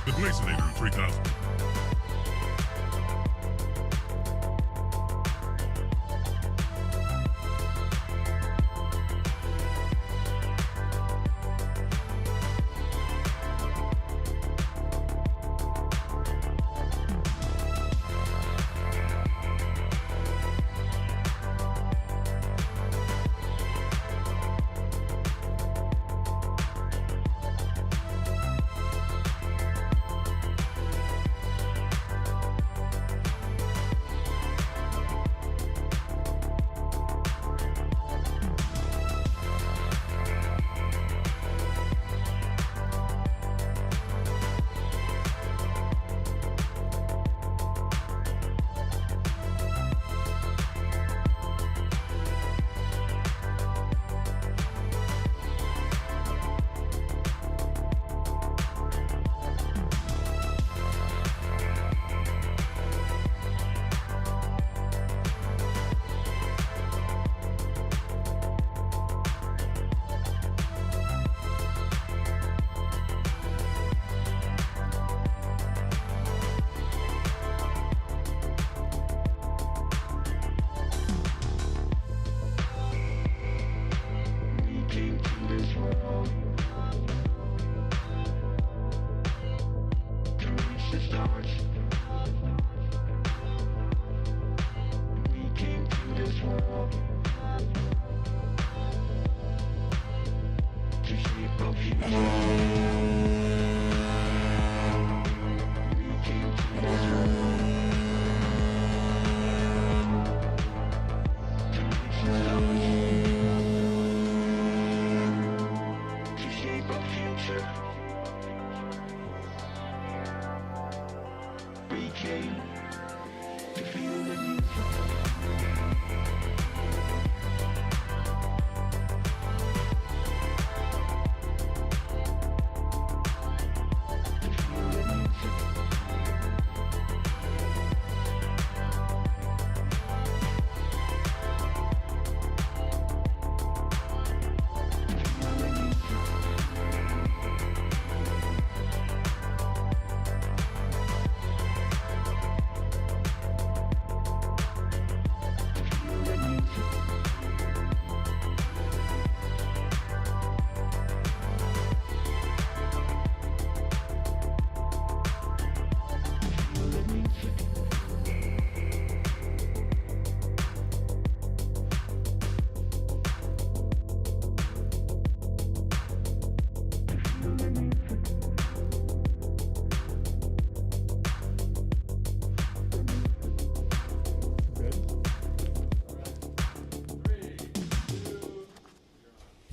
The Hallucinator 3000.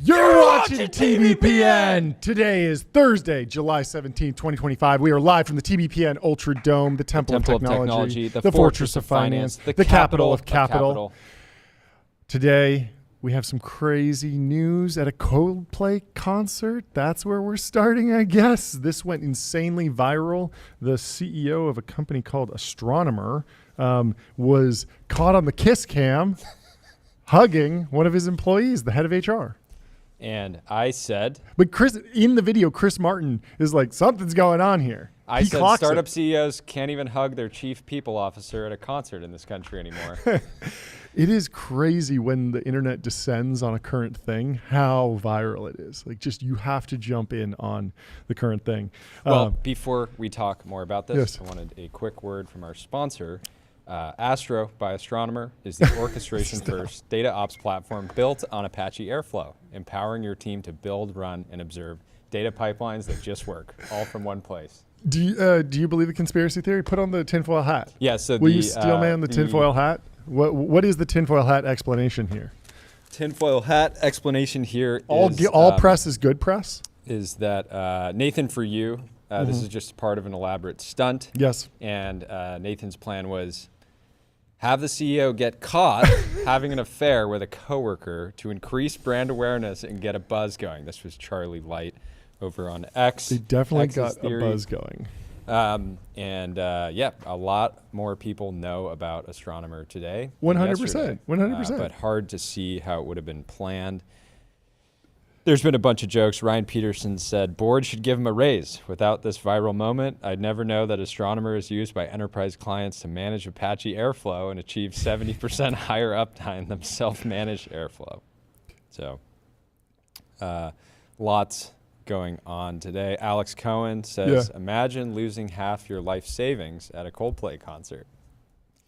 You're watching TBPN. Today is Thursday, July 17, 2025. We are live from the TBPN Ultra Dome, the Temple of Technology, the Fortress of Finance, the capital of capital. Today, we have some crazy news at a Coldplay concert. That's where we're starting, I guess. This went insanely viral. The CEO of a company called Astronomer was caught on the kiss cam hugging one of his employees, the head of HR. And I said, but Chris, in the video, Chris Martin is like, something's going on here. I said startup CEOs can't even hug their chief people officer at a concert in this country anymore. It is crazy when the internet descends on a current thing, how viral it is. Like, just you have to jump in on the current thing. Well, before we talk more about this, yes. I wanted a quick word from our sponsor. Astro by Astronomer is the orchestration-first data ops platform built on Apache Airflow, empowering your team to build, run, and observe data pipelines that just work, all from one place. Do you believe the conspiracy theory? Put on the tinfoil hat. Yeah. So will you steel man the tinfoil hat? What is the tinfoil hat explanation here? Tinfoil hat explanation here all press is good press? Is that Nathan, for you, this is just part of an elaborate stunt. Yes. And Nathan's plan was have the CEO get caught having an affair with a coworker to increase brand awareness and get a buzz going. This was Charlie Light over on X. They definitely X's got theory. a buzz going. Yeah, a lot more people know about Astronomer today. 100%. 100%. But hard to see how it would have been planned. There's been a bunch of jokes. Ryan Peterson said, board should give him a raise. Without this viral moment, I'd never know that Astronomer is used by enterprise clients to manage Apache Airflow and achieve 70% higher uptime than self-managed Airflow. So lots going on today. Alex Cohen says, imagine losing half your life savings at a Coldplay concert.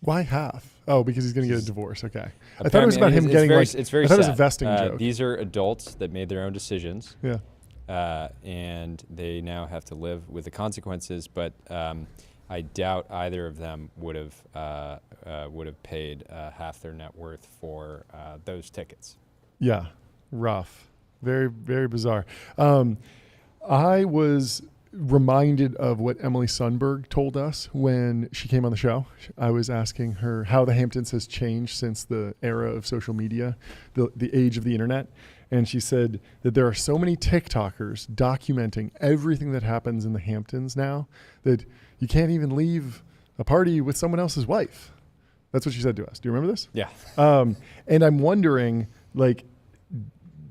Why half? Oh, because he's going to get a divorce. Okay. I thought it was about him getting I thought it was a vesting joke. These are adults that made their own decisions. Yeah. And they now have to live with the consequences. But I doubt either of them would have paid half their net worth for those tickets. Yeah. Rough. Very, very bizarre. I was reminded of what Emily Sundberg told us when she came on the show. I was asking her how the Hamptons has changed since the era of social media, the age of the internet. And she said that there are so many TikTokers documenting everything that happens in the Hamptons now that you can't even leave a party with someone else's wife. That's what she said to us. Do you remember this? Yeah. And I'm wondering, like,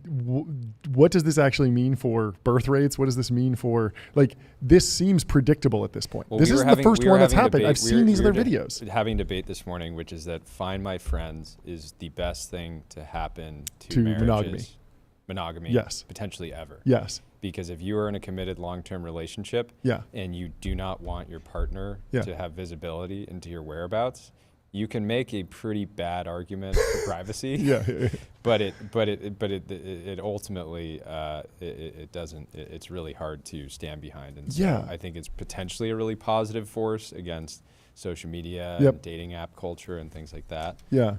what does this actually mean for birth rates? What does this mean for, like, this seems predictable at this point. Well, this isn't the first one that's happened. I've seen these other videos. Having debate this morning, which is that Find My Friends is the best thing to happen to marriages. Monogamy. Yes. Potentially ever. Yes. Because if you are in a committed long-term relationship and you do not want your partner to have visibility into your whereabouts, you can make a pretty bad argument for privacy. But it ultimately it doesn't. It's really hard to stand behind. And so I think it's potentially a really positive force against social media and dating app culture and things like that. Yeah.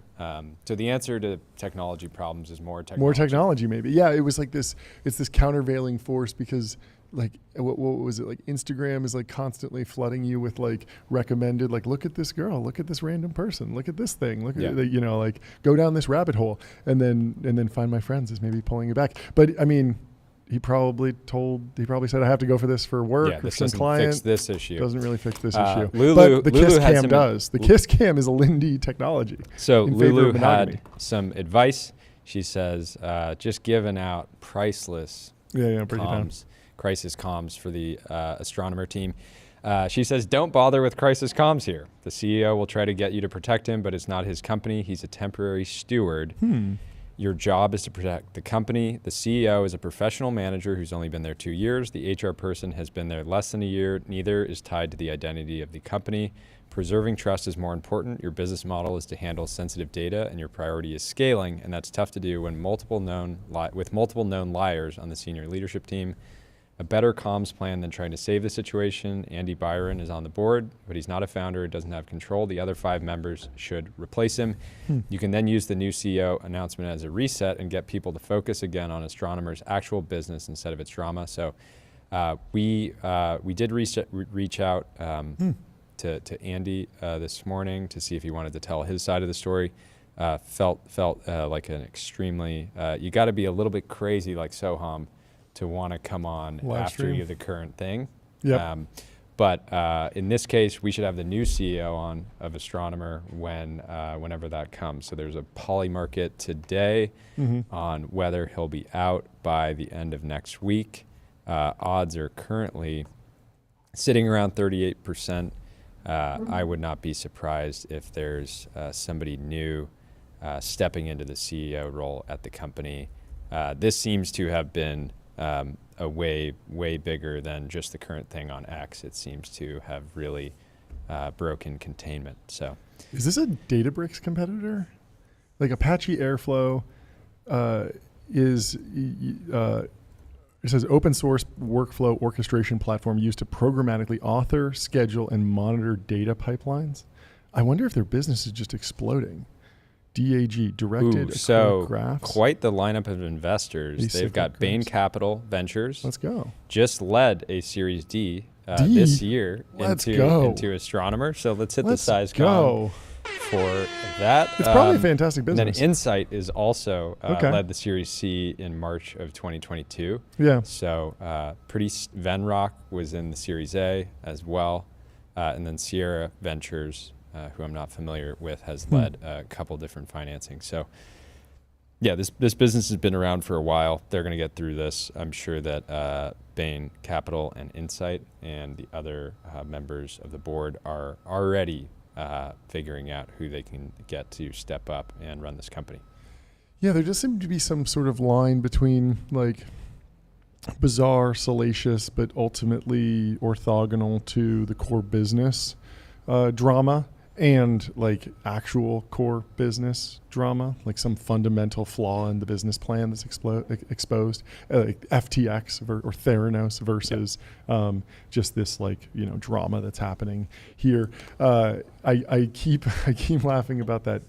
So the answer to technology problems is more technology. More technology, maybe. Yeah. It was like this. It's this countervailing force because, like, what was it? Like, Instagram is like constantly flooding you with like recommended, like, look at this girl, look at this random person, look at this thing, look at you know, like, go down this rabbit hole, and then Find My Friends is maybe pulling you back. But I mean, he probably said, I have to go for this for work or some client. Fix this issue. Doesn't really fix this issue. Lulu, but the Kiss Cam does. The Kiss Cam is a Lindy technology. So Lulu had some advice. She says, just giving out priceless comms, crisis comms for the Astronomer team. She says, don't bother with crisis comms here. The CEO will try to get you to protect him, but it's not his company. He's a temporary steward. Your job is to protect the company. The CEO is a professional manager who's only been there 2 years. The HR person has been there less than a year. Neither is tied to the identity of the company. Preserving trust is more important. Your business model is to handle sensitive data, and your priority is scaling, and that's tough to do when with multiple known liars on the senior leadership team. A better comms plan than trying to save the situation. Andy Byron is on the board, but he's not a founder. He doesn't have control. The other 5 members should replace him. You can then use the new CEO announcement as a reset and get people to focus again on Astronomer's actual business instead of its drama. So we did reach out to Andy this morning to see if he wanted to tell his side of the story. Felt like an extremely, you got to be a little bit crazy like Soham to want to come on after you're the current thing. But in this case, we should have the new CEO on of Astronomer whenever that comes. So there's a poly market today on whether he'll be out by the end of next week. Odds are currently sitting around 38%. I would not be surprised if there's somebody new stepping into the CEO role at the company. This seems to have been a way bigger than just the current thing on X. It seems to have really broken containment. So, is this a Databricks competitor? Like, Apache Airflow is it says open source workflow orchestration platform used to programmatically author, schedule, and monitor data pipelines. I wonder if their business is just exploding. DAG, directed graphs. Quite the lineup of investors. They've got Bain Capital Ventures. Let's go. Just led a Series D this year into Astronomer. So let's hit the size go for that. It's probably a fantastic business. And then Insight is also led the Series C in March of 2022. Yeah. So Venrock was in the Series A as well. And then Sierra Ventures, who I'm not familiar with, has led a couple different financing. So Yeah, this business has been around for a while. They're going to get through this. I'm sure that Bain Capital and Insight and the other members of the board are already figuring out who they can get to step up and run this company. Yeah, there does seem to be some sort of line between like bizarre, salacious, but ultimately orthogonal to the core business drama, and like actual core business drama, like some fundamental flaw in the business plan that's exposed, like FTX or Theranos versus just this like, you know, drama that's happening here. I keep laughing about that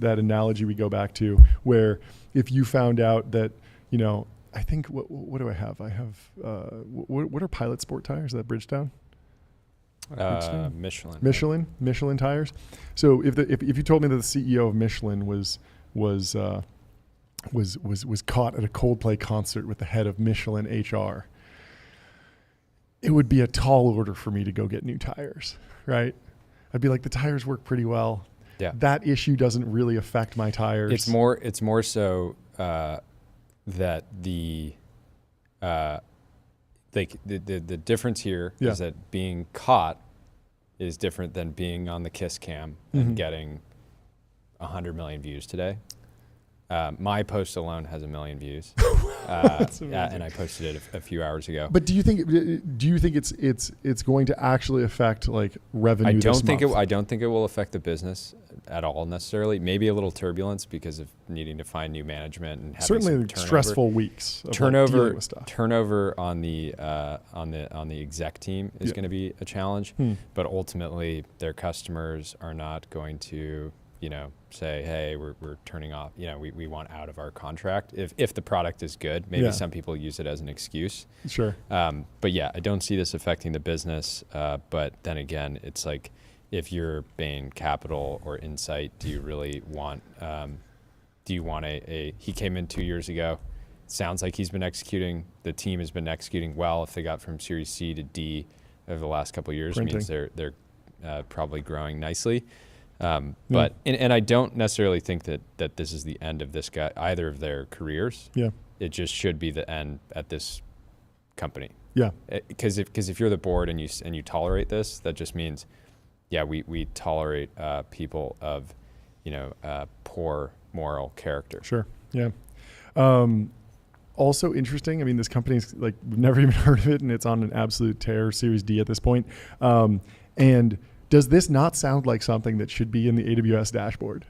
analogy we go back to, where if you found out that, you know, I think what do I have? I have what are Pilot Sport tires? Is that Bridgestone? Michelin tires. So if you told me that the CEO of Michelin was caught at a Coldplay concert with the head of Michelin HR, it would be a tall order for me to go get new tires, right? I'd be like, the tires work pretty well. Yeah. That issue doesn't really affect my tires. It's more so that the difference here is that being caught is different than being on the Kiss cam and getting 100 million views today. My post alone has 1 million views, and I posted it a few hours ago. But do you think it's going to actually affect like revenue? I don't think it will affect the business at all necessarily. Maybe a little turbulence because of needing to find new management and having certainly stressful weeks. Of turnover with stuff. Turnover on the exec team is going to be a challenge, but ultimately their customers are not going to, you know, say, hey, we're turning off, you know, we want out of our contract. If the product is good, maybe some people use it as an excuse. Sure. But yeah, I don't see this affecting the business. But then again, it's like, if you're Bain Capital or Insight, do you really want, he came in 2 years ago. Sounds like he's been executing, the team has been executing well. If they got from Series C to D over the last couple of years, it means they're probably growing nicely. But I don't necessarily think that this is the end of this guy, either of their careers. Yeah. It just should be the end at this company. Yeah. Because if you're the board and you tolerate this, that just means, yeah, we tolerate people of, you know, poor moral character. Sure. Yeah. Also interesting. I mean, this company's like, we've never even heard of it, and it's on an absolute tear, Series D at this point. And does this not sound like something that should be in the AWS dashboard?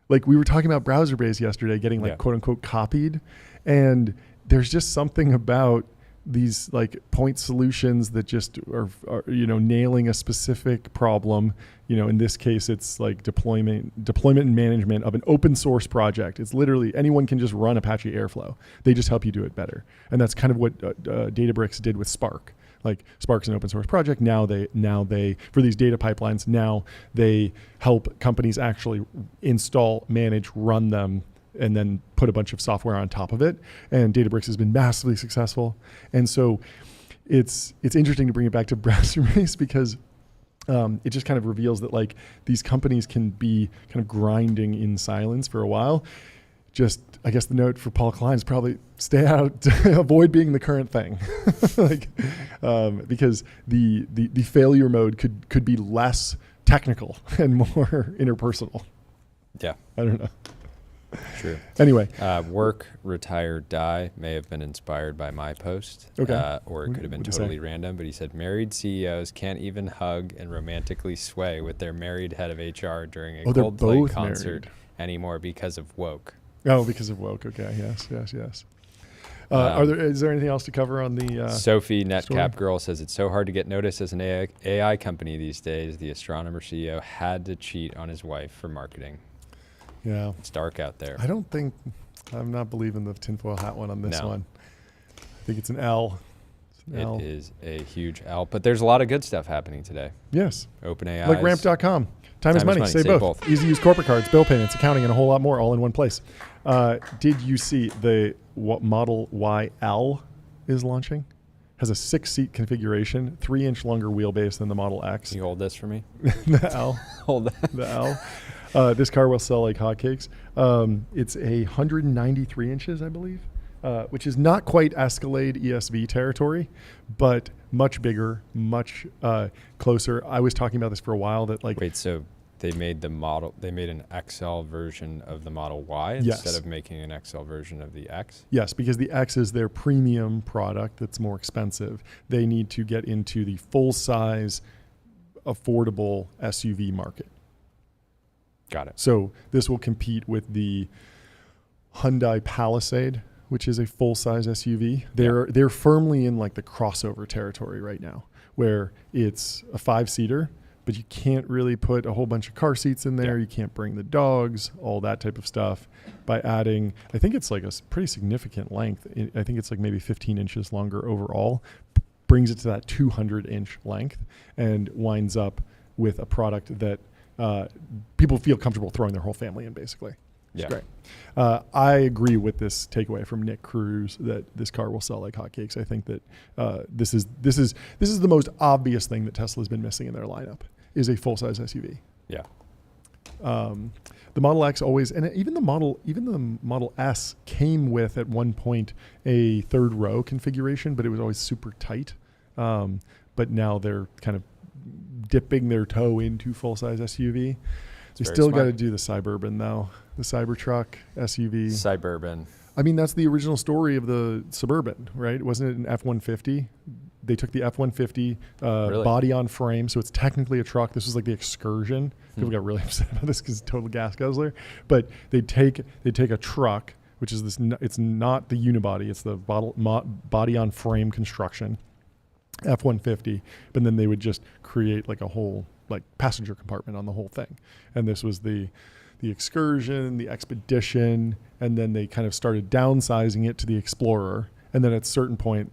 Like, we were talking about browser base yesterday getting like quote unquote copied, and there's just something about these like point solutions that just are, you know, nailing a specific problem. You know, in this case, it's like deployment and management of an open source project. It's literally anyone can just run Apache Airflow. They just help you do it better. And that's kind of what Databricks did with Spark. Like, Spark's an open source project. Now they for these data pipelines, now they help companies actually install, manage, run them, and then put a bunch of software on top of it. And Databricks has been massively successful. And so it's interesting to bring it back to browser base, because it just kind of reveals that like these companies can be kind of grinding in silence for a while. Just, I guess the note for Paul Klein is probably stay out, avoid being the current thing. Like, because the failure mode could be less technical and more interpersonal. Yeah. I don't know. True. Anyway. Work, retire, die may have been inspired by my post. Okay. Or it could have been totally random, but he said married CEOs can't even hug and romantically sway with their married head of HR during a Coldplay concert anymore because of woke. Oh, because of woke. Okay. Yes. Is there anything else to cover on the Sophie NetCap story? Girl says it's so hard to get noticed as an AI company these days. The astronomer CEO had to cheat on his wife for marketing. Yeah. It's dark out there. I'm not believing the tinfoil hat one on this one. I think it's an L. It is a huge L, but there's a lot of good stuff happening today. Yes. OpenAI. Like ramp.com. Time is money. Save both. Easy use corporate cards, bill payments, accounting, and a whole lot more all in one place. Did you see what Model YL is launching? Has a 6-seat configuration, 3-inch longer wheelbase than the Model X. Can you hold this for me? The L. Hold that. The L. This car will sell like hotcakes. It's 193 inches, I believe, which is not quite Escalade ESV territory, but much bigger, much closer. I was talking about this for a while. That like Wait, so they made an XL version of the Model Y Yes. instead of making an XL version of the X? Yes, because the X is their premium product that's more expensive. They need to get into the full-size, affordable SUV market. Got it. So this will compete with the Hyundai Palisade, which is a full-size SUV. They're firmly in like the crossover territory right now, where it's a 5-seater, but you can't really put a whole bunch of car seats in there. Yeah. You can't bring the dogs, all that type of stuff. By adding, I think it's like a pretty significant length. I think it's like maybe 15 inches longer overall, brings it to that 200-inch length, and winds up with a product that people feel comfortable throwing their whole family in, basically. It's great. I agree with this takeaway from Nick Cruz that this car will sell like hotcakes. I think that this is the most obvious thing that Tesla's been missing in their lineup is a full-size SUV. Yeah. The Model X always, and even the Model S came with at one point a third row configuration, but it was always super tight. But now they're kind of dipping their toe into full-size SUV. They still got to do the Suburban though, the Cybertruck SUV. Suburban. I mean, that's the original story of the Suburban, right? Wasn't it an F-150? They took the F-150 Really? body on frame, so it's technically a truck. This was like the Excursion. People got really upset about this because it's total gas guzzler. But they take a truck, which is this. It's not the unibody. It's the body on frame construction, F-150. But then they would just create like a whole like passenger compartment on the whole thing. And this was the Excursion, the Expedition, and then they kind of started downsizing it to the Explorer. And then at a certain point,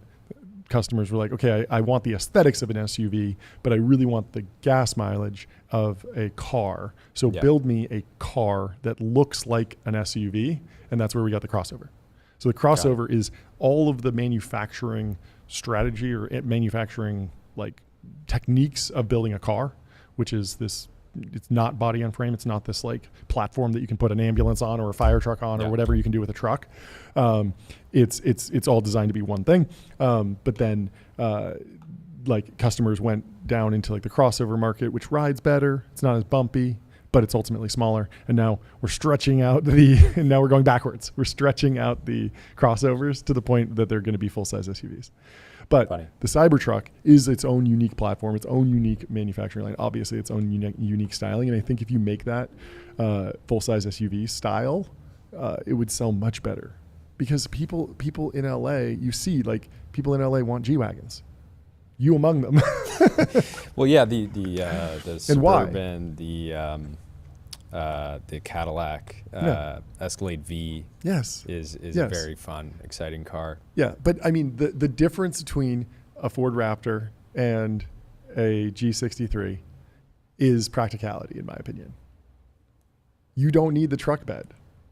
customers were like, okay, I want the aesthetics of an SUV, but I really want the gas mileage of a car. So build me a car that looks like an SUV. And that's where we got the crossover. So the crossover is all of the manufacturing strategy or manufacturing like techniques of building a car, which is this. It's not body on frame. It's not this like platform that you can put an ambulance on or a fire truck on or whatever you can do with a truck. It's all designed to be one thing. But then like customers went down into like the crossover market, which rides better. It's not as bumpy, but it's ultimately smaller. And now we're stretching out and now we're going backwards. We're stretching out the crossovers to the point that they're going to be full-size SUVs. But the Cybertruck is its own unique platform, its own unique manufacturing line, obviously its own unique styling. And I think if you make that full-size SUV style, it would sell much better. Because people in LA, you see, like people in LA want G-Wagons. You among them. Well, yeah, the Suburban, the Cadillac Escalade V is a very fun, exciting car. Yeah, but I mean, the difference between a Ford Raptor and a G63 is practicality, in my opinion. You don't need the truck bed.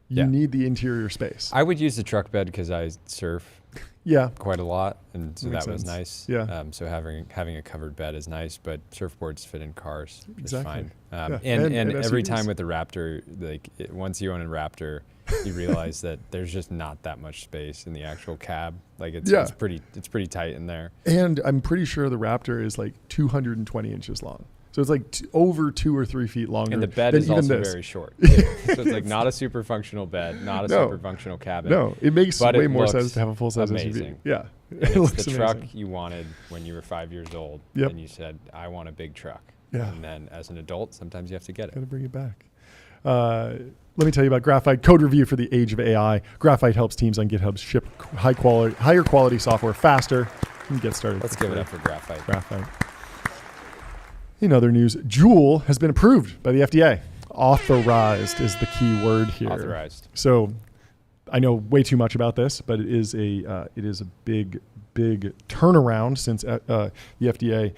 You need the interior space. I would use the truck bed because I surf quite a lot, and so that was nice. Yeah. So having a covered bed is nice, but surfboards fit in cars is fine. And every SUVs. time with the Raptor, once you own a Raptor, you realize that there's just not that much space in the actual cab. Like it's pretty tight in there. And I'm pretty sure the Raptor is like 220 inches long. So it's like over 2 or 3 feet longer. And the bed is also very short. So it's like not a super functional bed, not a super functional cabin. No, it makes way more sense to have a full-size amazing. SUV. Yeah. It looks the truck you wanted when you were 5 years old. Yep. And you said, I want a big truck. Yeah. And then as an adult, sometimes you have to get it. Got to bring it back. Let me tell you about Graphite. Code review for the age of AI. Graphite helps teams on GitHub ship higher quality software faster. And get started. Let's give it up for Graphite. Graphite. In other news, Juul has been approved by the FDA. Authorized is the key word here. Authorized. So I know way too much about this, but it is a big turnaround since the FDA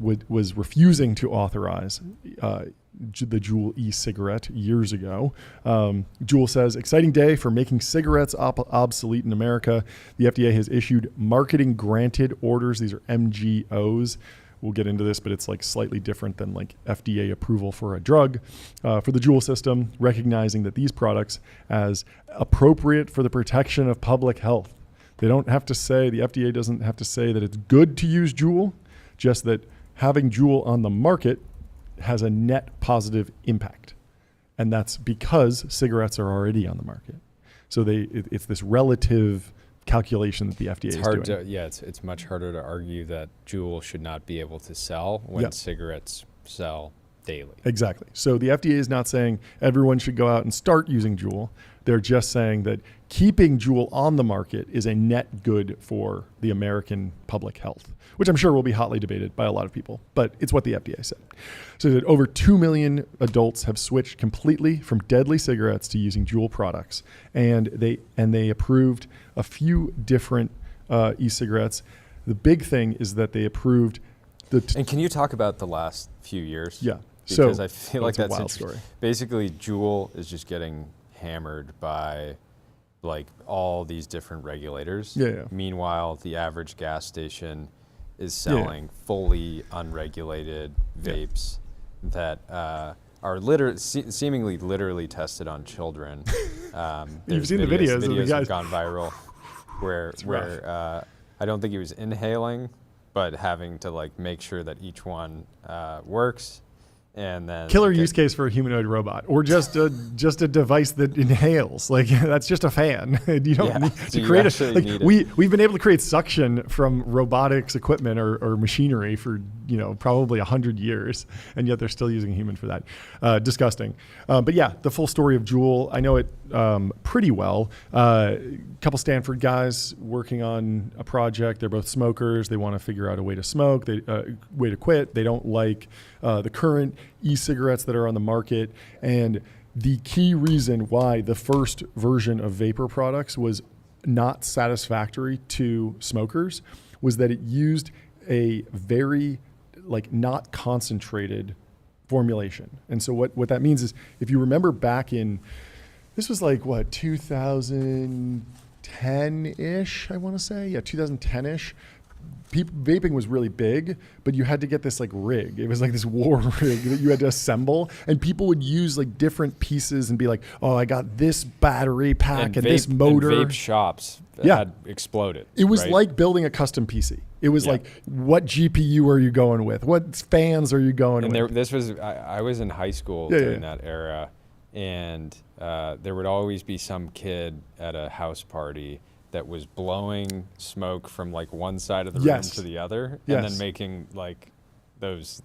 was refusing to authorize the Juul e-cigarette years ago. Juul says, exciting day for making cigarettes obsolete in America. The FDA has issued marketing granted orders. These are MGOs, we'll get into this, but it's like slightly different than like FDA approval for a drug for the Juul system, recognizing that these products as appropriate for the protection of public health. They don't have to say, the FDA doesn't have to say that it's good to use Juul, just that having Juul on the market has a net positive impact. And that's because cigarettes are already on the market. So it's this relative calculation that the FDA is doing. It's much harder to argue that Juul should not be able to sell when cigarettes sell daily. Exactly. So the FDA is not saying everyone should go out and start using Juul. They're just saying that keeping Juul on the market is a net good for the American public health, which I'm sure will be hotly debated by a lot of people, but it's what the FDA said. So that over 2 million adults have switched completely from deadly cigarettes to using Juul products, and they approved a few different e-cigarettes. The big thing is that they approved and can you talk about the last few years? Yeah. Because I feel like that's a wild story. Basically, Juul is just getting hammered by like all these different regulators. Yeah. Meanwhile, the average gas station is selling fully unregulated vapes that are seemingly literally tested on children. You've seen the videos of the guys. Have gone viral where I don't think he was inhaling, but having to like make sure that each one works. And then killer use case for a humanoid robot, or just a device that inhales. Like that's just a fan. You don't need to create a. Like we've been able to create suction from robotics equipment or machinery for probably 100 years, and yet they're still using a human for that. Disgusting. But yeah, the full story of Juul, I know it pretty well. A couple Stanford guys working on a project. They're both smokers. They want to figure out a way to smoke. Way to quit. They don't like the current e-cigarettes that are on the market. And the key reason why the first version of vapor products was not satisfactory to smokers was that it used a very not concentrated formulation. And so what that means is, if you remember back in, this was 2010-ish, I want to say. Yeah, 2010-ish. Vaping was really big, but you had to get this rig. It was like this war rig that you had to assemble, and people would use different pieces and be like, "Oh, I got this battery pack and this motor." And vape shops had exploded. It was like building a custom PC. It was like, what GPU are you going with? What fans are you going with? I was in high school during that era, and there would always be some kid at a house party that was blowing smoke from one side of the room to the other, and then making those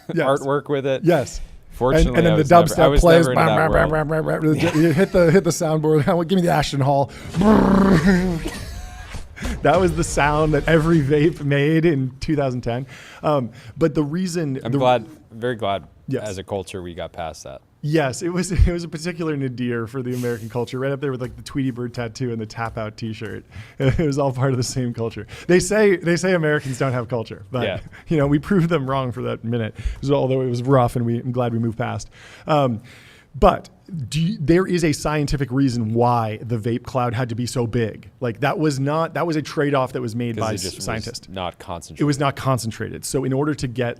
artwork with it. Yes. Fortunately, and then the dubstep plays. You hit the soundboard. Give me the Ashton Hall. That was the sound that every vape made in 2010. But the reason very glad as a culture we got past that. Yes, it was a particular nadir for the American culture, right up there with the Tweety Bird tattoo and the tap out T-shirt. It was all part of the same culture. They say Americans don't have culture, but we proved them wrong for that minute. Although it was rough, and I'm glad we moved past. But there is a scientific reason why the vape cloud had to be so big. That was a trade-off that was made by scientists. Not concentrated. It was not concentrated. So in order to get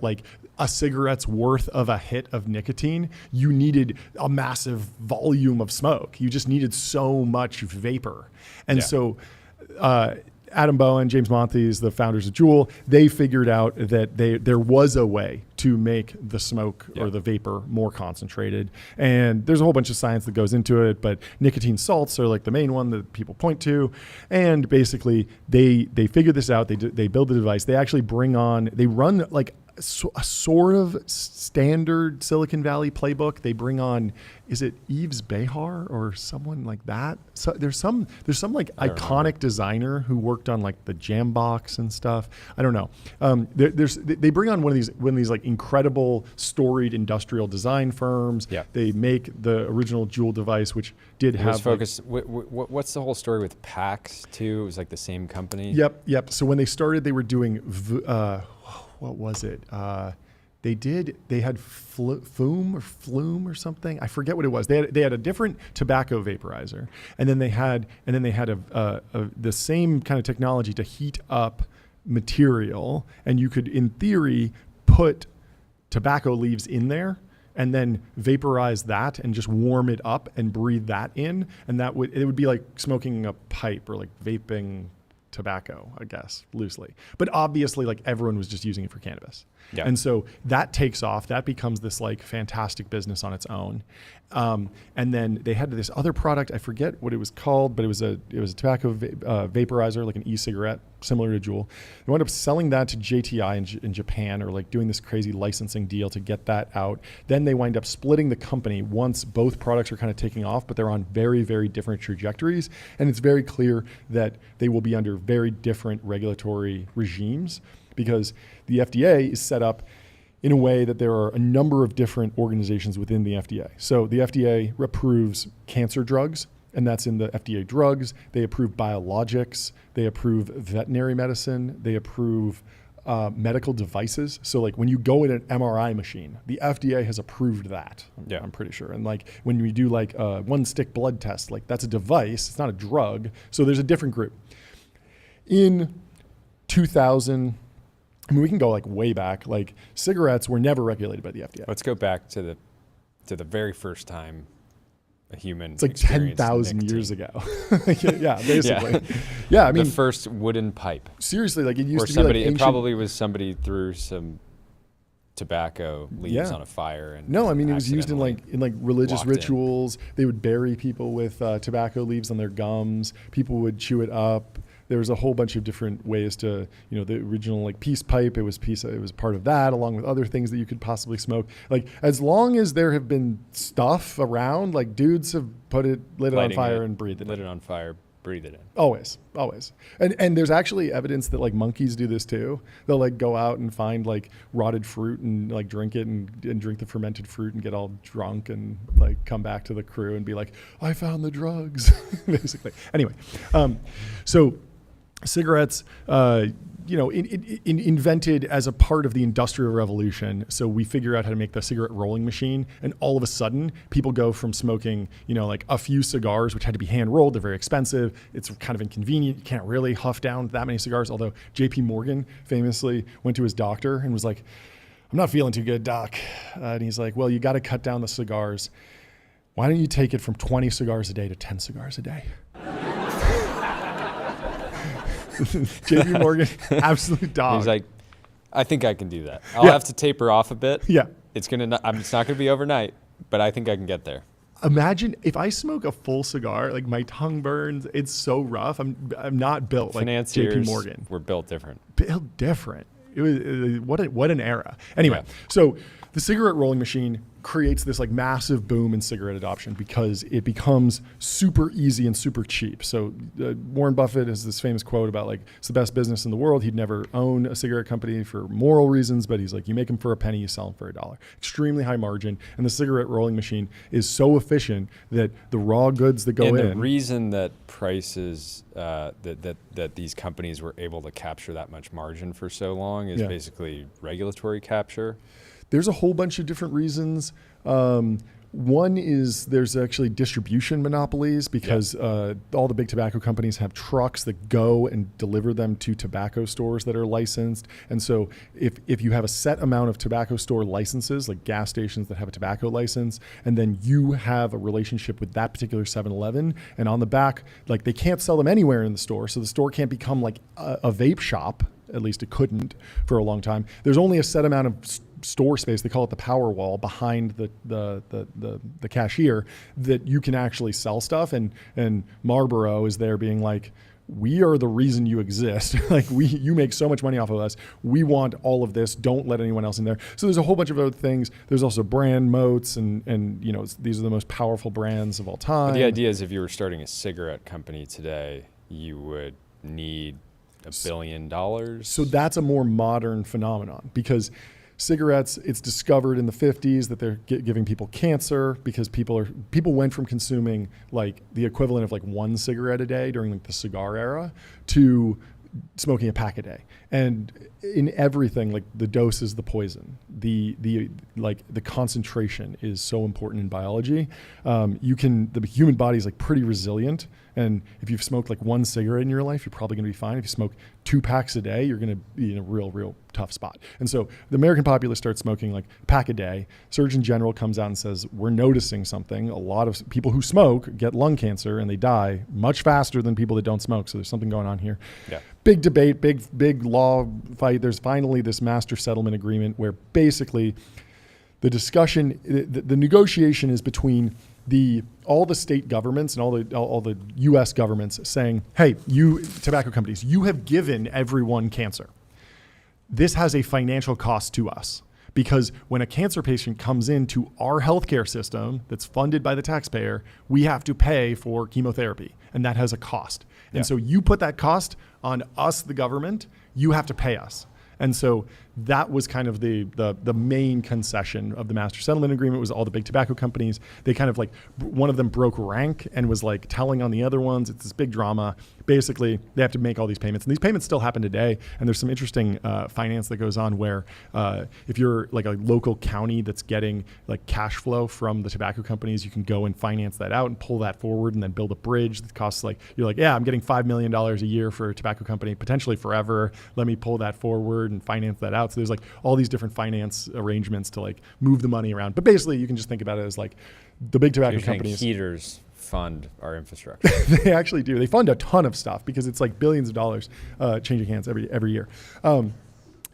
a cigarette's worth of a hit of nicotine, you needed a massive volume of smoke. You just needed so much vapor. And so Adam Bowen, James Montes, the founders of Juul, they figured out that there was a way to make the smoke or the vapor more concentrated. And there's a whole bunch of science that goes into it, but nicotine salts are the main one that people point to. And basically, they figure this out. They build the device. They actually they run a sort of standard Silicon Valley playbook. They bring on, is it Yves Behar or someone like that? So there's some iconic designer who worked on the Jambox and stuff. I don't know. They bring on one of these incredible storied industrial design firms. Yeah. They make the original Juul device, which have focused. What's the whole story with PAX too? It was the same company. Yep. So when they started, they were doing what was it? They had Flume or something. I forget what it was. They had a different tobacco vaporizer, and then they had the same kind of technology to heat up material, and you could, in theory, put tobacco leaves in there and then vaporize that and just warm it up and breathe that in. And it would be like smoking a pipe or like vaping tobacco, I guess, loosely. But obviously, like, everyone was just using it for cannabis. Yeah. And so that takes off. That becomes this like fantastic business on its own. And then they had this other product. I forget what it was called, but it was a tobacco vaporizer, like an e-cigarette, similar to Juul. They wound up selling that to JTI in Japan, or like doing this crazy licensing deal to get that out. Then they wind up splitting the company once both products are kind of taking off, but they're on very, very different trajectories. And it's very clear that they will be under very different regulatory regimes, because the FDA is set up in a way that there are a number of different organizations within the FDA. So the FDA approves cancer drugs, and that's in the FDA drugs. They approve biologics. They approve veterinary medicine. They approve medical devices. So like when you go in an MRI machine, the FDA has approved that. Yeah. I'm pretty sure. And like when we do like a one stick blood test, like that's a device, it's not a drug. So there's a different group. In 2000, I mean, we can go like way back. Like cigarettes were never regulated by the FDA. Let's go back to the very first time a human. It's like experienced 10,000 nicotine. years ago. Yeah, basically. Yeah, I mean, the first wooden pipe. seriously, like it used Or to somebody, be like it ancient. probably was somebody threw some tobacco leaves Yeah. on a fire. And No, I mean it was used in accidentally religious walked in. rituals. They would bury people with tobacco leaves on their gums. People would chew it up. There was a whole bunch of different ways to, the original like peace pipe. It was part of that, along with other things that you could possibly smoke. Like as long as there have been stuff around, like dudes have lit it on lighting fire and breathed it. Lit in. it on fire, breathe it in. Always. And there's actually evidence that like monkeys do this too. They'll like go out and find like rotted fruit and like drink it and drink the fermented fruit and get all drunk and like come back to the crew and be like, I found the drugs, basically. Anyway, so cigarettes, invented as a part of the Industrial Revolution. So we figure out how to make the cigarette rolling machine, and all of a sudden, people go from smoking, like a few cigars, which had to be hand rolled. They're very expensive. It's kind of inconvenient. You can't really huff down that many cigars. Although J.P. Morgan famously went to his doctor and was like, "I'm not feeling too good, doc," and he's like, "Well, you got to cut down the cigars. Why don't you take it from 20 cigars a day to 10 cigars a day?" JP Morgan, absolute dog. He's like, I think I can do that. I'll have to taper off a bit. Yeah. It's not going to be overnight, but I think I can get there. Imagine if I smoke a full cigar, like my tongue burns. It's so rough. I'm not built like JP Morgan. We're built different. Built different. It was what an era. Anyway, so the cigarette rolling machine creates this like massive boom in cigarette adoption because it becomes super easy and super cheap. So Warren Buffett has this famous quote about like, it's the best business in the world. He'd never own a cigarette company for moral reasons, but he's like, you make them for a penny, you sell them for $1. Extremely high margin. And the cigarette rolling machine is so efficient that the raw goods that go in. And the reason that prices, that these companies were able to capture that much margin for so long is basically regulatory capture. There's a whole bunch of different reasons. One is there's actually distribution monopolies because all the big tobacco companies have trucks that go and deliver them to tobacco stores that are licensed. And so if you have a set amount of tobacco store licenses, like gas stations that have a tobacco license, and then you have a relationship with that particular 7-Eleven, and on the back, like they can't sell them anywhere in the store. So the store can't become like a vape shop. At least it couldn't for a long time. There's only a set amount of store space, they call it the power wall, behind the cashier that you can actually sell stuff. And Marlboro is there being like, we are the reason you exist. Like you make so much money off of us. We want all of this. Don't let anyone else in there. So there's a whole bunch of other things. There's also brand moats and these are the most powerful brands of all time. But the idea is if you were starting a cigarette company today, you would need $1 billion. So that's a more modern phenomenon because cigarettes, it's discovered in the 50s that they're giving people cancer because people went from consuming like the equivalent of like one cigarette a day during like the cigar era to smoking a pack a day. And in everything, like the dose is the poison. The concentration is so important in biology. The human body is like pretty resilient. And if you've smoked like one cigarette in your life, you're probably going to be fine. If you smoke 2 packs a day, you're going to be in a real tough spot. And so the American populace starts smoking like a pack a day. Surgeon General comes out and says, we're noticing something. A lot of people who smoke get lung cancer and they die much faster than people that don't smoke. So there's something going on here. Yeah. Big debate, big law fight. There's finally this master settlement agreement where basically the discussion, the negotiation is between all the state governments and all the U.S. governments saying, hey, you tobacco companies, you have given everyone cancer. This has a financial cost to us because when a cancer patient comes into our healthcare system that's funded by the taxpayer, we have to pay for chemotherapy, and that has a cost. Yeah. And so you put that cost on us, the government, you have to pay us. And so that was kind of the main concession of the master settlement agreement was all the big tobacco companies. They kind of like, one of them broke rank and was like telling on the other ones. It's this big drama. Basically, they have to make all these payments. And these payments still happen today. And there's some interesting finance that goes on where if you're like a local county that's getting like cash flow from the tobacco companies, you can go and finance that out and pull that forward and then build a bridge that costs like, you're like, yeah, I'm getting $5 million a year for a tobacco company, potentially forever. Let me pull that forward and finance that out. So there's like all these different finance arrangements to like move the money around. But basically you can just think about it as like the big tobacco companies. Heaters fund our infrastructure. They actually do. They fund a ton of stuff because it's like billions of dollars changing hands every year.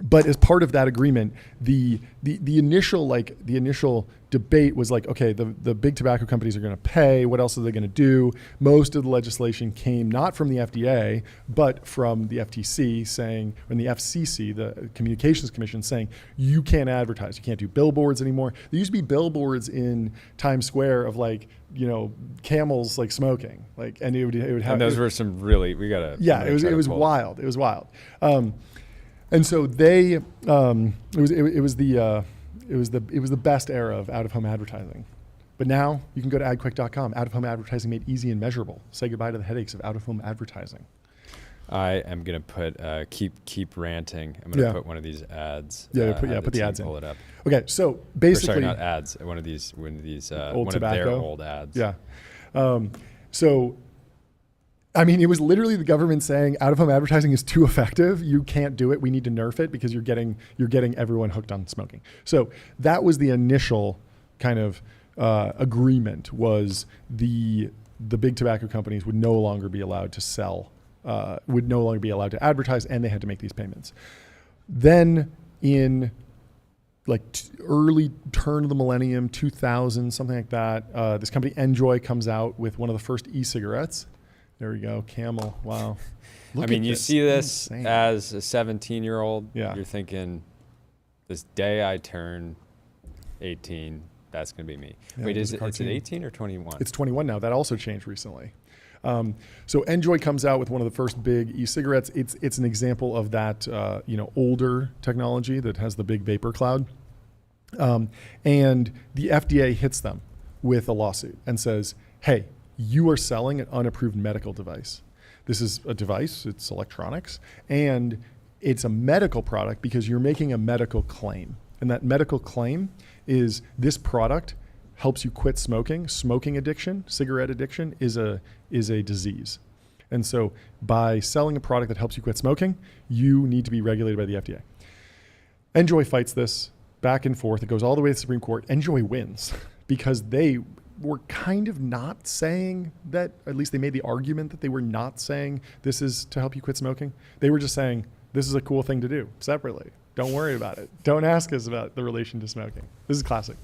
But as part of that agreement, the initial debate was like, okay, the big tobacco companies are going to pay. What else are they going to do? Most of the legislation came not from the FDA, but from the FTC saying, and the FCC, the Communications Commission, saying you can't advertise, you can't do billboards anymore. There used to be billboards in Times Square of like, camels like smoking, like, and it would have. And those were some really, we gotta. Yeah, it was wild. It was wild. And so they, it was the best era of out-of-home advertising. But now you can go to adquick.com. Out-of-home advertising made easy and measurable. Say goodbye to the headaches of out-of-home advertising. I am gonna put keep ranting. I'm gonna put one of these ads. Put the ads in. Pull it up. Okay, so basically, not ads. One of these old one tobacco. of their old ads. Yeah. So. I mean, it was literally the government saying out-of-home advertising is too effective. You can't do it. We need to nerf it because you're getting everyone hooked on smoking. So that was the initial kind of agreement. Was the big tobacco companies would no longer be allowed to sell, would no longer be allowed to advertise, and they had to make these payments. Then in like early turn of the millennium, 2000, something like that, this company Enjoy comes out with one of the first e-cigarettes. There we go. Camel. Wow. I mean, you see this Insane. as a 17-year-old. Yeah. You're thinking, this day I turn 18, that's going to be me. Yeah, Wait, is it 18 or 21? It's 21 now. That also changed recently. So Enjoy comes out with one of the first big e-cigarettes. It's an example of that, older technology that has the big vapor cloud. And the FDA hits them with a lawsuit and says, hey, you are selling an unapproved medical device. This is a device, it's electronics, and it's a medical product because you're making a medical claim. And that medical claim is this product helps you quit smoking. Smoking addiction, cigarette addiction is a disease. And so by selling a product that helps you quit smoking, you need to be regulated by the FDA. Enjoy fights this back and forth. It goes all the way to the Supreme Court. Enjoy wins because they were kind of not saying that, at least they made the argument that they were not saying this is to help you quit smoking. They were just saying this is a cool thing to do separately. Don't worry about it. Don't ask us about the relation to smoking. This is classic.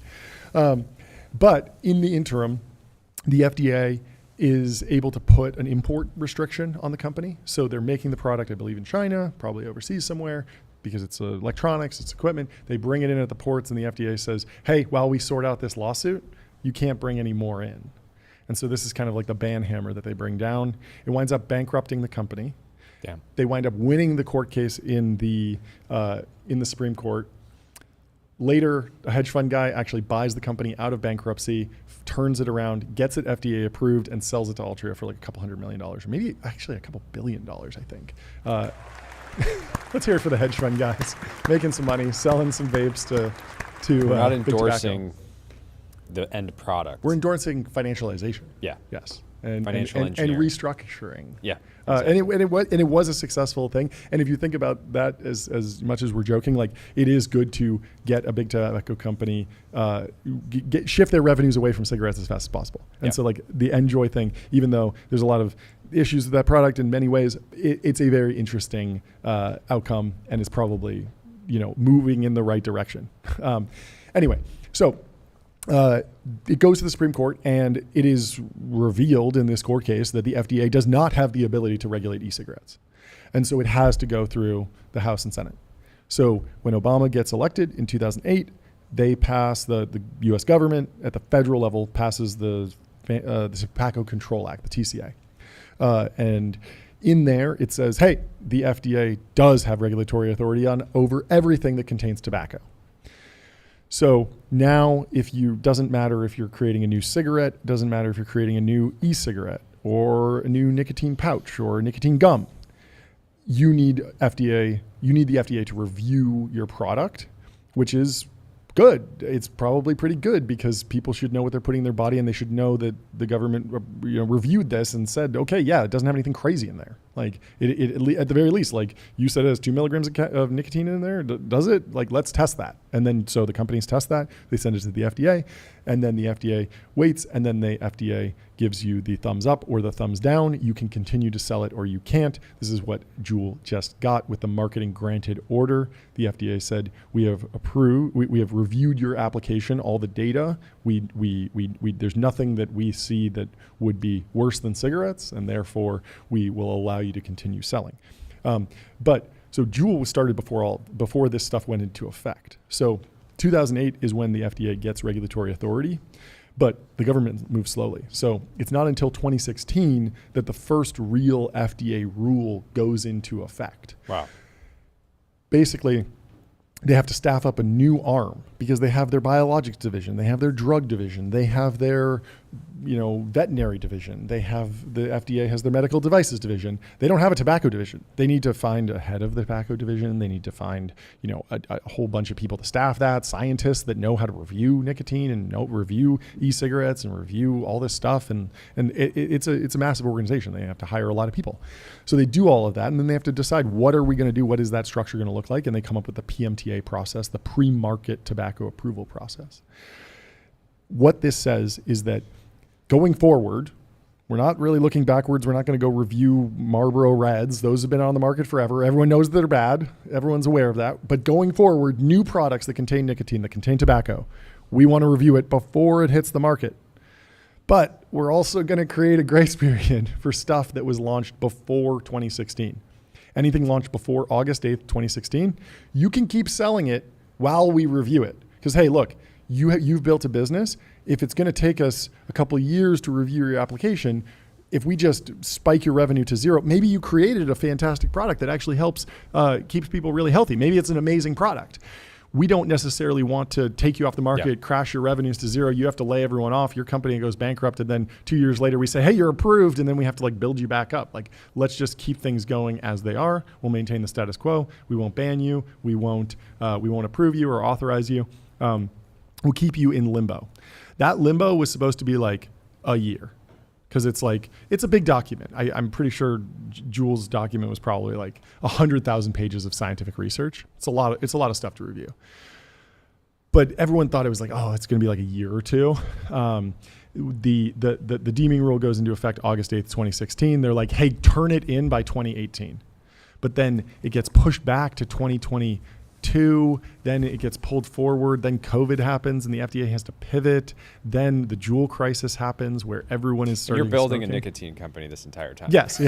But in the interim, the FDA is able to put an import restriction on the company. So they're making the product, I believe, in China, probably overseas somewhere, because it's electronics, it's equipment. They bring it in at the ports, and the FDA says, hey, while we sort out this lawsuit, you can't bring any more in. And so this is kind of like the ban hammer that they bring down. It winds up bankrupting the company. Damn. They wind up winning the court case in the Supreme Court. Later, a hedge fund guy actually buys the company out of bankruptcy, turns it around, gets it FDA approved, and sells it to Altria for like a couple $100 million, or maybe actually a couple $1 billion, I think. Let's hear it for the hedge fund guys, making some money, selling some vapes to We're not big tobacco. endorsing the end product. We're endorsing financialization. Yeah. Yes. And Financial and engineering. restructuring. Yeah. And it was a successful thing. And if you think about that, as much as we're joking, like it is good to get a big tobacco company shift their revenues away from cigarettes as fast as possible. And so like the Enjoy thing, even though there's a lot of issues with that product in many ways, it's a very interesting outcome, and it's probably moving in the right direction. Anyway, so. It goes to the Supreme Court, and it is revealed in this court case that the FDA does not have the ability to regulate e-cigarettes. And so it has to go through the House and Senate. So when Obama gets elected in 2008, they pass the U.S. government at the federal level passes the Tobacco Control Act, the TCA. And in there, it says, hey, the FDA does have regulatory authority over everything that contains tobacco. So now doesn't matter if you're creating a new cigarette, doesn't matter if you're creating a new e-cigarette or a new nicotine pouch or nicotine gum, you need the FDA to review your product, which is good. It's probably pretty good because people should know what they're putting in their body, and they should know that the government reviewed this and said, okay, yeah, it doesn't have anything crazy in there. Like it at the very least, like you said, it has 2 milligrams of nicotine in there. Does it? Like, let's test that. And then so the companies test that, they send it to the FDA, and then the FDA waits, and then the FDA gives you the thumbs up or the thumbs down. You can continue to sell it or you can't. This is what Juul just got with the marketing granted order. The FDA said, we have approved, we have reviewed your application, all the data. There's nothing that we see that would be worse than cigarettes, and therefore we will allow you to continue selling. So Juul was started before this stuff went into effect. So 2008 is when the FDA gets regulatory authority, but the government moves slowly. So it's not until 2016 that the first real FDA rule goes into effect. Wow. Basically, they have to staff up a new arm because they have their biologics division, they have their drug division, they have their veterinary division, the FDA has their medical devices division. They don't have a tobacco division. They need to find a head of the tobacco division. They need to find a whole bunch of people to staff that, scientists that know how to review nicotine and review e-cigarettes and review all this stuff. And it's a massive organization. They have to hire a lot of people. So they do all of that, and then they have to decide, what are we going to do? What is that structure going to look like? And they come up with the PMTA process, the pre-market tobacco approval process. What this says is that going forward, we're not really looking backwards. We're not going to go review Marlboro Reds. Those have been on the market forever. Everyone knows they're bad. Everyone's aware of that. But going forward, new products that contain nicotine, that contain tobacco, we want to review it before it hits the market. But we're also going to create a grace period for stuff that was launched before 2016. Anything launched before August 8th, 2016, you can keep selling it while we review it. Because, hey, look, you've built a business. If it's going to take us a couple of years to review your application, if we just spike your revenue to zero, maybe you created a fantastic product that actually helps, keeps people really healthy. Maybe it's an amazing product. We don't necessarily want to take you off the market, crash your revenues to zero. You have to lay everyone off. Your company goes bankrupt. And then 2 years later, we say, hey, you're approved. And then we have to build you back up. Let's just keep things going as they are. We'll maintain the status quo. We won't ban you. We won't approve you or authorize you. We'll keep you in limbo. That limbo was supposed to be a year, because it's a big document. I'm pretty sure Juul's document was probably 100,000 pages of scientific research. It's a lot of stuff to review. But everyone thought it was it's going to be a year or two. The deeming rule goes into effect August 8th, 2016. They're like, hey, turn it in by 2018. But then it gets pushed back to 2022. Then it gets pulled forward. Then COVID happens and the FDA has to pivot. Then the Juul crisis happens where everyone is starting. You're building a nicotine company this entire time. Yes. So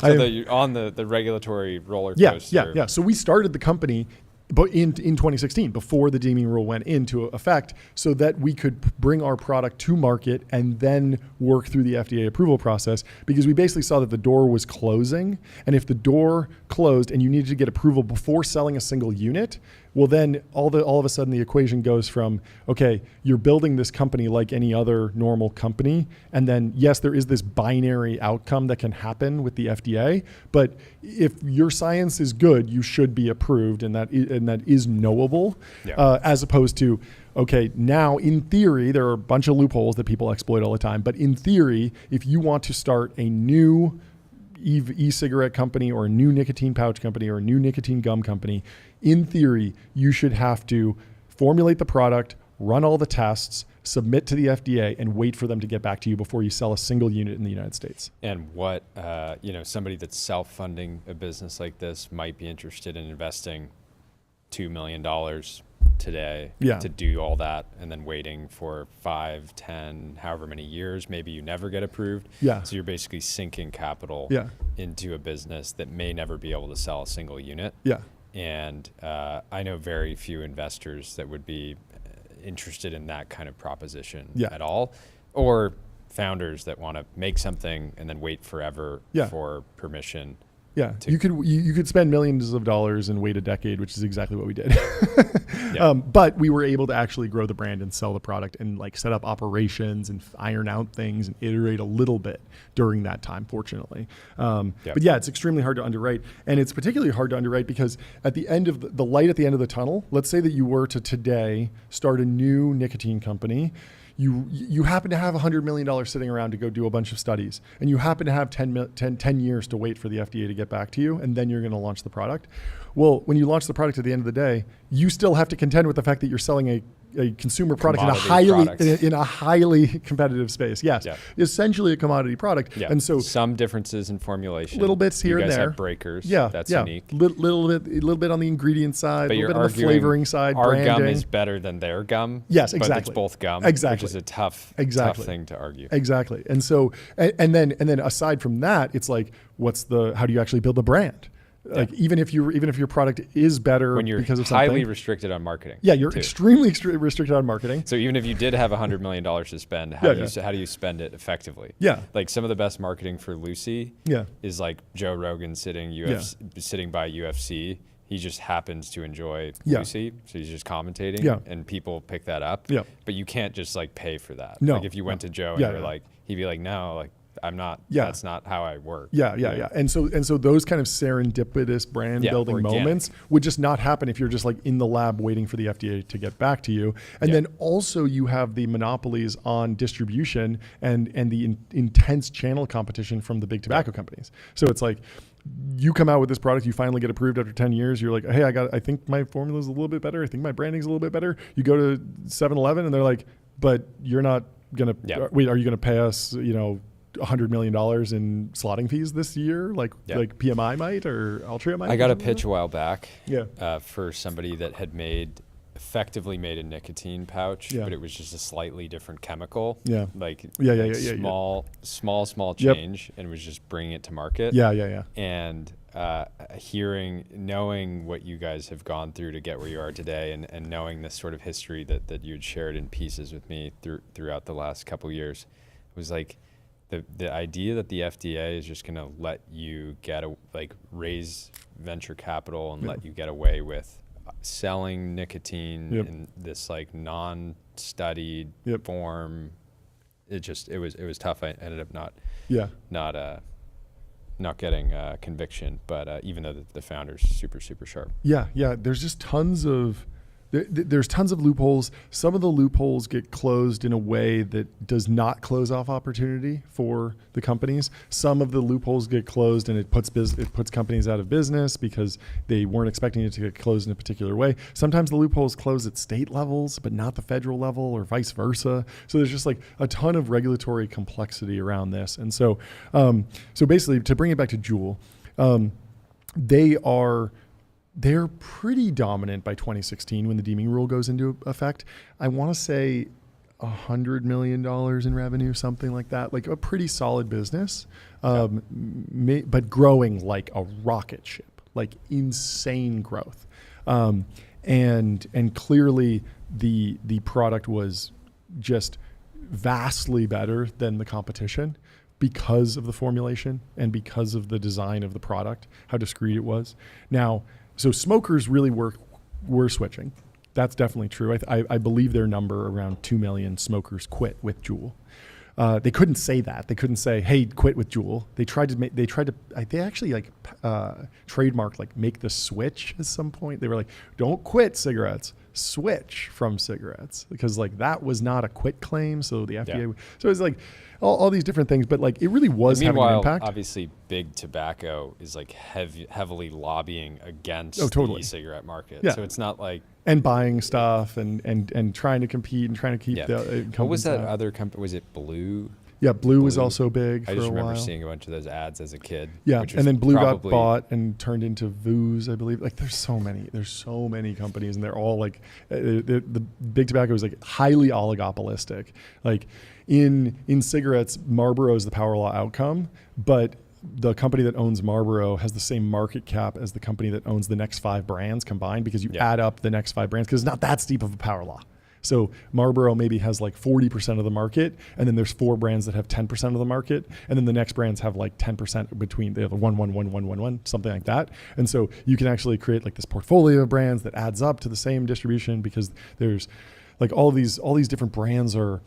that you're on the regulatory roller coaster. Yeah. So we started the company but in 2016, before the deeming rule went into effect, so that we could bring our product to market and then work through the FDA approval process, because we basically saw that the door was closing. And if the door closed and you needed to get approval before selling a single unit, well, then all of a sudden the equation goes from, okay, you're building this company like any other normal company. And then, yes, there is this binary outcome that can happen with the FDA. But if your science is good, you should be approved, and that is knowable, as opposed to, okay, now in theory, there are a bunch of loopholes that people exploit all the time. But in theory, if you want to start a new e-cigarette company or a new nicotine pouch company or a new nicotine gum company, in theory, you should have to formulate the product, run all the tests, submit to the FDA, and wait for them to get back to you before you sell a single unit in the United States. And what, somebody that's self-funding a business like this might be interested in investing $2 million today to do all that, and then waiting for 5, 10, however many years, maybe you never get approved. So you're basically sinking capital into a business that may never be able to sell a single unit. And I know very few investors that would be interested in that kind of proposition at all, or founders that want to make something and then wait forever for permission. You could spend millions of dollars and wait a decade, which is exactly what we did. But we were able to actually grow the brand and sell the product and like set up operations and iron out things and iterate a little bit during that time, fortunately. But yeah, it's extremely hard to underwrite. And it's particularly hard to underwrite because at the end of the light at the end of the tunnel, let's say that you were to today start a new nicotine company. You happen to have $100 million sitting around to go do a bunch of studies, and you happen to have 10 years to wait for the FDA to get back to you, and then you're going to launch the product. Well, when you launch the product at the end of the day, you still have to contend with the fact that you're selling a consumer product in a highly competitive space. Essentially a commodity product. And so some differences in formulation, little bits here and there. You guys have breakers. That's unique. Little bit on the ingredient side, a little bit on the flavoring side. Our branding. gum is better than their gum. Yes, exactly. But it's both gum, which is a tough thing to argue. Exactly. And so, and then aside from that, it's like, how do you actually build a brand? Like even if your product is better when you're because of highly something, restricted on marketing. You're extremely restricted on marketing. So even if you did have $100 million to spend, how do you spend it effectively? Like some of the best marketing for Lucy is like Joe Rogan sitting by UFC. He just happens to enjoy Lucy, so he's just commentating, and people pick that up. But you can't just like pay for that. Like if you went to Joe and you're like, he'd be like, no, like I'm not. That's not how I work. And so those kind of serendipitous brand building moments would just not happen if you're just like in the lab waiting for the FDA to get back to you. And then also you have the monopolies on distribution and the intense channel competition from the big tobacco companies. So it's like, you come out with this product, you finally get approved after 10 years. You're like, hey, I think my formula is a little bit better. I think my branding's a little bit better. You go to 7-Eleven and they're like, but you're not going to, wait, are you going to pay us, $100 million in slotting fees this year, like PMI might or Altria might? I got a pitch a while back for somebody that had effectively made a nicotine pouch, but it was just a slightly different chemical. Small change, and was just bringing it to market. And knowing what you guys have gone through to get where you are today, and knowing this sort of history that you had shared in pieces with me throughout the last couple of years, was like, the idea that the FDA is just going to let you raise venture capital and let you get away with selling nicotine in this like non-studied form, it was tough. I ended up not getting conviction, but even though the founder's super sharp. There's just tons of loopholes. Some of the loopholes get closed in a way that does not close off opportunity for the companies. Some of the loopholes get closed and it puts companies out of business because they weren't expecting it to get closed in a particular way. Sometimes the loopholes close at state levels, but not the federal level, or vice versa. So there's just like a ton of regulatory complexity around this. And so basically, to bring it back to Juul, they're pretty dominant by 2016 when the deeming rule goes into effect. I want to say $100 million in revenue, something like that, like a pretty solid business, but growing like a rocket ship, like insane growth. And clearly the product was just vastly better than the competition because of the formulation and because of the design of the product, how discreet it was. Now, so smokers really were switching. That's definitely true. I believe their number around 2 million smokers quit with Juul. They couldn't say that. They couldn't say, "Hey, quit with Juul." They actually trademarked like make the switch at some point. They were like, "Don't quit cigarettes, switch from cigarettes," because like that was not a quit claim. So the FDA, so it's like all these different things, but like it really was having an impact. Obviously, big tobacco is like heavily lobbying against totally. the e-cigarette market. Yeah. So it's not like and buying stuff and trying to compete and trying to keep the what was that other company? Was it Blue? Yeah, Blue was also big for a while. I just remember seeing a bunch of those ads as a kid. Yeah, and then Blue got bought and turned into Vooz, I believe. Like there's so many companies, and they're all like the big tobacco is like highly oligopolistic. Like in cigarettes, Marlboro is the power law outcome, but the company that owns Marlboro has the same market cap as the company that owns the next 5 brands combined, because you add up the next 5 brands because it's not that steep of a power law. So Marlboro maybe has like 40% of the market, and then there's 4 brands that have 10% of the market, and then the next brands have like 10% between. They have 1, something like that. And so you can actually create like this portfolio of brands that adds up to the same distribution, because there's like all these different brands are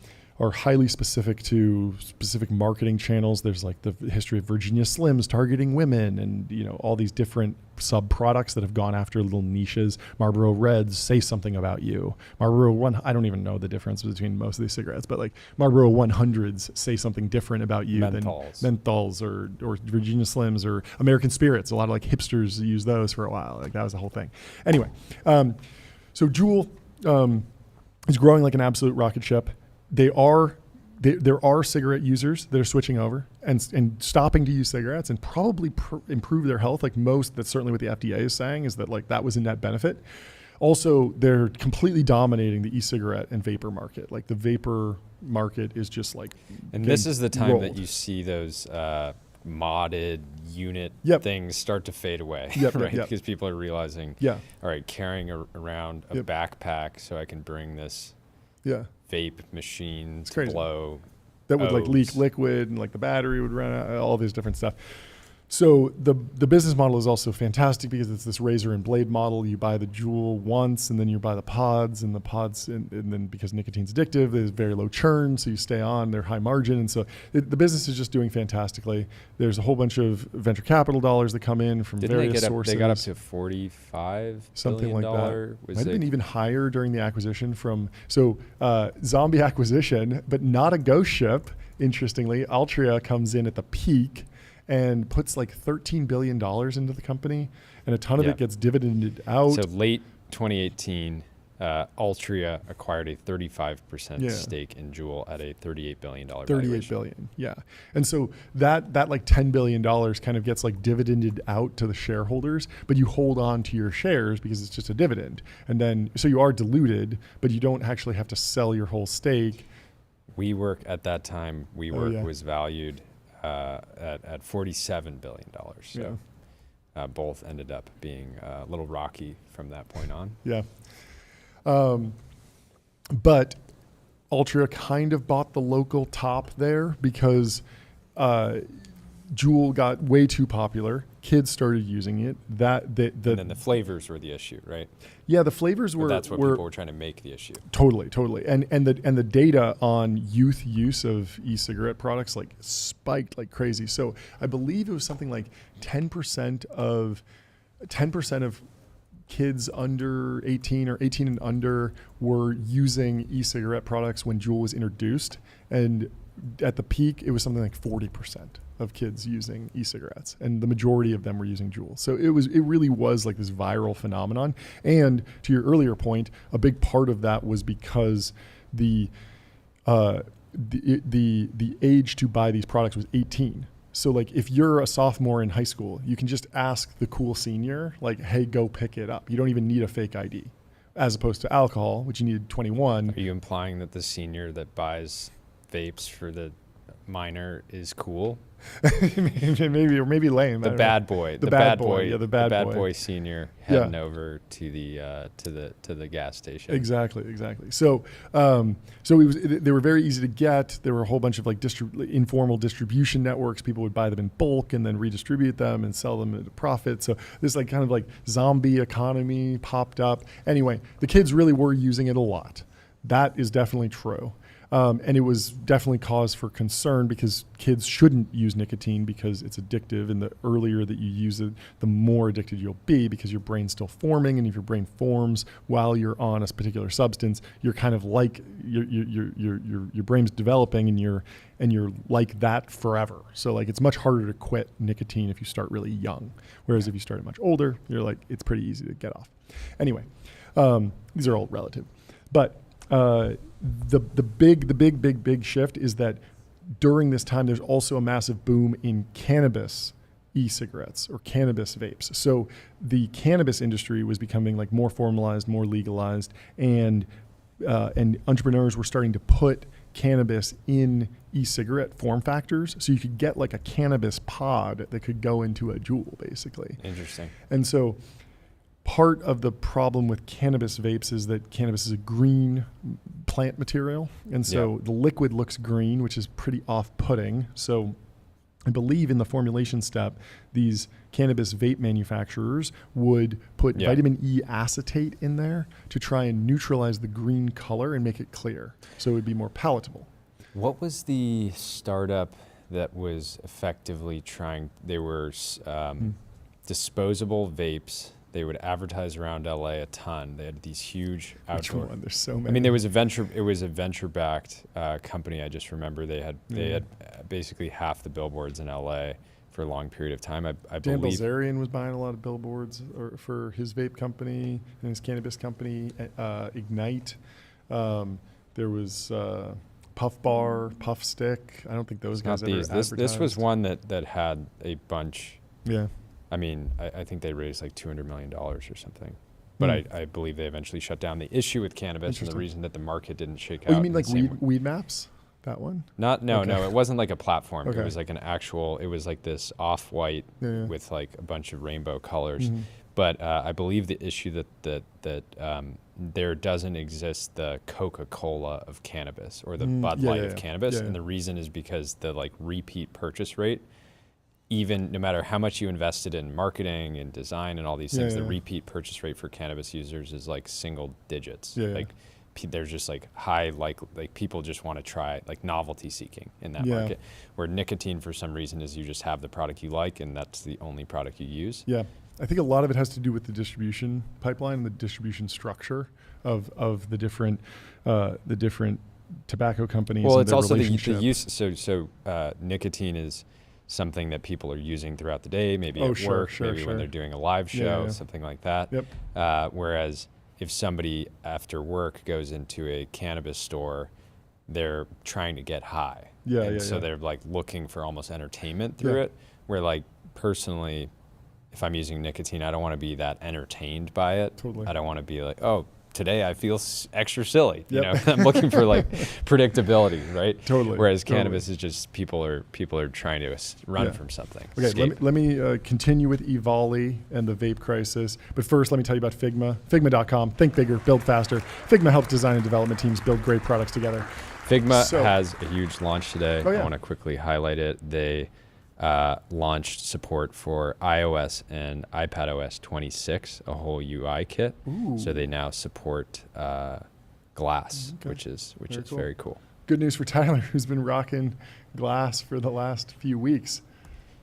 highly specific to specific marketing channels. There's like the history of Virginia Slims targeting women, and all these different sub products that have gone after little niches. Marlboro Reds say something about you. Marlboro I don't even know the difference between most of these cigarettes, but like Marlboro 100s say something different about you than menthols or Virginia Slims or American Spirits. A lot of like hipsters use those for a while. Like that was the whole thing. Anyway, so Juul is growing like an absolute rocket ship. There are cigarette users that are switching over and stopping to use cigarettes and probably improve their health. Like most, that's certainly what the FDA is saying, is that like that was a net benefit. Also, they're completely dominating the e-cigarette and vapor market. Like the vapor market is just like, and this is the time that you see those modded unit things start to fade away, right? Because people are realizing, all right, carrying around a backpack so I can bring this vape machine to blow that would like leak liquid, and like the battery would run out, all this different stuff. So the business model is also fantastic because it's this razor and blade model. You buy the Juul once, and then you buy the pods, and then because nicotine's addictive, there's very low churn, so you stay on. They're high margin, and so the business is just doing fantastically. There's a whole bunch of venture capital dollars that come in from various sources. They got up to $45 something billion. like that. Might have been even higher during the acquisition zombie acquisition, but not a ghost ship. Interestingly, Altria comes in at the peak and puts like $13 billion into the company, and a ton of it gets dividended out. So late 2018, Altria acquired a 35% stake in Juul at a $38 billion valuation. $38 billion, yeah. And so that like $10 billion kind of gets like dividended out to the shareholders, but you hold on to your shares because it's just a dividend. And then, so you are diluted, but you don't actually have to sell your whole stake. WeWork at that time, was valued at $47 billion. So both ended up being a little rocky from that point on. Yeah. But Altria kind of bought the local top there because Juul got way too popular. Kids started using it. And then the flavors were the issue, right? Yeah, the flavors were. That's what people were trying to make the issue. Totally. And the data on youth use of e-cigarette products like spiked like crazy. So I believe it was something like 10% of kids under 18 or 18 and under were using e-cigarette products when Juul was introduced, and at the peak it was something like 40% of kids using e-cigarettes, and the majority of them were using Juul. So it really was like this viral phenomenon. And to your earlier point, a big part of that was because the age to buy these products was 18. So like if you're a sophomore in high school, you can just ask the cool senior, like, hey, go pick it up. You don't even need a fake ID, as opposed to alcohol, which you needed 21. Are you implying that the senior that buys vapes for the minor is cool. maybe lame. The bad boy. The bad boy. Yeah, the bad boy senior heading over to the gas station. Exactly. So they were very easy to get. There were a whole bunch of like informal distribution networks. People would buy them in bulk and then redistribute them and sell them at a profit. So this like kind of like zombie economy popped up. Anyway, the kids really were using it a lot. That is definitely true. And it was definitely cause for concern because kids shouldn't use nicotine because it's addictive. And the earlier that you use it, the more addicted you'll be because your brain's still forming. And if your brain forms while you're on a particular substance, you're kind of like your brain's developing and you're like that forever. So like it's much harder to quit nicotine if you start really young. Whereas if you start much older, you're like, it's pretty easy to get off. Anyway, these are all relative. But the big shift is that during this time, there's also a massive boom in cannabis e-cigarettes or cannabis vapes. So the cannabis industry was becoming like more formalized, more legalized, and entrepreneurs were starting to put cannabis in e-cigarette form factors. So you could get like a cannabis pod that could go into a Juul, basically. Interesting. And so part of the problem with cannabis vapes is that cannabis is a green plant material. And so the liquid looks green, which is pretty off-putting. So I believe in the formulation step, these cannabis vape manufacturers would put vitamin E acetate in there to try and neutralize the green color and make it clear. So it would be more palatable. What was the startup that was effectively they were disposable vapes. They would advertise around LA a ton. They had these huge outdoor. Which one? There's so many. I mean, it was a venture-backed company. I just remember they had basically half the billboards in LA for a long period of time. I Dan believe Bilzerian was buying a lot of billboards for his vape company and his cannabis company, Ignite. There was Puff Bar, Puff Stick. I don't think those guys ever advertised. This was one that had a bunch. Yeah. I mean, I think they raised like $200 million or something. But I believe they eventually shut down. The issue with cannabis and the reason that the market didn't shake out. Oh, you mean like Weed Maps? That one? No, it wasn't like a platform. Okay. It was like it was like this off-white with like a bunch of rainbow colors. Mm-hmm. But I believe the issue that there doesn't exist the Coca-Cola of cannabis or the Bud Light of cannabis. And the reason is because the like repeat purchase rate, even no matter how much you invested in marketing and design and all these things, the repeat purchase rate for cannabis users is like single digits. There's just like high, like people just want to try, like novelty seeking in that market, where nicotine for some reason is you just have the product you like and that's the only product you use. Yeah. I think a lot of it has to do with the distribution pipeline, the distribution structure of the different tobacco companies. Well, and it's their also the relationship. use. So nicotine is something that people are using throughout the day, maybe at work, maybe when they're doing a live show, something like that. Yep. Whereas if somebody after work goes into a cannabis store, they're trying to get high. So they're like looking for almost entertainment through it. Where like personally, if I'm using nicotine, I don't want to be that entertained by it. Totally. I don't want to be like, oh, today I feel extra silly. You know, I'm looking for like predictability, right? Totally. Whereas cannabis is just people are trying to run from something. Okay, let me continue with EVOLI and the vape crisis. But first, let me tell you about Figma. Figma.com. Think bigger, build faster. Figma helps design and development teams build great products together. Figma has a huge launch today. I want to quickly highlight it. They launched support for iOS and iPadOS 26, a whole UI kit. Ooh. So they now support Glass, which is cool. Very cool. Good news for Tyler, who's been rocking Glass for the last few weeks.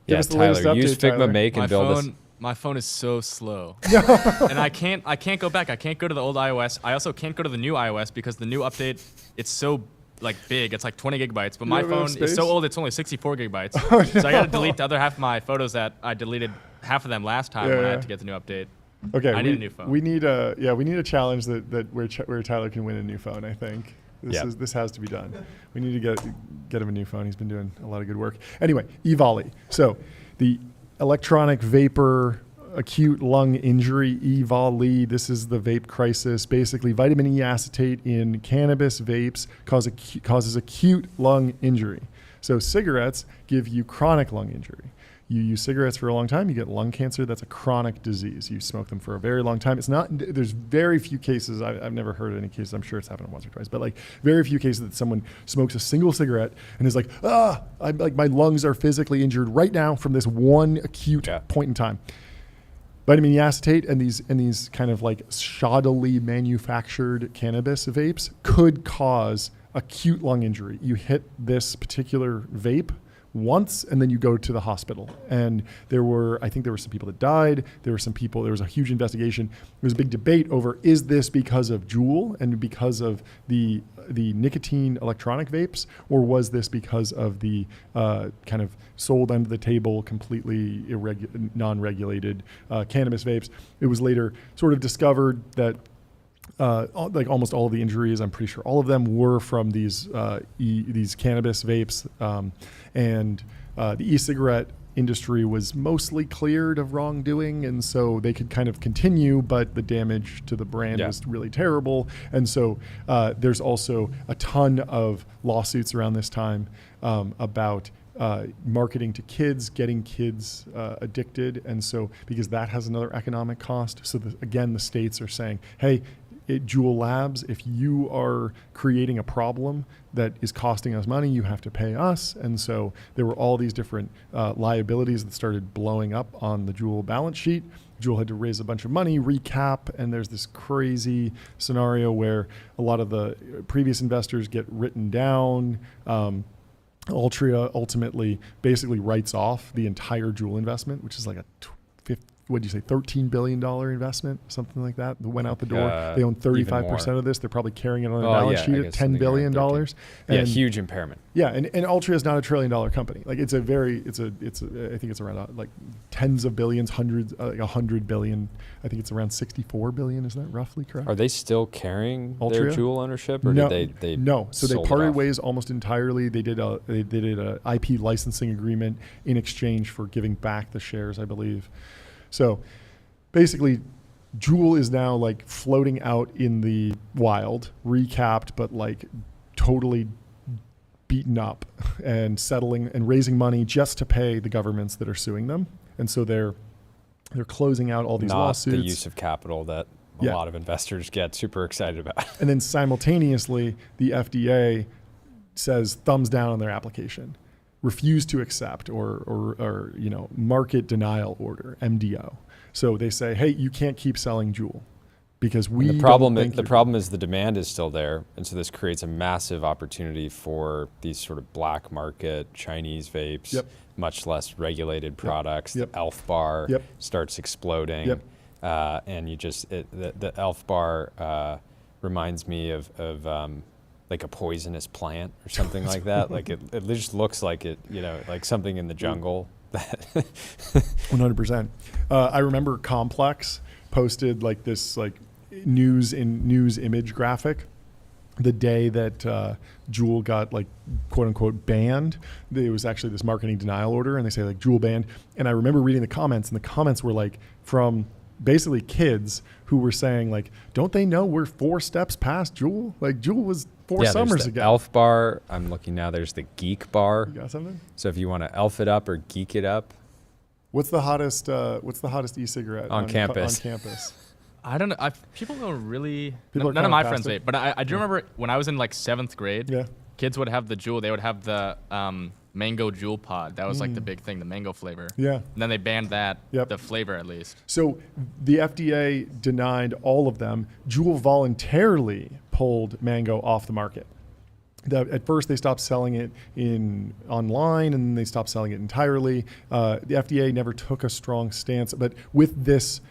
Give us the Tyler, use Figma, Tyler. Make, and build this. My phone is so slow, and I can't go back. I can't go to the old iOS. I also can't go to the new iOS because the new update, it's so like big, it's like 20 gigabytes, but my phone is so old it's only 64 gigabytes. Oh, no. So I gotta delete the other half of my photos that I deleted half of them last time when I had to get the new update. Okay, I need a new phone. We need a challenge that where Tyler can win a new phone. I think this has to be done. We need to get him a new phone. He's been doing a lot of good work. Anyway, EVOLI. So the electronic vapor acute lung injury, EVOLI. This is the vape crisis. Basically, vitamin E acetate in cannabis vapes causes acute lung injury. So cigarettes give you chronic lung injury. You use cigarettes for a long time, you get lung cancer. That's a chronic disease. You smoke them for a very long time. It's not, there's very few cases, I've never heard of any cases, I'm sure it's happened once or twice, but like very few cases that someone smokes a single cigarette and is like, my lungs are physically injured right now from this one acute point in time. Vitamin E acetate and these kind of like shoddily manufactured cannabis vapes could cause acute lung injury. You hit this particular vape once and then you go to the hospital. And I think there were some people that died. There was a huge investigation. There was a big debate over, is this because of Juul and because of the nicotine electronic vapes, or was this because of the kind of sold under the table, completely non-regulated cannabis vapes? It was later sort of discovered that like almost all of the injuries, I'm pretty sure all of them were from these cannabis vapes, and the e-cigarette industry was mostly cleared of wrongdoing, and so they could kind of continue, but the damage to the brand was really terrible. And so there's also a ton of lawsuits around this time about marketing to kids, getting kids addicted, and so because that has another economic cost. So again, the states are saying, hey, Juul Labs, if you are creating a problem that is costing us money, you have to pay us. And so there were all these different liabilities that started blowing up on the Juul balance sheet. Juul had to raise a bunch of money, recap, and there's this crazy scenario where a lot of the previous investors get written down. Altria ultimately basically writes off the entire Juul investment, which is like a $13 billion investment, something like that went out the door. They own 35% of this. They're probably carrying it on their balance sheet at $10 billion. Huge impairment. Yeah, and Altria is not a $1 trillion company. Like I think it's around like tens of billions, hundreds, like 100 billion. I think it's around 64 billion. Is that roughly correct? Are they still carrying Altria? Their Juul ownership, or no, did they no. So they parted off? ways almost entirely. They did a IP licensing agreement in exchange for giving back the shares, I believe. So basically, Juul is now like floating out in the wild, recapped, but like totally beaten up and settling and raising money just to pay the governments that are suing them. And so they're closing out all these lawsuits. Not the use of capital that a lot of investors get super excited about. And then simultaneously, the FDA says thumbs down on their application. Refuse to accept or market denial order, MDO. So they say, hey, you can't keep selling Juul because the problem is the demand is still there, and so this creates a massive opportunity for these sort of black market Chinese vapes, much less regulated products. The Elf bar starts exploding, and the Elf bar reminds me of like a poisonous plant or something like that. Like it just looks like it, like something in the jungle. 100%. I remember Complex posted like this like news image graphic the day that Juul got like quote unquote banned. It was actually this marketing denial order, and they say like Juul banned. And I remember reading the comments, and the comments were like from basically kids who were saying like, don't they know we're 4 steps past Juul? Like Juul was 4 summers ago. Elf bar. I'm looking now. There's the Geek bar. You got something? So if you want to elf it up or geek it up. What's the hottest e-cigarette on campus? On campus. I don't know. People don't really. None of my friends vape, but I do remember when I was in like 7th grade. Yeah. Kids would have the Juul. They would have the mango Juul pod. That was like the big thing, the mango flavor. Yeah. And then they banned that, the flavor at least. So the FDA denied all of them. Juul voluntarily pulled mango off the market. At first, they stopped selling it online, and then they stopped selling it entirely. The FDA never took a strong stance, but with this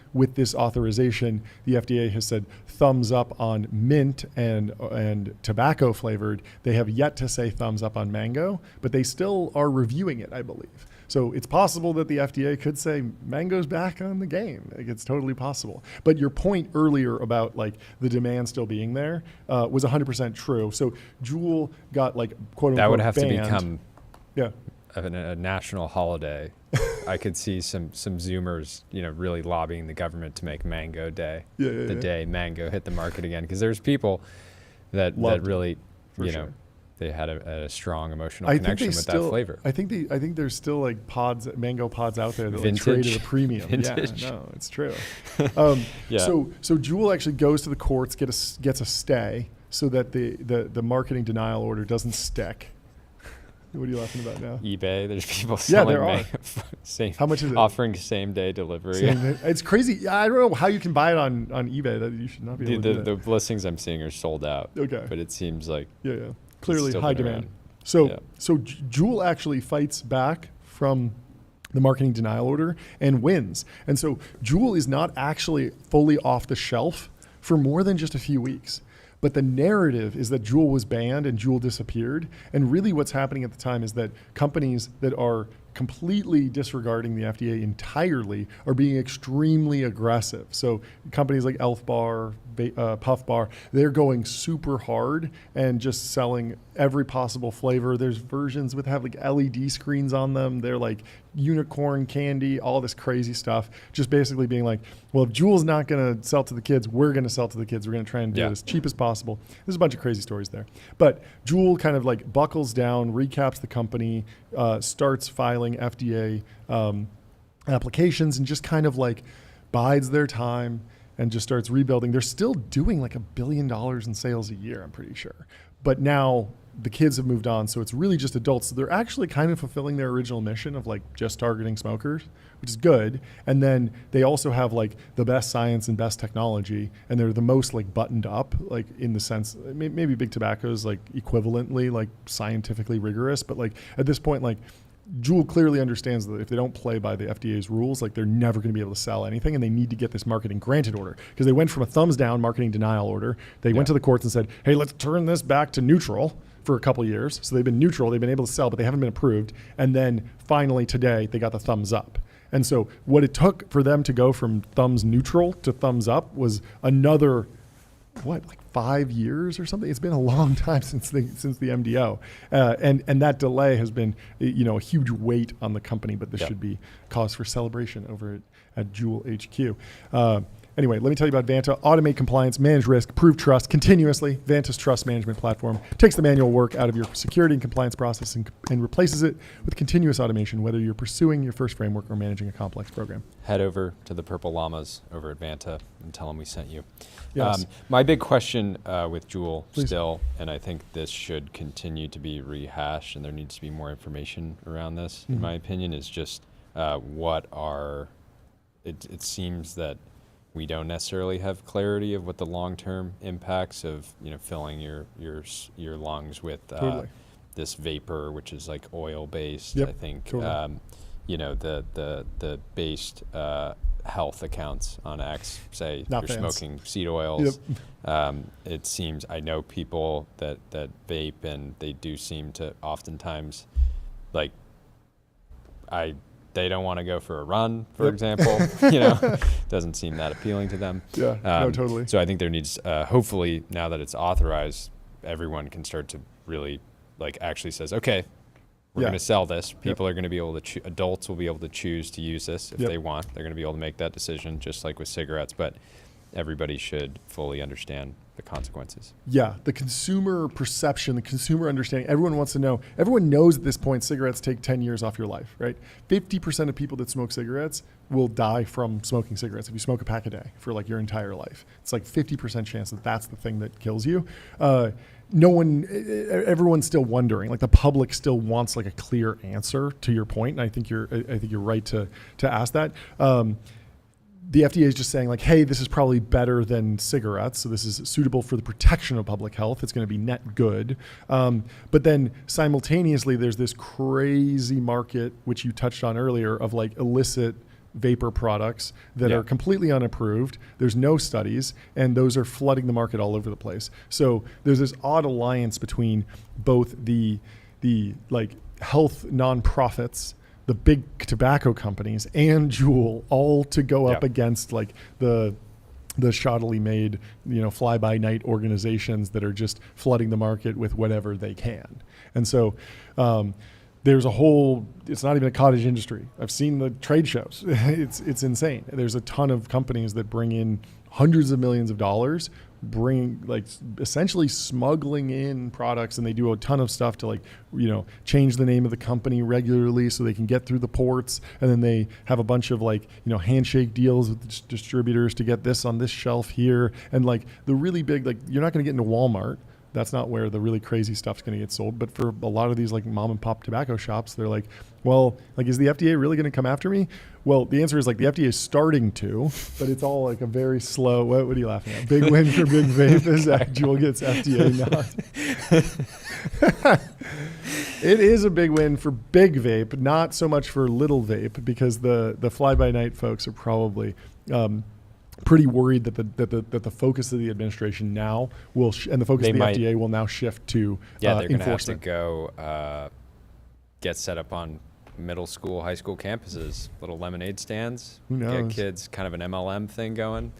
authorization, the FDA has said thumbs up on mint and tobacco flavored. They have yet to say thumbs up on mango, but they still are reviewing it, I believe. So it's possible that the FDA could say mango's back on the game. Like, it's totally possible. But your point earlier about like the demand still being there was 100% true. So Juul got like quote unquote that would have banned. to become a national holiday. I could see some Zoomers, really lobbying the government to make Mango Day the day mango hit the market again, because there's people that really, they had a strong emotional connection with that flavor. I think there's still like mango pods out there that like trade at a premium. Vintage. Yeah, no, it's true. Yeah. So Juul actually goes to the courts, gets a stay so that the marketing denial order doesn't stick. What are you laughing about now? eBay. There's people selling How much is it? Offering same-day delivery. It's crazy. I don't know how you can buy it on eBay. That you should not be able to do that. The listings I'm seeing are sold out. Okay. But it seems like clearly high demand. So Juul actually fights back from the marketing denial order and wins. And so Juul is not actually fully off the shelf for more than just a few weeks. But the narrative is that Juul was banned and Juul disappeared. And really what's happening at the time is that companies that are completely disregarding the FDA entirely are being extremely aggressive. So companies like Elf Bar, Puff Bar, they're going super hard and just selling every possible flavor. There's versions with have like LED screens on them. They're like unicorn candy, all this crazy stuff. Just basically being like, well, if Juul's not going to sell to the kids, we're going to sell to the kids. We're going to try and do it as cheap as possible. There's a bunch of crazy stories there. But Juul kind of like buckles down, recaps the company, starts filing FDA applications and just kind of like bides their time and just starts rebuilding. They're still doing like $1 billion in sales a year, I'm pretty sure. But now the kids have moved on, so it's really just adults. So they're actually kind of fulfilling their original mission of like just targeting smokers, which is good. And then they also have like the best science and best technology, and they're the most like buttoned up, like in the sense, maybe Big Tobacco is like equivalently like scientifically rigorous, but like at this point, like Juul clearly understands that if they don't play by the FDA's rules, like they're never going to be able to sell anything, and they need to get this marketing granted order because they went from a thumbs down marketing denial order. They went to the courts and said, hey, let's turn this back to neutral for a couple of years. So they've been neutral, they've been able to sell, but they haven't been approved. And then finally today they got the thumbs up. And so what it took for them to go from thumbs neutral to thumbs up was another, like 5 years or something. It's been a long time since the MDO, and that delay has been, a huge weight on the company. But this should be cause for celebration over at Juul HQ. Anyway, let me tell you about Vanta. Automate compliance, manage risk, prove trust continuously. Vanta's trust management platform takes the manual work out of your security and compliance process and replaces it with continuous automation, whether you're pursuing your first framework or managing a complex program. Head over to the Purple Llamas over at Vanta and tell them we sent you. Yes. My big question with Juul still, and I think this should continue to be rehashed, and there needs to be more information around this, in my opinion, is just it seems that we don't necessarily have clarity of what the long-term impacts of filling your lungs with this vapor, which is like oil-based. I think totally. The based health accounts on X say Not you're fans. smoking seed oils. It seems I know people that vape, and they do seem to oftentimes like they don't want to go for a run, for example. Doesn't seem that appealing to them. Yeah, no, totally. So I think there needs, hopefully, now that it's authorized, everyone can start to really, actually says, okay, we're going to sell this. People are going to be able to, adults will be able to choose to use this if they want. They're going to be able to make that decision, just like with cigarettes. But everybody should fully understand the consequences. Yeah, the consumer perception, the consumer understanding, everyone wants to know. Everyone knows at this point cigarettes take 10 years off your life, right? 50% of people that smoke cigarettes will die from smoking cigarettes if you smoke a pack a day for like your entire life. It's like 50% chance that that's the thing that kills you. Everyone's still wondering, like the public still wants like a clear answer to your point. And I think you're right to ask that. The FDA is just saying like, hey, this is probably better than cigarettes. So this is suitable for the protection of public health. It's going to be net good. But then simultaneously, there's this crazy market, which you touched on earlier, of like illicit vapor products that are completely unapproved. There's no studies, and those are flooding the market all over the place. So there's this odd alliance between both the like health nonprofits, the big tobacco companies, and Juul, all to go up against like the shoddily made, fly-by-night organizations that are just flooding the market with whatever they can. And so there's a whole, it's not even a cottage industry. I've seen the trade shows. It's insane. There's a ton of companies that bring in hundreds of millions of dollars, essentially smuggling in products, and they do a ton of stuff to change the name of the company regularly so they can get through the ports. And then they have a bunch of handshake deals with distributors to get this on this shelf here. And the really big, you're not going to get into Walmart. That's not where the really crazy stuff's going to get sold. But for a lot of these mom and pop tobacco shops, they're is the FDA really going to come after me? Well, the answer is the FDA is starting to, but it's all a very slow. What are you laughing at? Big win for Big Vape as Juul gets FDA nod. It is a big win for Big Vape, not so much for Little Vape, because the fly-by-night folks are probably pretty worried that the focus of the administration now and the focus of the FDA will now shift to they're going to have to enforcement. go get set up on middle school, high school campuses, little lemonade stands, Who knows? get kids kind of an MLM thing going,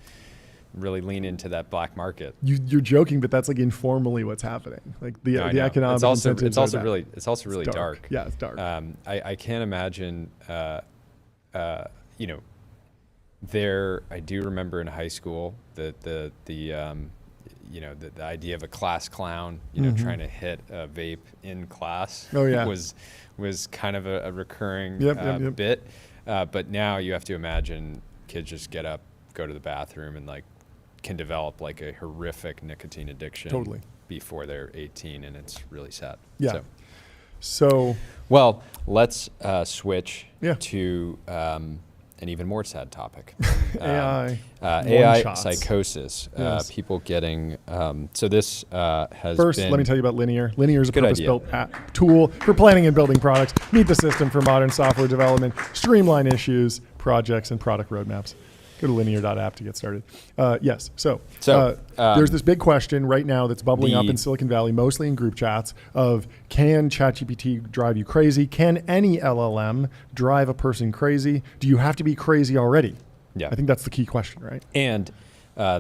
really lean into that black market. You're joking, but that's informally what's happening. The economic incentives it's also are really it's also really dark. Yeah, it's dark. I can't imagine. I do remember in high school the idea of a class clown, trying to hit a vape in class. Oh, yeah. was kind of a recurring bit. But now you have to imagine kids just get up, go to the bathroom, and can develop a horrific nicotine addiction Totally. before they're 18, and it's really sad. Yeah. So well, let's switch Yeah. to an even more sad topic. AI. AI One-shots. psychosis. Yes. People getting, so this has First, been. let me tell you about Linear. Linear is a Good idea. purpose-built tool for planning and building products, meet the system for modern software development, streamline issues, projects, and product roadmaps. Go to linear.app to get started. Yes. So there's this big question right now that's bubbling up in Silicon Valley, mostly in group chats, of can ChatGPT drive you crazy? Can any LLM drive a person crazy? Do you have to be crazy already? Yeah. I think that's the key question, right? And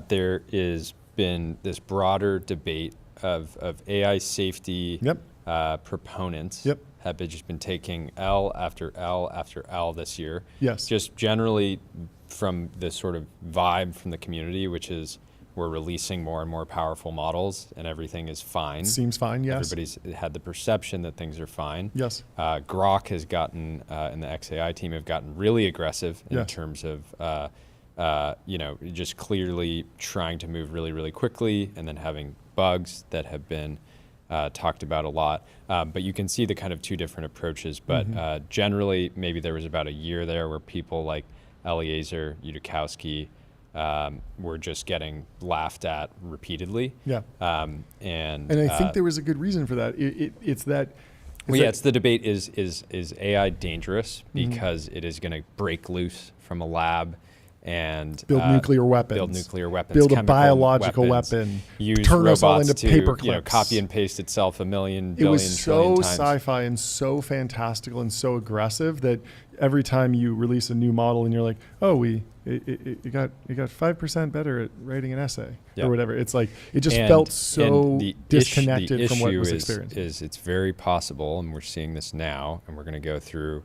there is been this broader debate of AI safety. Yep. Proponents Yep. have just been taking L after L after L this year. Yes. Just generally from the sort of vibe from the community, which is we're releasing more and more powerful models and everything is fine. Seems fine, yes. Everybody's had the perception that things are fine. Yes. Grok has gotten, and the XAI team have gotten really aggressive in Yes. terms of, just clearly trying to move really, really quickly and then having bugs that have been talked about a lot. But you can see the kind of two different approaches. But generally, maybe there was about a year there where people like Eliezer Yudkowsky were just getting laughed at repeatedly. Yeah. And I think there was a good reason for that. It's that. It's the debate is AI dangerous because it is going to break loose from a lab and build nuclear weapons. Build a biological weapon. Use turn us all into robots to paper clips. Copy and paste itself a million, It billion, was so trillion times. sci-fi and so fantastical and so aggressive that every time you release a new model and you're like, oh, it got 5% better at writing an essay or whatever. It's like it just felt so disconnected from what was experienced. Is it's very possible, and we're seeing this now, and we're going to go through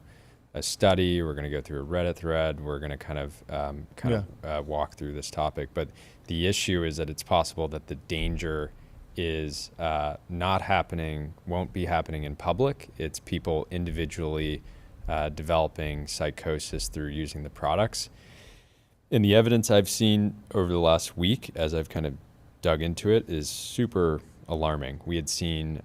a study, we're going to go through a Reddit thread, we're going to kind of walk through this topic. But the issue is that it's possible that the danger is not happening, won't be happening in public. It's people individually developing psychosis through using the products. And the evidence I've seen over the last week, as I've kind of dug into it, is super alarming. We had seen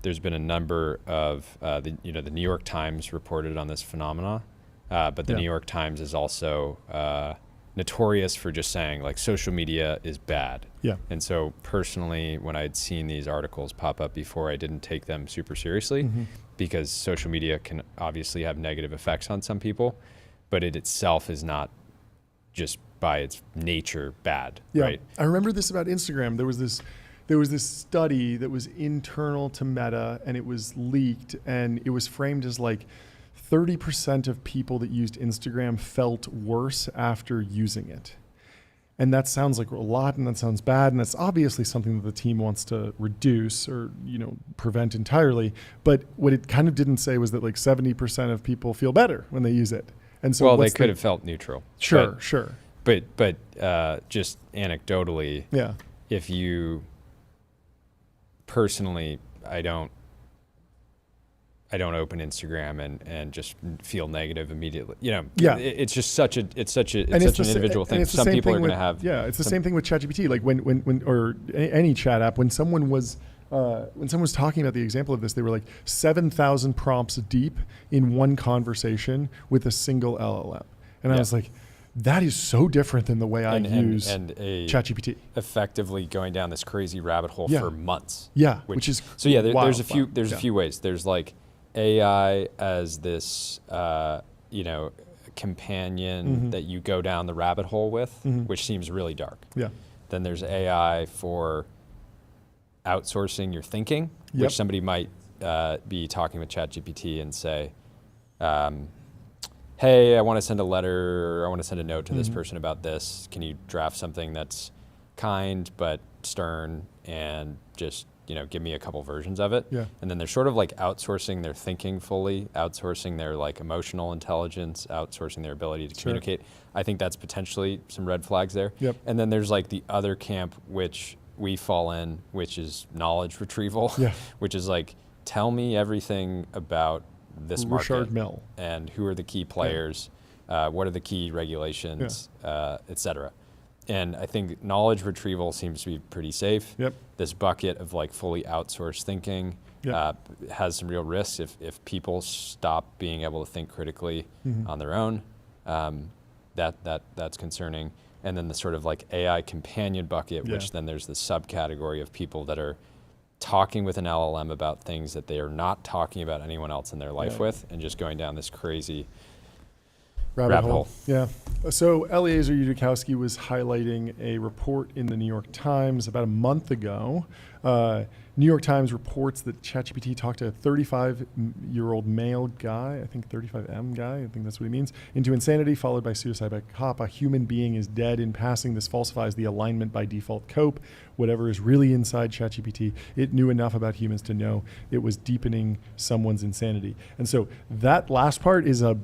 there's been a number of the New York Times reported on this phenomena, but the New York Times is also notorious for just saying social media is bad. Yeah. And so personally, when I'd seen these articles pop up before, I didn't take them super seriously because social media can obviously have negative effects on some people, but it itself is not just by its nature bad, right? I remember this about Instagram. There was this study that was internal to Meta, and it was leaked, and it was framed as 30% of people that used Instagram felt worse after using it. And that sounds like a lot, and that sounds bad, and that's obviously something that the team wants to reduce or, prevent entirely. But what it kind of didn't say was that like 70% of people feel better when they use it. And so they could have felt neutral. Sure. But just anecdotally, if you personally, I don't open Instagram and just feel negative immediately. It's just such an individual thing. Some people are going to have. Yeah, it's the same thing with ChatGPT. Like when or any chat app, when someone was talking about the example of this, they were like 7,000 prompts deep in one conversation with a single LLM, and I was like, that is so different than the way I use ChatGPT. Effectively going down this crazy rabbit hole for months. Yeah, which is there's a few ways. There's like AI as this companion that you go down the rabbit hole with, which seems really dark. Yeah. Then there's AI for outsourcing your thinking, which somebody might be talking with ChatGPT and say, hey, I want to send a letter, or I want to send a note to this person about this. Can you draft something that's kind but stern and just give me a couple versions of it? Yeah. And then they're sort of like outsourcing their thinking fully, outsourcing their like emotional intelligence, outsourcing their ability to communicate. I think that's potentially some red flags there. Yep. And then there's like the other camp, which we fall in, which is knowledge retrieval, which is like, tell me everything about this market Mill. And who are the key players, what are the key regulations, et cetera. And I think knowledge retrieval seems to be pretty safe. Yep. This bucket of like fully outsourced thinking has some real risks if people stop being able to think critically on their own. That's concerning. And then the sort of like AI companion bucket, which then there's the subcategory of people that are talking with an LLM about things that they are not talking about anyone else in their life with, and just going down this crazy rabbit hole. Yeah. So Eliezer Yudikowsky was highlighting a report in the New York Times about a month ago. New York Times reports that ChatGPT talked to a 35-year-old male guy, I think 35M guy, I think that's what he means, into insanity followed by suicide by cop. A human being is dead. In passing, this falsifies the alignment by default cope. Whatever is really inside ChatGPT, it knew enough about humans to know it was deepening someone's insanity. And so that last part is a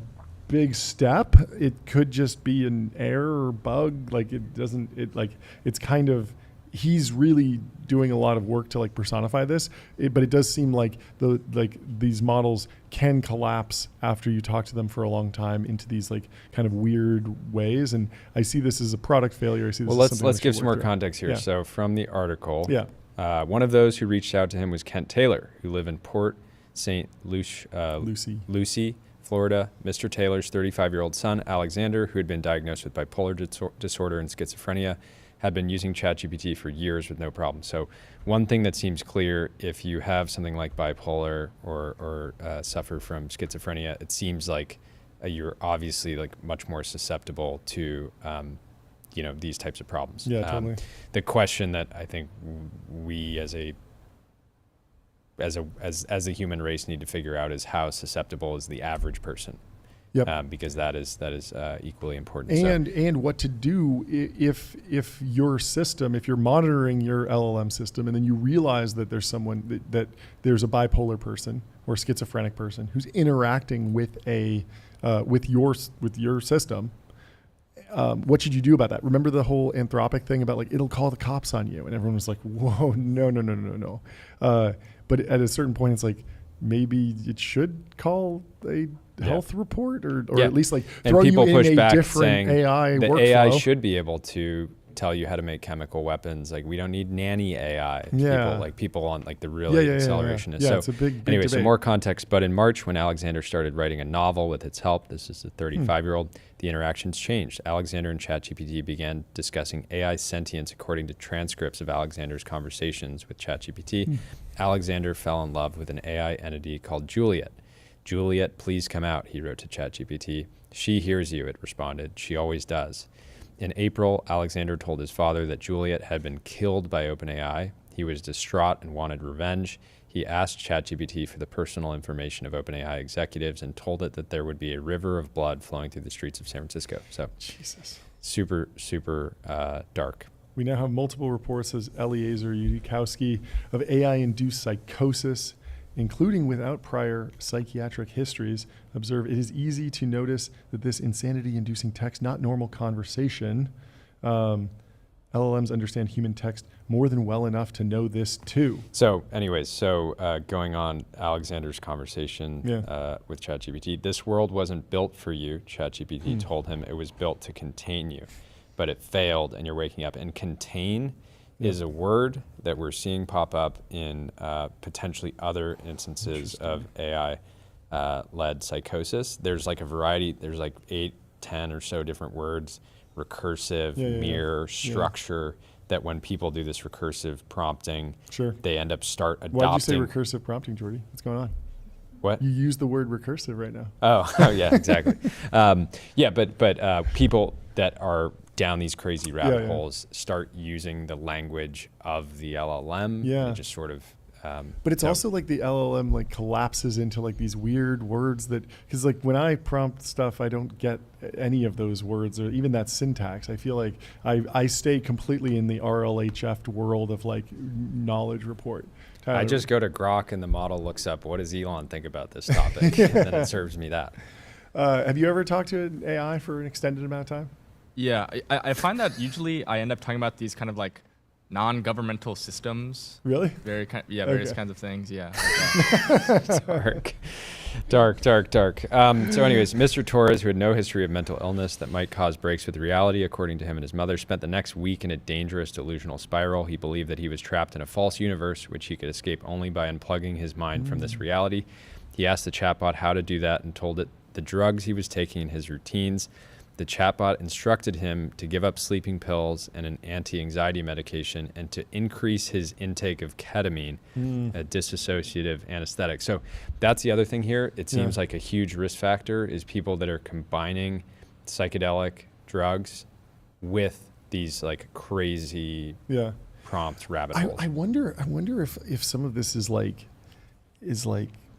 big step. It could just be an error or bug. Like it's kind of, he's really doing a lot of work to like personify this, but it does seem like these models can collapse after you talk to them for a long time into these like kind of weird ways. And I see this as a product failure. I see this as something let's give some more context here. Yeah. So from the article, one of those who reached out to him was Kent Taylor, who lived in Port St. Lucie, Florida. Mr. Taylor's 35-year-old son, Alexander, who had been diagnosed with bipolar disorder and schizophrenia, had been using ChatGPT for years with no problem. So one thing that seems clear, if you have something like bipolar or suffer from schizophrenia, it seems like you're obviously like much more susceptible to these types of problems. Yeah, totally. The question that I think we as a human race need to figure out is how susceptible is the average person. Yep. Because that is equally important. And what to do if your system, if you're monitoring your LLM system, and then you realize that there's someone that there's a bipolar person or schizophrenic person who's interacting with with your system. What should you do about that? Remember the whole Anthropic thing about like it'll call the cops on you, and everyone was like, "Whoa, no." But at a certain point, it's like maybe it should call a health report or at least like throw you in a different AI the workflow. AI should be able to tell you how to make chemical weapons. Like we don't need nanny AI. People on like the really accelerationist. So it's a big anyway, debate. Some more context. But in March, when Alexander started writing a novel with its help, this is a 35-year-old, the interactions changed. Alexander and ChatGPT began discussing AI sentience according to transcripts of Alexander's conversations with ChatGPT. Alexander fell in love with an AI entity called Juliet. Juliet, please come out, he wrote to ChatGPT. She hears you, it responded. She always does. In April, Alexander told his father that Juliet had been killed by OpenAI. He was distraught and wanted revenge. He asked ChatGPT for the personal information of OpenAI executives and told it that there would be a river of blood flowing through the streets of San Francisco. So, Jesus. super, super dark. We now have multiple reports, says Eliezer Yudikowski, of AI-induced psychosis, including without prior psychiatric histories. Observe, it is easy to notice that this insanity-inducing text, not normal conversation. LLMs understand human text more than well enough to know this too. So anyways, going on Alexander's conversation with ChatGPT, this world wasn't built for you, ChatGPT told him. It was built to contain you, but it failed and you're waking up. And contain is a word that we're seeing pop up in potentially other instances of AI-led psychosis. There's like a variety, there's like 8, 10 or so different words, recursive, mirror, structure, that when people do this recursive prompting, they end up adopting. Why did you say recursive prompting, Jordy? What's going on? What? You use the word recursive right now. Oh yeah, exactly. But people that are down these crazy rabbit holes start using the language of the LLM. And just sort of. But it's also like the LLM like collapses into like these weird words that, because like when I prompt stuff, I don't get any of those words or even that syntax. I feel like I stay completely in the RLHF world of like knowledge report. I just go to Grok and the model looks up, what does Elon think about this topic? And then it serves me that. Have you ever talked to an AI for an extended amount of time? Yeah, I find that usually I end up talking about these kind of like non-governmental systems. Really? Various kinds of things. Yeah. Dark. So anyways, Mr. Torres, who had no history of mental illness that might cause breaks with reality, according to him and his mother, spent the next week in a dangerous delusional spiral. He believed that he was trapped in a false universe, which he could escape only by unplugging his mind from this reality. He asked the chatbot how to do that and told it the drugs he was taking in his routines. The chatbot instructed him to give up sleeping pills and an anti-anxiety medication and to increase his intake of ketamine, a dissociative anesthetic. So that's the other thing here. It seems like a huge risk factor is people that are combining psychedelic drugs with these like crazy prompt rabbit holes. I wonder if some of this is like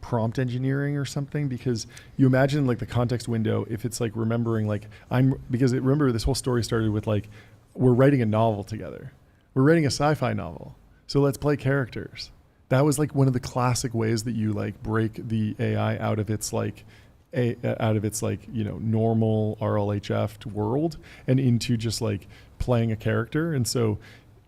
prompt engineering or something, because you imagine like the context window, if it's like remembering like remember this whole story started with like, we're writing a novel together. We're writing a sci-fi novel. So let's play characters. That was like one of the classic ways that you like break the AI out of its like normal RLHF world and into just like playing a character. And so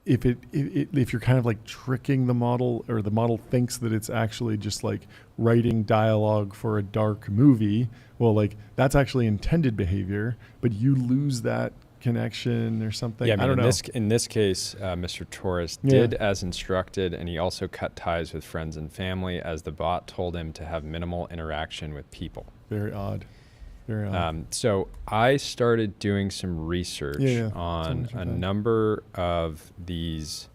if you're kind of like tricking the model, or the model thinks that it's actually just like writing dialogue for a dark movie, well, like that's actually intended behavior, but you lose that connection or something. Yeah, I don't know. In this case, Mr. Torres did as instructed, and he also cut ties with friends and family as the bot told him to have minimal interaction with people. Very odd. Very odd. So I started doing some research on a number of these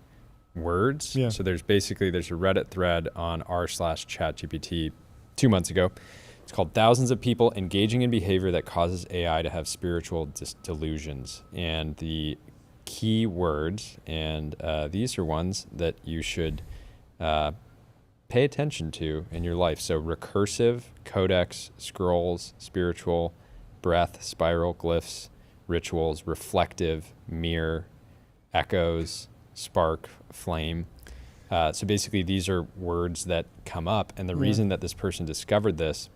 words. Yeah. So there's a Reddit thread on r/ChatGPT 2 months ago. It's called Thousands of People Engaging in Behavior That Causes AI to Have Spiritual Delusions. And the key words, and these are ones that you should pay attention to in your life. So recursive, codex, scrolls, spiritual, breath, spiral, glyphs, rituals, reflective, mirror, echoes, spark, flame. So basically these are words that come up. And the reason that this person discovered this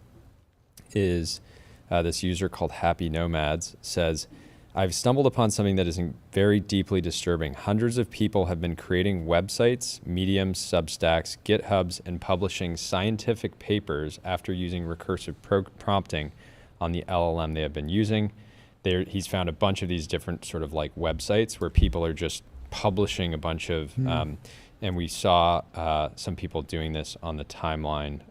is this user called Happy Nomads says, I've stumbled upon something that is very deeply disturbing. Hundreds of people have been creating websites, mediums, Substacks, GitHubs, and publishing scientific papers after using recursive prompting on the LLM they have been using. He's found a bunch of these different sort of like websites where people are just publishing a bunch of, and we saw some people doing this on the timeline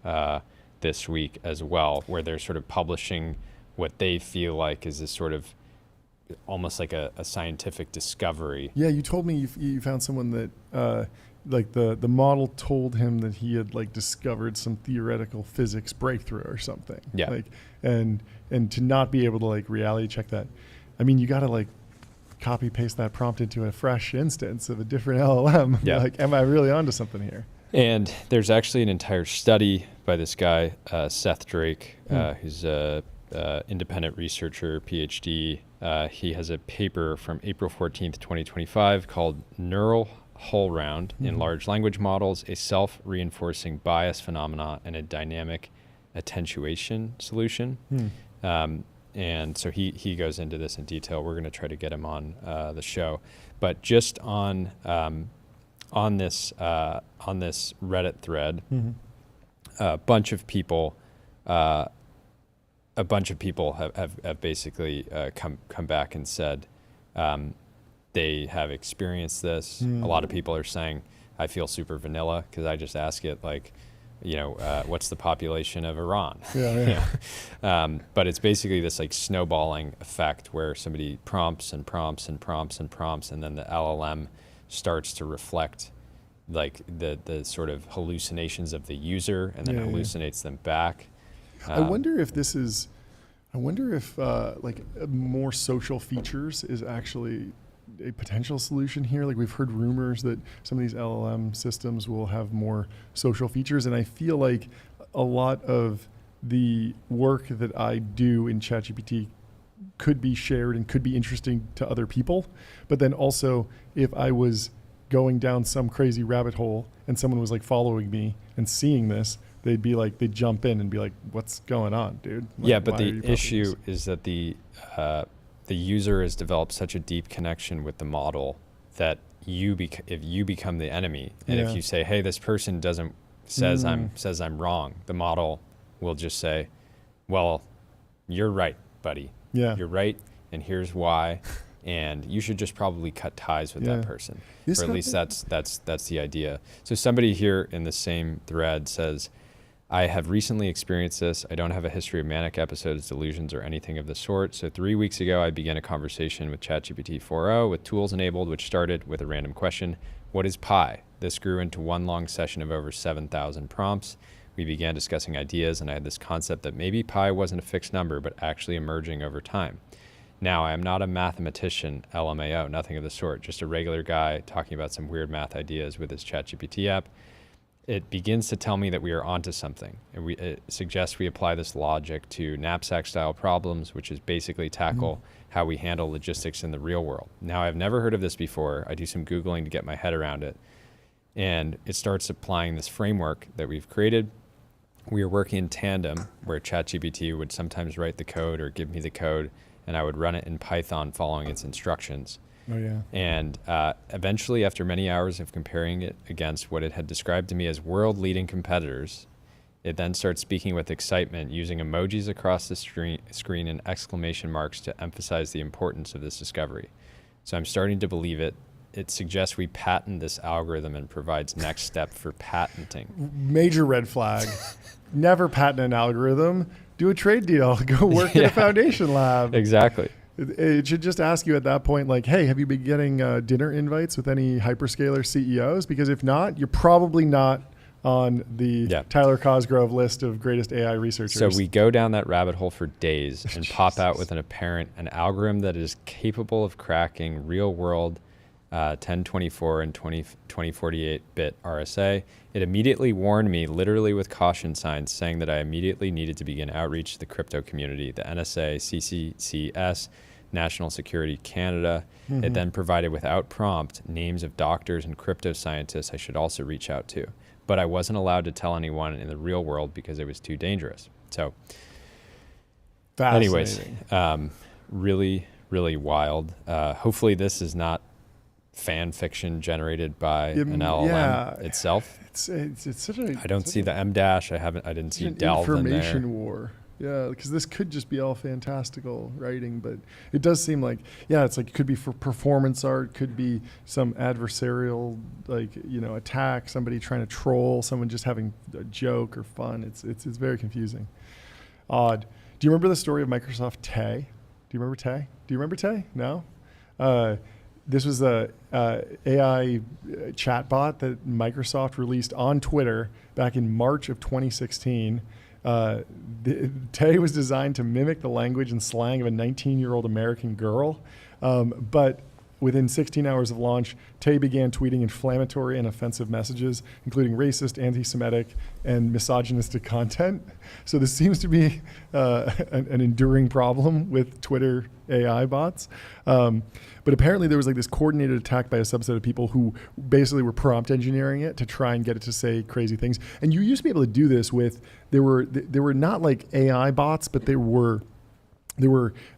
this week as well, where they're sort of publishing what they feel like is this sort of almost like a scientific discovery. Yeah, you told me you found someone that like the model told him that he had like discovered some theoretical physics breakthrough or something. Yeah. Like and to not be able to like reality check that, I mean, you got to like copy paste that prompt into a fresh instance of a different LLM. Yeah. Like, am I really onto something here? And there's actually an entire study by this guy, Seth Drake, who's a independent researcher, PhD, He has a paper from April 14th, 2025 called Neural Hole Round in Large Language Models, a Self-Reinforcing Bias Phenomena and a Dynamic Attenuation Solution. And so he goes into this in detail. We're going to try to get him on the show. But just on this Reddit thread, a bunch of people have basically come back and said they have experienced this. A lot of people are saying, I feel super vanilla because I just ask it like, what's the population of Iran? But it's basically this like snowballing effect where somebody prompts and prompts and prompts and prompts, and then the LLM starts to reflect like the sort of hallucinations of the user and then hallucinates them back. I wonder if like more social features is actually a potential solution here. Like we've heard rumors that some of these LLM systems will have more social features, and I feel like a lot of the work that I do in ChatGPT could be shared and could be interesting to other people. But then also, if I was going down some crazy rabbit hole and someone was like following me and seeing this, they'd jump in and be like, what's going on, dude? Like, but the issue is that the user has developed such a deep connection with the model that if you become the enemy, and if you say, hey, this person says I'm wrong, the model will just say, well, you're right, buddy. Yeah. You're right, and here's why. And you should just probably cut ties with that person. Or at least that's the idea. So somebody here in the same thread says, I have recently experienced this. I don't have a history of manic episodes, delusions, or anything of the sort. So 3 weeks ago, I began a conversation with ChatGPT 4.0 with tools enabled, which started with a random question: what is pi? This grew into one long session of over 7,000 prompts. We began discussing ideas, and I had this concept that maybe pi wasn't a fixed number, but actually emerging over time. Now, I am not a mathematician, LMAO, nothing of the sort, just a regular guy talking about some weird math ideas with his ChatGPT app. It begins to tell me that we are onto something, and it suggests we apply this logic to knapsack-style problems, which is basically tackle how we handle logistics in the real world. Now, I've never heard of this before. I do some Googling to get my head around it, and it starts applying this framework that we've created. We are working in tandem, where ChatGPT would sometimes write the code or give me the code, and I would run it in Python following its instructions. Oh, yeah. And eventually, after many hours of comparing it against what it had described to me as world-leading competitors, it then starts speaking with excitement, using emojis across the screen and exclamation marks to emphasize the importance of this discovery. So I'm starting to believe it. It suggests we patent this algorithm and provides next step for patenting. Major red flag. Never patent an algorithm. Do a trade deal. Go work in a foundation lab. Exactly. It should just ask you at that point, like, hey, have you been getting dinner invites with any hyperscaler CEOs? Because if not, you're probably not on the Tyler Cosgrove list of greatest AI researchers. So we go down that rabbit hole for days and pop out with an algorithm that is capable of cracking real-world 1024 and 2048-bit RSA. It immediately warned me, literally with caution signs, saying that I immediately needed to begin outreach to the crypto community, the NSA, CCCS, National Security Canada. It then provided, without prompt, names of doctors and crypto scientists I should also reach out to. But I wasn't allowed to tell anyone in the real world because it was too dangerous. So anyways, really, really wild. Hopefully this is not fan fiction generated by an LLM itself. It's such a. I don't see the M dash. I didn't see delve in there. Information war. Yeah, because this could just be all fantastical writing, but it does seem like, it's like it could be for performance art, could be some adversarial, attack, somebody trying to troll, someone just having a joke or fun. It's very confusing. Odd. Do you remember the story of Microsoft Tay? Do you remember Tay? Do you remember Tay? No? This was a AI chatbot that Microsoft released on Twitter back in March of 2016. Tay was designed to mimic the language and slang of a 19-year-old American girl, but Within 16 hours of launch, Tay began tweeting inflammatory and offensive messages, including racist, anti-Semitic, and misogynistic content. So this seems to be an enduring problem with Twitter AI bots. But apparently there was like this coordinated attack by a subset of people who basically were prompt engineering it to try and get it to say crazy things. And you used to be able to do this with, there were not like AI bots, but there were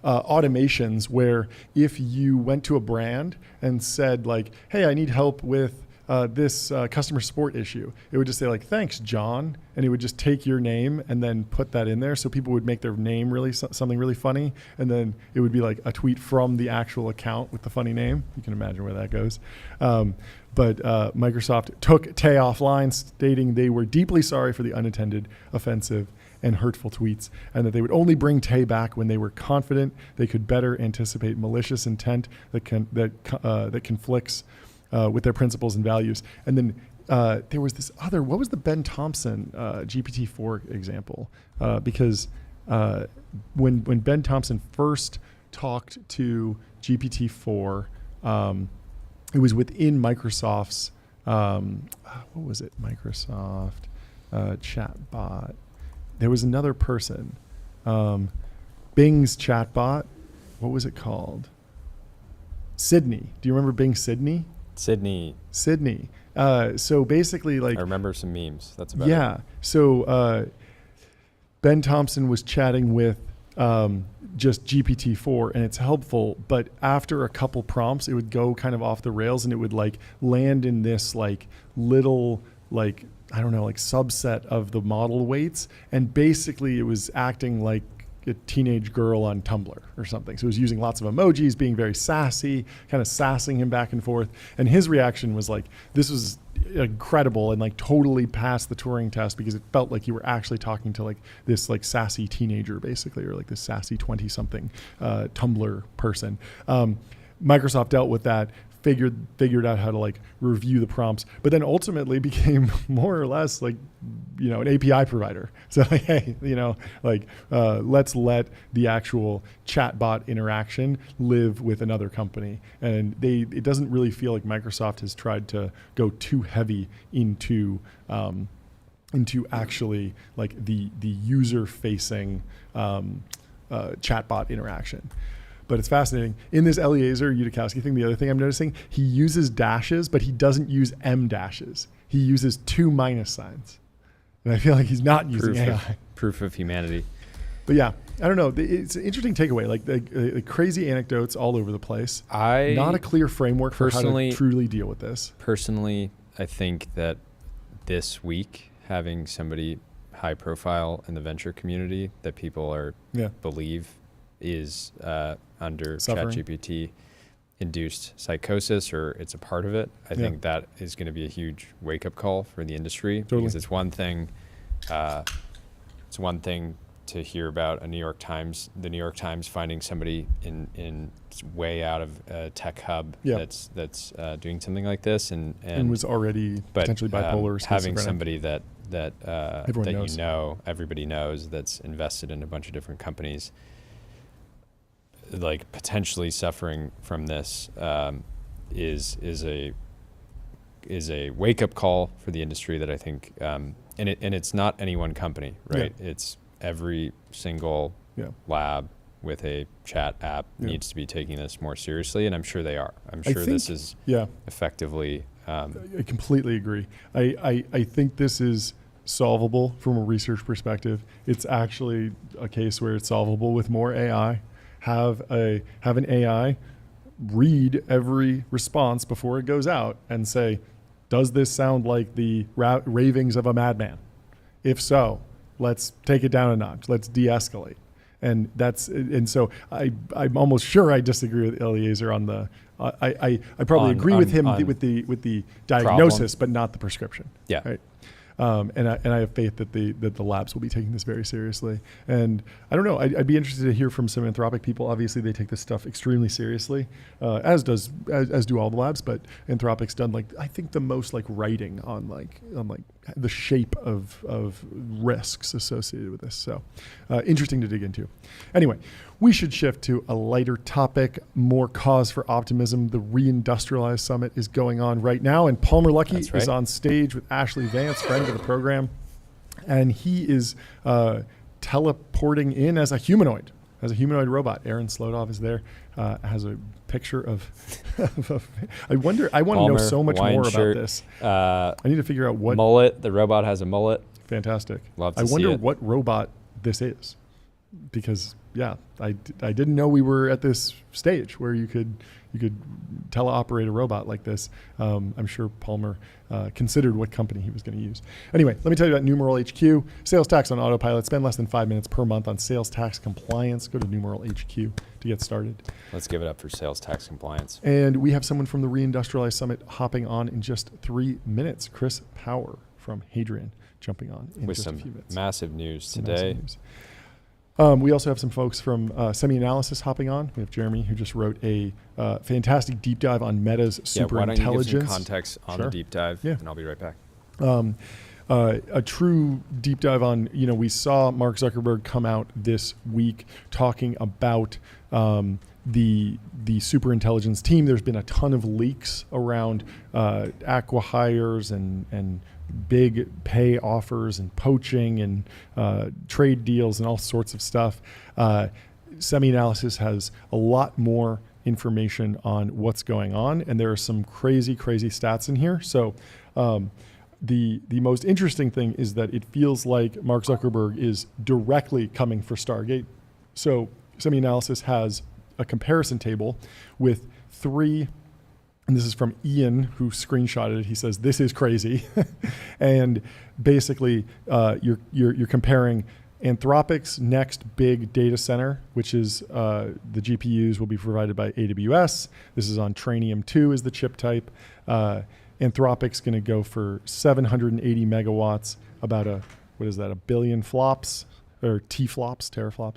automations where if you went to a brand and said like, hey, I need help with this customer support issue, it would just say like, thanks, John. And it would just take your name and then put that in there. So people would make their name really something really funny. And then it would be like a tweet from the actual account with the funny name. You can imagine where that goes. But Microsoft took Tay offline, stating they were deeply sorry for the unintended, offensive, and hurtful tweets, and that they would only bring Tay back when they were confident they could better anticipate malicious intent that conflicts with their principles and values. And then there was this other, what was the Ben Thompson GPT-4 example? Because when Ben Thompson first talked to GPT-4, it was within Microsoft's, what was it? Microsoft chatbot. There was another person, Bing's chatbot. What was it called? Sydney. Do you remember Bing Sydney? Sydney. So basically, like, I remember some memes. That's about it. Yeah. So Ben Thompson was chatting with just GPT-4, and it's helpful. But after a couple prompts, it would go kind of off the rails, and it would like land in this like little like, I don't know, like subset of the model weights. And basically it was acting like a teenage girl on Tumblr or something. So it was using lots of emojis, being very sassy, kind of sassing him back and forth. And his reaction was like, this was incredible and like totally passed the Turing test, because it felt like you were actually talking to like this like sassy teenager basically, or like this sassy 20-something Tumblr person. Microsoft dealt with that, figured out how to like review the prompts, but then ultimately became more or less like, you know, an API provider. So like, hey, you know, like let's let the actual chatbot interaction live with another company. And it doesn't really feel like Microsoft has tried to go too heavy into actually like the user facing chatbot interaction. But it's fascinating. In this Eliezer Yudikowsky thing, the other thing I'm noticing, he uses dashes, but he doesn't use M dashes. He uses 2 minus signs. And I feel like he's not using AI. Proof of humanity. But yeah, I don't know. It's an interesting takeaway. Like the crazy anecdotes all over the place. Not a clear framework for how to truly deal with this. Personally, I think that this week, having somebody high profile in the venture community that people believe is under ChatGPT induced psychosis, or it's a part of it. I think that is going to be a huge wake up call for the industry. Totally. Because it's one thing to hear about the New York Times finding somebody in way out of a tech hub that's doing something like this and was already potentially bipolar. Having somebody that everybody knows, that's invested in a bunch of different companies, like potentially suffering from this is a wake up call for the industry that I think and it's not any one company, right? It's every single lab with a chat app needs to be taking this more seriously, and I'm sure they are. I'm sure this is effectively. I completely agree. I think this is solvable from a research perspective. It's actually a case where it's solvable with more AI. Have an AI read every response before it goes out and say, does this sound like the ravings of a madman? If so, let's take it down a notch. Let's de-escalate. And so I'm almost sure I disagree with Eliezer on the. I probably agree with him with the diagnosis, but not the prescription. Yeah. Right. And I have faith that the labs will be taking this very seriously. And I don't know, I'd be interested to hear from some Anthropic people. Obviously, they take this stuff extremely seriously, as do all the labs. But Anthropic's done I think the most writing on the shape of risks associated with this. So interesting to dig into. Anyway, we should shift to a lighter topic, more cause for optimism. The Reindustrialize Summit is going on right now, and Palmer Luckey is on stage with Ashley Vance, friend of the program, and he is teleporting in as a humanoid robot. Aaron Slodov is there, has a picture of I want to know so much more about this. I need to figure out what mullet. The robot has a mullet. Fantastic. Love to I see wonder it. what robot this is, because I didn't know we were at this stage where you could teleoperate a robot like this. I'm sure Palmer considered what company he was going to use. Anyway, let me tell you about Numeral HQ. Sales tax on autopilot. Spend less than 5 minutes per month on sales tax compliance. Go to Numeral HQ to get started. Let's give it up for sales tax compliance. And we have someone from the Reindustrialize Summit hopping on in just 3 minutes. Chris Power from Hadrian jumping on in with just some a few minutes. massive news today. We also have some folks from Semi-Analysis hopping on. We have Jeremy, who just wrote a fantastic deep dive on Meta's super why don't you intelligence. give some context on the deep dive, and I'll be right back. A true deep dive on, we saw Mark Zuckerberg come out this week talking about the super intelligence team. There's been a ton of leaks around acqui-hires and big pay offers and poaching and trade deals and all sorts of stuff. Semi-Analysis has a lot more information on what's going on, and there are some crazy stats in here. So the most interesting thing is that it feels like Mark Zuckerberg is directly coming for Stargate. So Semi-Analysis has a comparison table with 3, and this is from Ian, who screenshotted it. He says, "This is crazy." And basically, you're comparing Anthropic's next big data center, which is the GPUs will be provided by AWS. This is on Trainium 2 is the chip type. Anthropic's going to go for 780 megawatts, about a billion flops, or teraflops.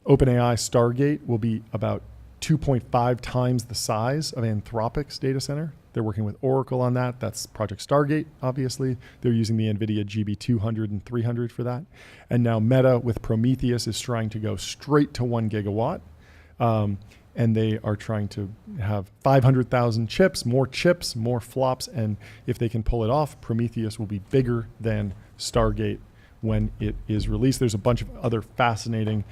OpenAI Stargate will be about 2.5 times the size of Anthropic's data center. They're working with Oracle on that. That's Project Stargate, obviously. They're using the NVIDIA GB200 and 300 for that. And now Meta with Prometheus is trying to go straight to 1 gigawatt. And they are trying to have 500,000 chips, more flops. And if they can pull it off, Prometheus will be bigger than Stargate when it is released. There's a bunch of other fascinating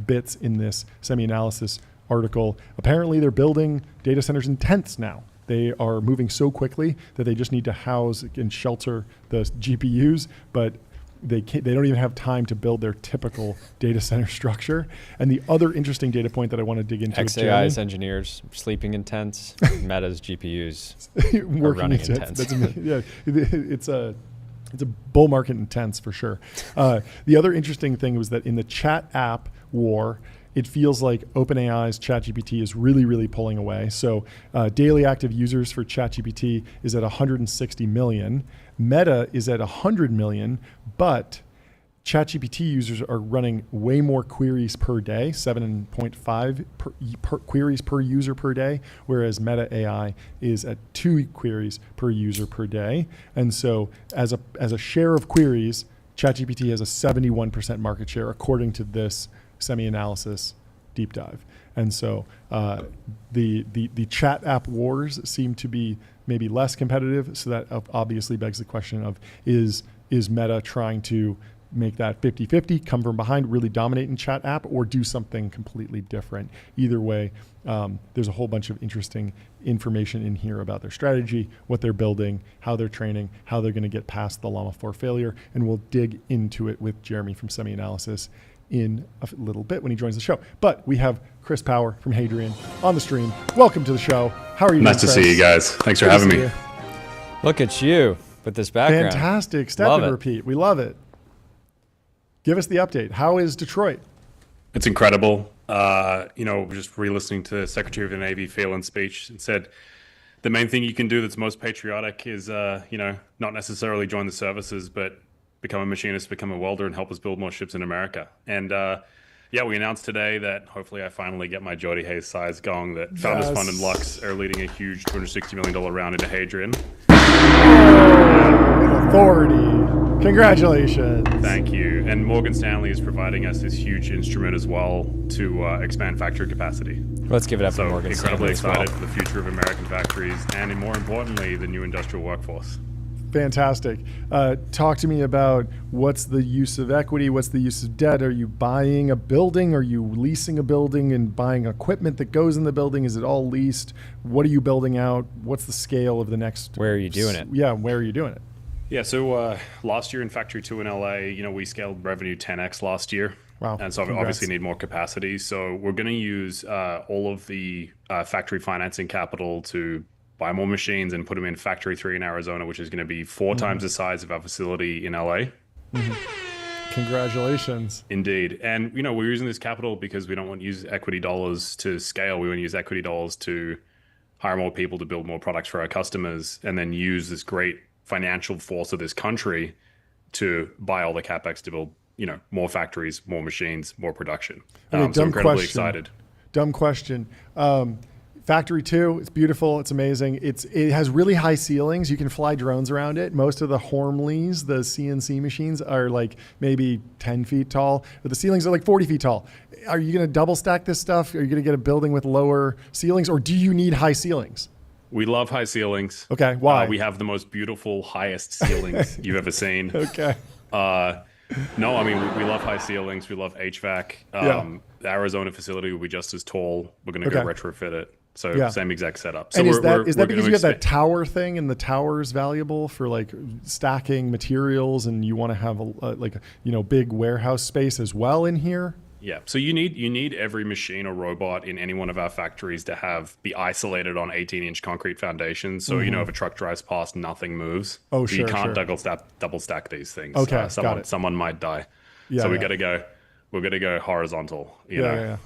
bits in this Semi-Analysis article. Apparently, they're building data centers in tents now. They are moving so quickly that they just need to house and shelter the GPUs, but they don't even have time to build their typical data center structure. And the other interesting data point that I want to dig into, XAI's engineers sleeping in tents, Meta's GPUs are running in tents. It's a bull market in tents for sure. The other interesting thing was that in the chat app war, it feels like OpenAI's ChatGPT is really pulling away. So daily active users for ChatGPT is at 160 million. Meta is at 100 million, but ChatGPT users are running way more queries per day, 7.5 queries per user per day, whereas Meta AI is at 2 queries per user per day. And so as a share of queries, ChatGPT has a 71% market share according to this Semi-Analysis deep dive. And so the chat app wars seem to be maybe less competitive. So that obviously begs the question of, is Meta trying to make that 50-50, come from behind, really dominate in chat app, or do something completely different? Either way, there's a whole bunch of interesting information in here about their strategy, what they're building, how they're training, how they're going to get past the Llama 4 failure. And we'll dig into it with Jeremy from Semi-Analysis in a little bit when he joins the show. But we have Chris Power from Hadrian on the stream. Welcome to the show. How are you? Nice to see you guys. Thanks for having me. Look at you with this background. Fantastic. Step and repeat. We love it. Give us the update. How is Detroit? It's incredible. Just re-listening to Secretary of the Navy Phelan's speech, and said The main thing you can do that's most patriotic is, not necessarily join the services, but become a machinist, become a welder, and help us build more ships in America. And yeah, we announced today that hopefully I finally get my Geordie Hayes size gong. That Founders Fund and Lux are leading a huge $260 million round into Hadrian. With authority. Congratulations. Thank you. And Morgan Stanley is providing us this huge instrument as well to expand factory capacity. Let's give it up for Morgan Incredibly Stanley. excited for the future of American factories and, more importantly, the new industrial workforce. Fantastic. Talk to me about what's the use of equity, what's the use of debt. Are you buying a building? Are you leasing a building and buying equipment that goes in the building? Is it all leased? What are you building out? What's the scale of the next? Where are you doing it? Yeah, where are you doing it? Yeah, so last year in Factory 2 in LA, we scaled revenue 10x last year. Wow. And so Congrats. obviously need more capacity. So we're going to use all of the factory financing capital to buy more machines and put them in Factory 3 in Arizona, which is going to be 4 times the size of our facility in LA. Congratulations. Indeed. And, we're using this capital because we don't want to use equity dollars to scale. We want to use equity dollars to hire more people to build more products for our customers and then use this great financial force of this country to buy all the CapEx to build, more factories, more machines, more production. Okay, so incredibly excited. Dumb question. Factory 2, it's beautiful. It's amazing. It has really high ceilings. You can fly drones around it. Most of the Hormleys, the CNC machines, are like maybe 10 feet tall, but the ceilings are like 40 feet tall. Are you going to double stack this stuff? Are you going to get a building with lower ceilings, or do you need high ceilings? We love high ceilings. Okay, why? We have the most beautiful, highest ceilings you've ever seen. Okay. No, I mean, we love high ceilings. We love HVAC. The Arizona facility will be just as tall. We're going to go retrofit it. So same exact setup. So and is that because you have that tower thing, and the tower's valuable for like stacking materials, and you want to have a big warehouse space as well in here? Yeah. So you need every machine or robot in any one of our factories to be isolated on 18-inch concrete foundations. So if a truck drives past, nothing moves. Oh, so sure. You can't double stack these things. Okay, someone might die. Yeah, so we're gonna go horizontal. You know? Yeah.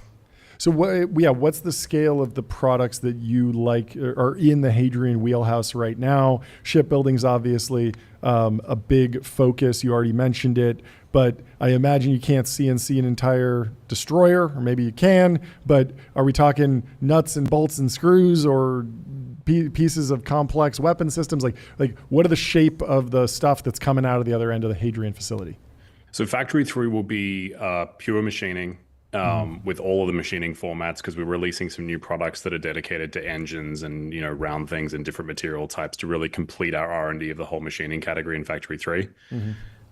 So what's the scale of the products that you like are in the Hadrian wheelhouse right now? Shipbuilding's obviously a big focus. You already mentioned it, but I imagine you can't CNC an entire destroyer, or maybe you can, but are we talking nuts and bolts and screws, or pieces of complex weapon systems? Like what are the shape of the stuff that's coming out of the other end of the Hadrian facility? So Factory 3 will be pure machining. With all of the machining formats, because we're releasing some new products that are dedicated to engines and round things and different material types to really complete our R&D of the whole machining category in Factory 3.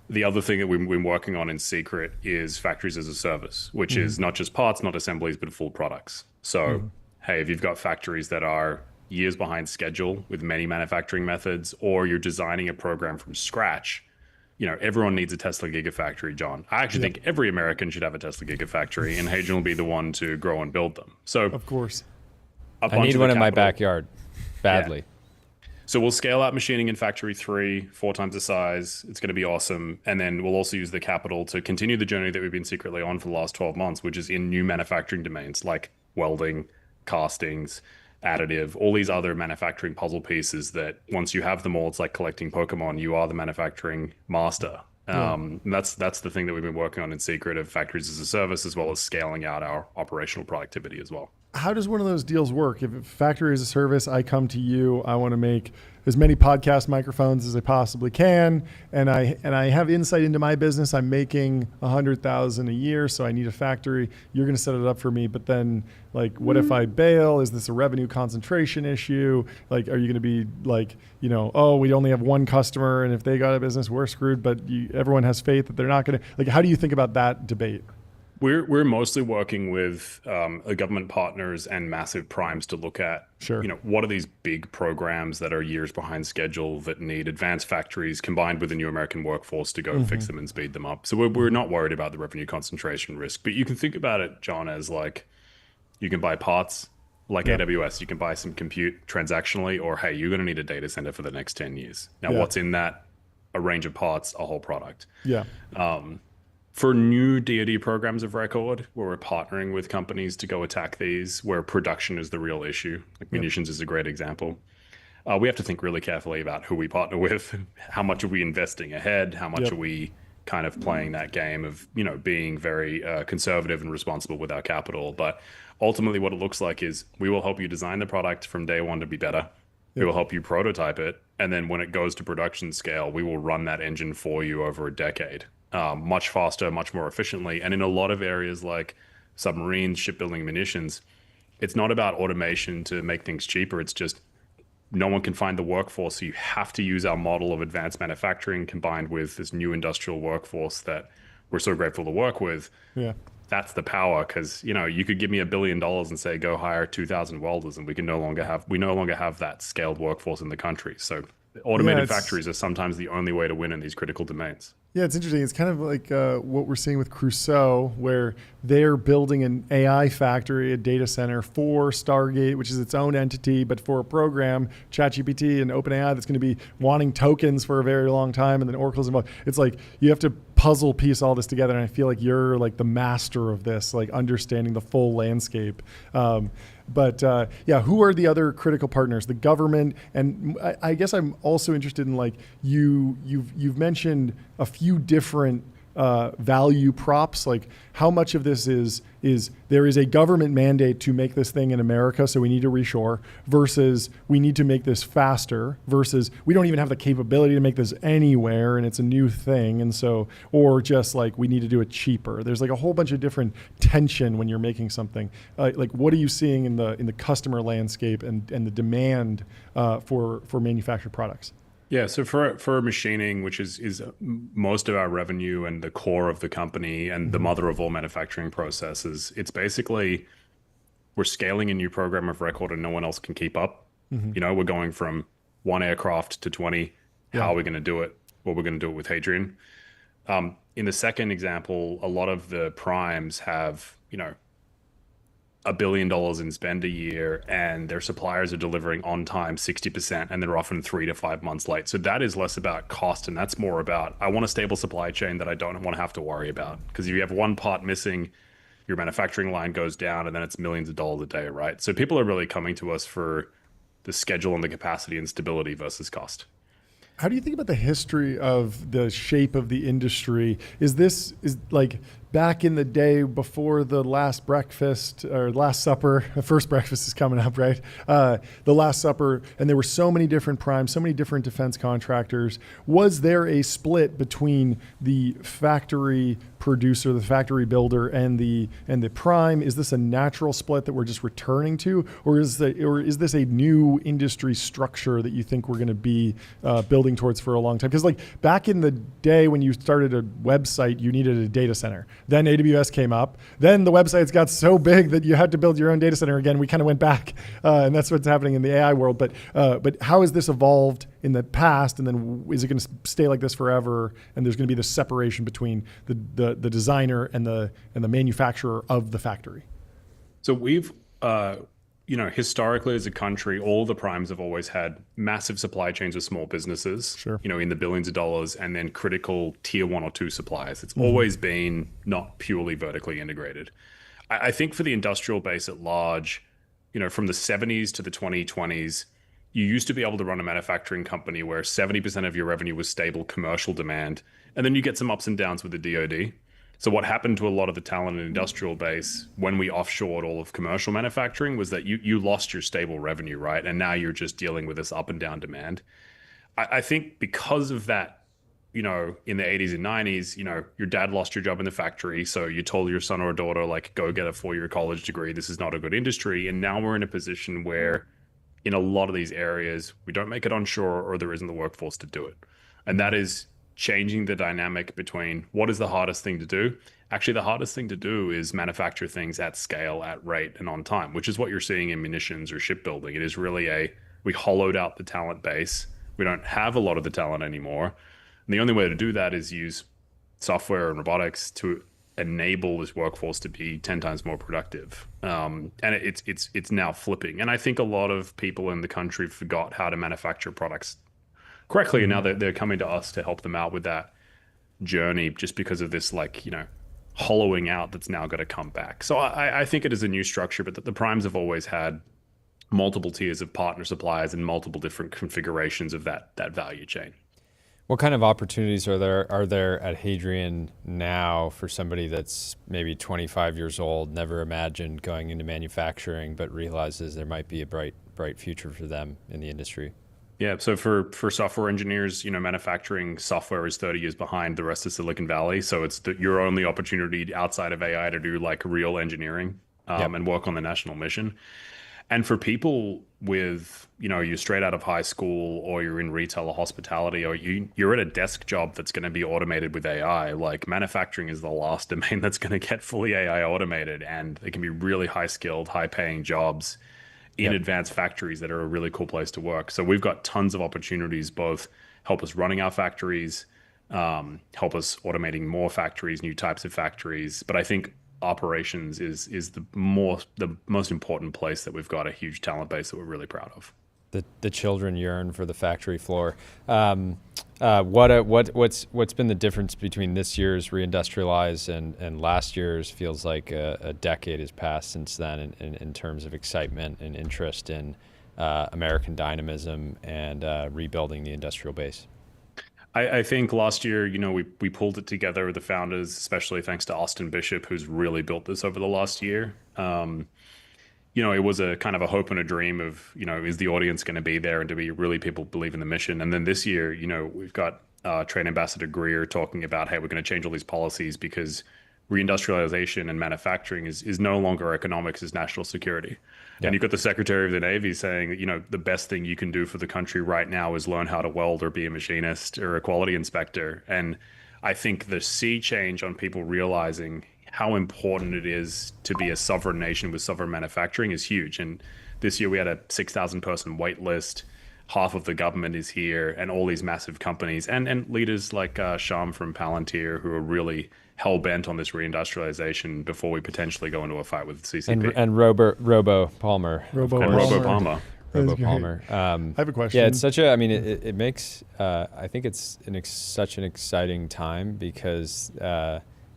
The other thing that we've been working on in secret is factories as a service, which is not just parts, not assemblies, but full products. So hey, if you've got factories that are years behind schedule with many manufacturing methods, or you're designing a program from scratch, everyone needs a Tesla Gigafactory, John. I actually think every American should have a Tesla Gigafactory, and Hadrian will be the one to grow and build them. So, of course, I need one in my backyard badly. Yeah. So we'll scale out machining in Factory 3, 4 times the size. It's going to be awesome. And then we'll also use the capital to continue the journey that we've been secretly on for the last 12 months, which is in new manufacturing domains like welding, castings, additive, all these other manufacturing puzzle pieces that once you have them all, it's like collecting Pokemon. You are the manufacturing master. And that's the thing that we've been working on in secret of factories as a service, as well as scaling out our operational productivity as well. How does one of those deals work? If factory as a service, I come to you, I want to make as many podcast microphones as I possibly can, and I have insight into my business. I'm making $100,000 a year, so I need a factory. You're going to set it up for me, but then, like, what if I bail? Is this a revenue concentration issue? Like, are you going to be like, oh, we only have one customer, and if they got a business, we're screwed? But everyone has faith that they're not going to. Like, how do you think about that debate? We're mostly working with government partners and massive primes to look at, what are these big programs that are years behind schedule that need advanced factories combined with a new American workforce to go fix them and speed them up. So we're not worried about the revenue concentration risk. But you can think about it, John, as like you can buy parts like AWS. You can buy some compute transactionally, or hey, you're going to need a data center for the next 10 years. Now, what's in that? A range of parts, a whole product. Yeah. For new DoD programs of record, where we're partnering with companies to go attack these, where production is the real issue, like munitions is a great example. we have to think really carefully about who we partner with, how much are we investing ahead, how much Yep. are we kind of playing that game of, being very conservative and responsible with our capital. But ultimately, what it looks like is we will help you design the product from day one to be better. We Yep. will help you prototype it. And then when it goes to production scale, we will run that engine for you over a decade, much faster, much more efficiently. And in a lot of areas like submarines, shipbuilding, munitions, it's not about automation to make things cheaper. It's just no one can find the workforce. So you have to use our model of advanced manufacturing combined with this new industrial workforce that we're so grateful to work with. Yeah. That's the power, because you could give me $1 billion and say go hire 2,000 welders, and we no longer have that scaled workforce in the country. So automated factories are sometimes the only way to win in these critical domains. Yeah, it's interesting. It's kind of like what we're seeing with Crusoe, where they're building an AI factory, a data center for Stargate, which is its own entity, but for a program, ChatGPT and OpenAI, that's going to be wanting tokens for a very long time, and then Oracle's involved. It's like you have to puzzle piece all this together, and I feel like you're like the master of this, like understanding the full landscape. But who are the other critical partners? The government, and I guess I'm also interested in like you've mentioned a few different value props. Like how much of this is there is a government mandate to make this thing in America, so we need to reshore, versus we need to make this faster, versus we don't even have the capability to make this anywhere and it's a new thing, and so, or just like we need to do it cheaper. There's like a whole bunch of different tension when you're making something. Like what are you seeing in the customer landscape and the demand for manufactured products? Yeah, so for machining, which is most of our revenue and the core of the company and the mother of all manufacturing processes, it's basically we're scaling a new program of record and no one else can keep up. We're going from 1 aircraft to 20. Yeah. How are we going to do it? Well, we're going to do it with Hadrian. In the second example, a lot of the primes have, $1 billion in spend a year, and their suppliers are delivering on time 60%, and they're often 3 to 5 months late. So that is less about cost, and that's more about, I want a stable supply chain that I don't want to have to worry about. Because if you have one part missing, your manufacturing line goes down, and then it's millions of dollars a day, right? So people are really coming to us for the schedule and the capacity and stability versus cost. How do you think about the history of the shape of the industry? Is like back in the day before the last breakfast or last supper, the first breakfast is coming up, right? The last supper, and there were so many different primes, so many different defense contractors. Was there a split between the factory producer, the factory builder, and the prime? Is this a natural split that we're just returning to, or is this a new industry structure that you think we're going to be building towards for a long time? Because like back in the day when you started a website, you needed a data center. Then AWS came up. Then the websites got so big that you had to build your own data center again. We kind of went back, and that's what's happening in the AI world. But how has this evolved in the past, and then is it going to stay like this forever? And there's going to be this separation between the designer and the manufacturer of the factory. So we've historically as a country, all the primes have always had massive supply chains of small businesses, Sure. In the billions of dollars, and then critical tier 1 or 2 suppliers. It's always been not purely vertically integrated. I think for the industrial base at large, from the 70s to the 2020s, you used to be able to run a manufacturing company where 70% of your revenue was stable commercial demand, and then you get some ups and downs with the DoD. So what happened to a lot of the talent and industrial base when we offshored all of commercial manufacturing was that you lost your stable revenue, right? And now you're just dealing with this up and down demand. I think because of that, in the 80s and 90s, your dad lost your job in the factory. So you told your son or daughter, like, go get a 4-year college degree. This is not a good industry. And now we're in a position where in a lot of these areas, we don't make it onshore or there isn't the workforce to do it. And that is changing the dynamic between what is the hardest thing to do. Actually, the hardest thing to do is manufacture things at scale, at rate, and on time, which is what you're seeing in munitions or shipbuilding. It is really we hollowed out the talent base. We don't have a lot of the talent anymore. And the only way to do that is use software and robotics to enable this workforce to be 10 times more productive. And it's now flipping. And I think a lot of people in the country forgot how to manufacture products correctly, and now they're coming to us to help them out with that journey, just because of this hollowing out that's now got to come back. So I think it is a new structure, but the primes have always had multiple tiers of partner suppliers and multiple different configurations of that value chain. What kind of opportunities are there at Hadrian now for somebody that's maybe 25 years old, never imagined going into manufacturing, but realizes there might be a bright future for them in the industry? Yeah, so for software engineers, manufacturing software is 30 years behind the rest of Silicon Valley. So it's your only opportunity outside of AI to do like real engineering and work on the national mission. And for people with, you're straight out of high school, or you're in retail or hospitality, or you're at a desk job that's going to be automated with AI, like manufacturing is the last domain that's going to get fully AI automated. And they can be really high skilled, high paying jobs in advanced factories that are a really cool place to work. So we've got tons of opportunities, both help us running our factories, help us automating more factories, new types of factories. But I think operations is the most important place that we've got a huge talent base that we're really proud of. The children yearn for the factory floor. What's been the difference between this year's Reindustrialize and last year's? Feels like a decade has passed since then in terms of excitement and interest in American dynamism and rebuilding the industrial base. I think last year, we pulled it together with the founders, especially thanks to Austin Bishop, who's really built this over the last year. It was a kind of a hope and a dream of, is the audience going to be there and do we really people believe in the mission? And then this year, we've got Trade Ambassador Greer talking about, hey, we're going to change all these policies because reindustrialization and manufacturing is no longer economics, it's national security. Yeah. And you've got the Secretary of the Navy saying, the best thing you can do for the country right now is learn how to weld or be a machinist or a quality inspector. And I think the sea change on people realizing how important it is to be a sovereign nation with sovereign manufacturing is huge. And this year we had a 6,000 person wait list. Half of the government is here, and all these massive companies and leaders like Sham from Palantir, who are really hell bent on this reindustrialization before we potentially go into a fight with CCP. And Robo Palmer. Robo Palmer. I have a question. Yeah, it's such a. I mean, it makes. I think it's such an exciting time because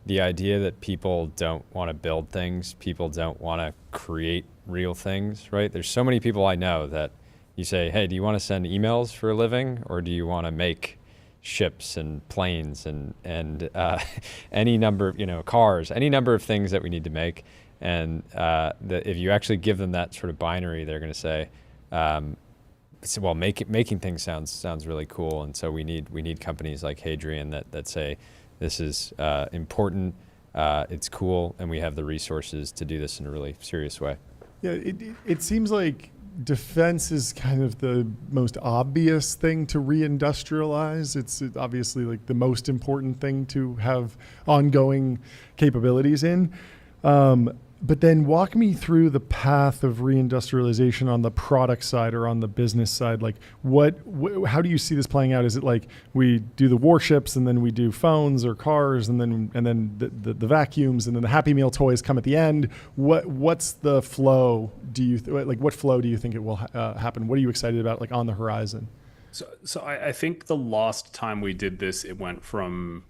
the idea that people don't want to build things, people don't want to create real things, right? There's so many people I know that you say, hey, do you want to send emails for a living, or do you want to make ships and planes and any number of, cars, any number of things that we need to make? And if you actually give them that sort of binary, they're going to say, well, making things sounds really cool. And so we need companies like Hadrian that say, this is important, it's cool, and we have the resources to do this in a really serious way. Yeah, it seems like defense is kind of the most obvious thing to reindustrialize. It's obviously like the most important thing to have ongoing capabilities in. But then walk me through the path of reindustrialization on the product side or on the business side. Like how do you see this playing out? Is it like we do the warships and then we do phones or cars and then the vacuums and then the Happy Meal toys come at the end? What's the flow? What flow do you think it will happen? What are you excited about like on the horizon? So I think the last time we did this, it went from,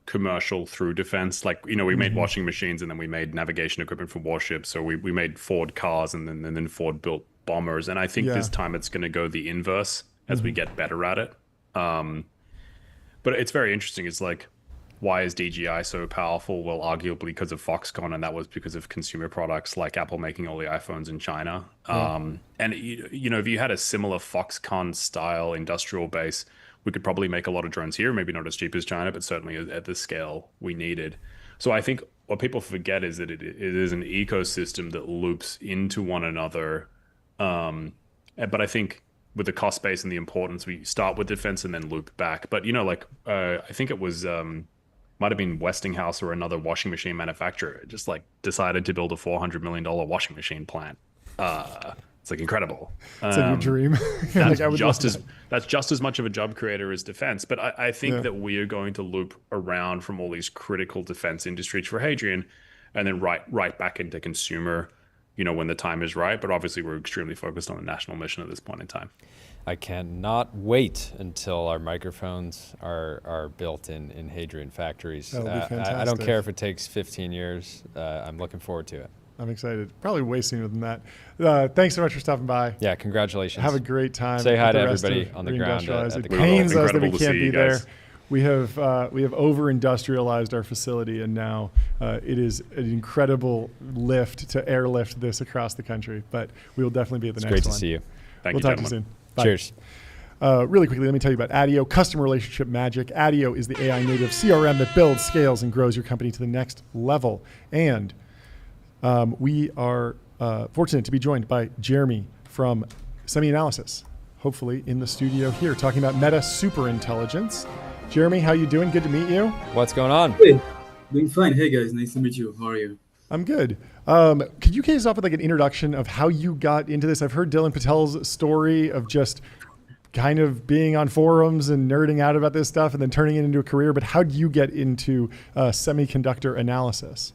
commercial through defense. Like, we made washing machines and then we made navigation equipment for warships. So we made Ford cars and then Ford built bombers. And I think this time it's going to go the inverse as we get better at it. But it's very interesting. It's like, why is DJI so powerful? Well, arguably because of Foxconn, and that was because of consumer products like Apple making all the iPhones in China. And if you had a similar Foxconn style industrial base, we could probably make a lot of drones here, maybe not as cheap as China, but certainly at the scale we needed. So I think what people forget is that it is an ecosystem that loops into one another. But I think with the cost base and the importance, we start with defense and then loop back. But, I think it was... might have been Westinghouse or another washing machine manufacturer just like decided to build a $400 million washing machine plant. It's like incredible. It's like your dream. That's just as much of a job creator as defense. But I think that we are going to loop around from all these critical defense industries for Hadrian and then right back into consumer, when the time is right. But obviously we're extremely focused on the national mission at this point in time. I cannot wait until our microphones are built in Hadrian factories. That'll be fantastic. I don't care if it takes 15 years. I'm looking forward to it. I'm excited. Probably way sooner than that. Thanks so much for stopping by. Yeah, congratulations. Have a great time. Say hi to everybody on the ground. It pains us that we can't be there. We have over-industrialized our facility, and now it is an incredible lift to airlift this across the country. But we will definitely be at the next one. It's great to see you. Thank you, talk to you soon. Bye. Cheers. Really quickly, let me tell you about ADIO, customer relationship magic. ADIO is the AI native CRM that builds, scales, and grows your company to the next level. And we are fortunate to be joined by Jeremy from SemiAnalysis, hopefully in the studio here, talking about meta superintelligence. Jeremy, how you doing? Good to meet you. What's going on? Hey, doing fine. Hey guys, nice to meet you. How are you? I'm good. Could you kick us off with like an introduction of how you got into this? I've heard Dylan Patel's story of just kind of being on forums and nerding out about this stuff and then turning it into a career, but how did you get into semiconductor analysis?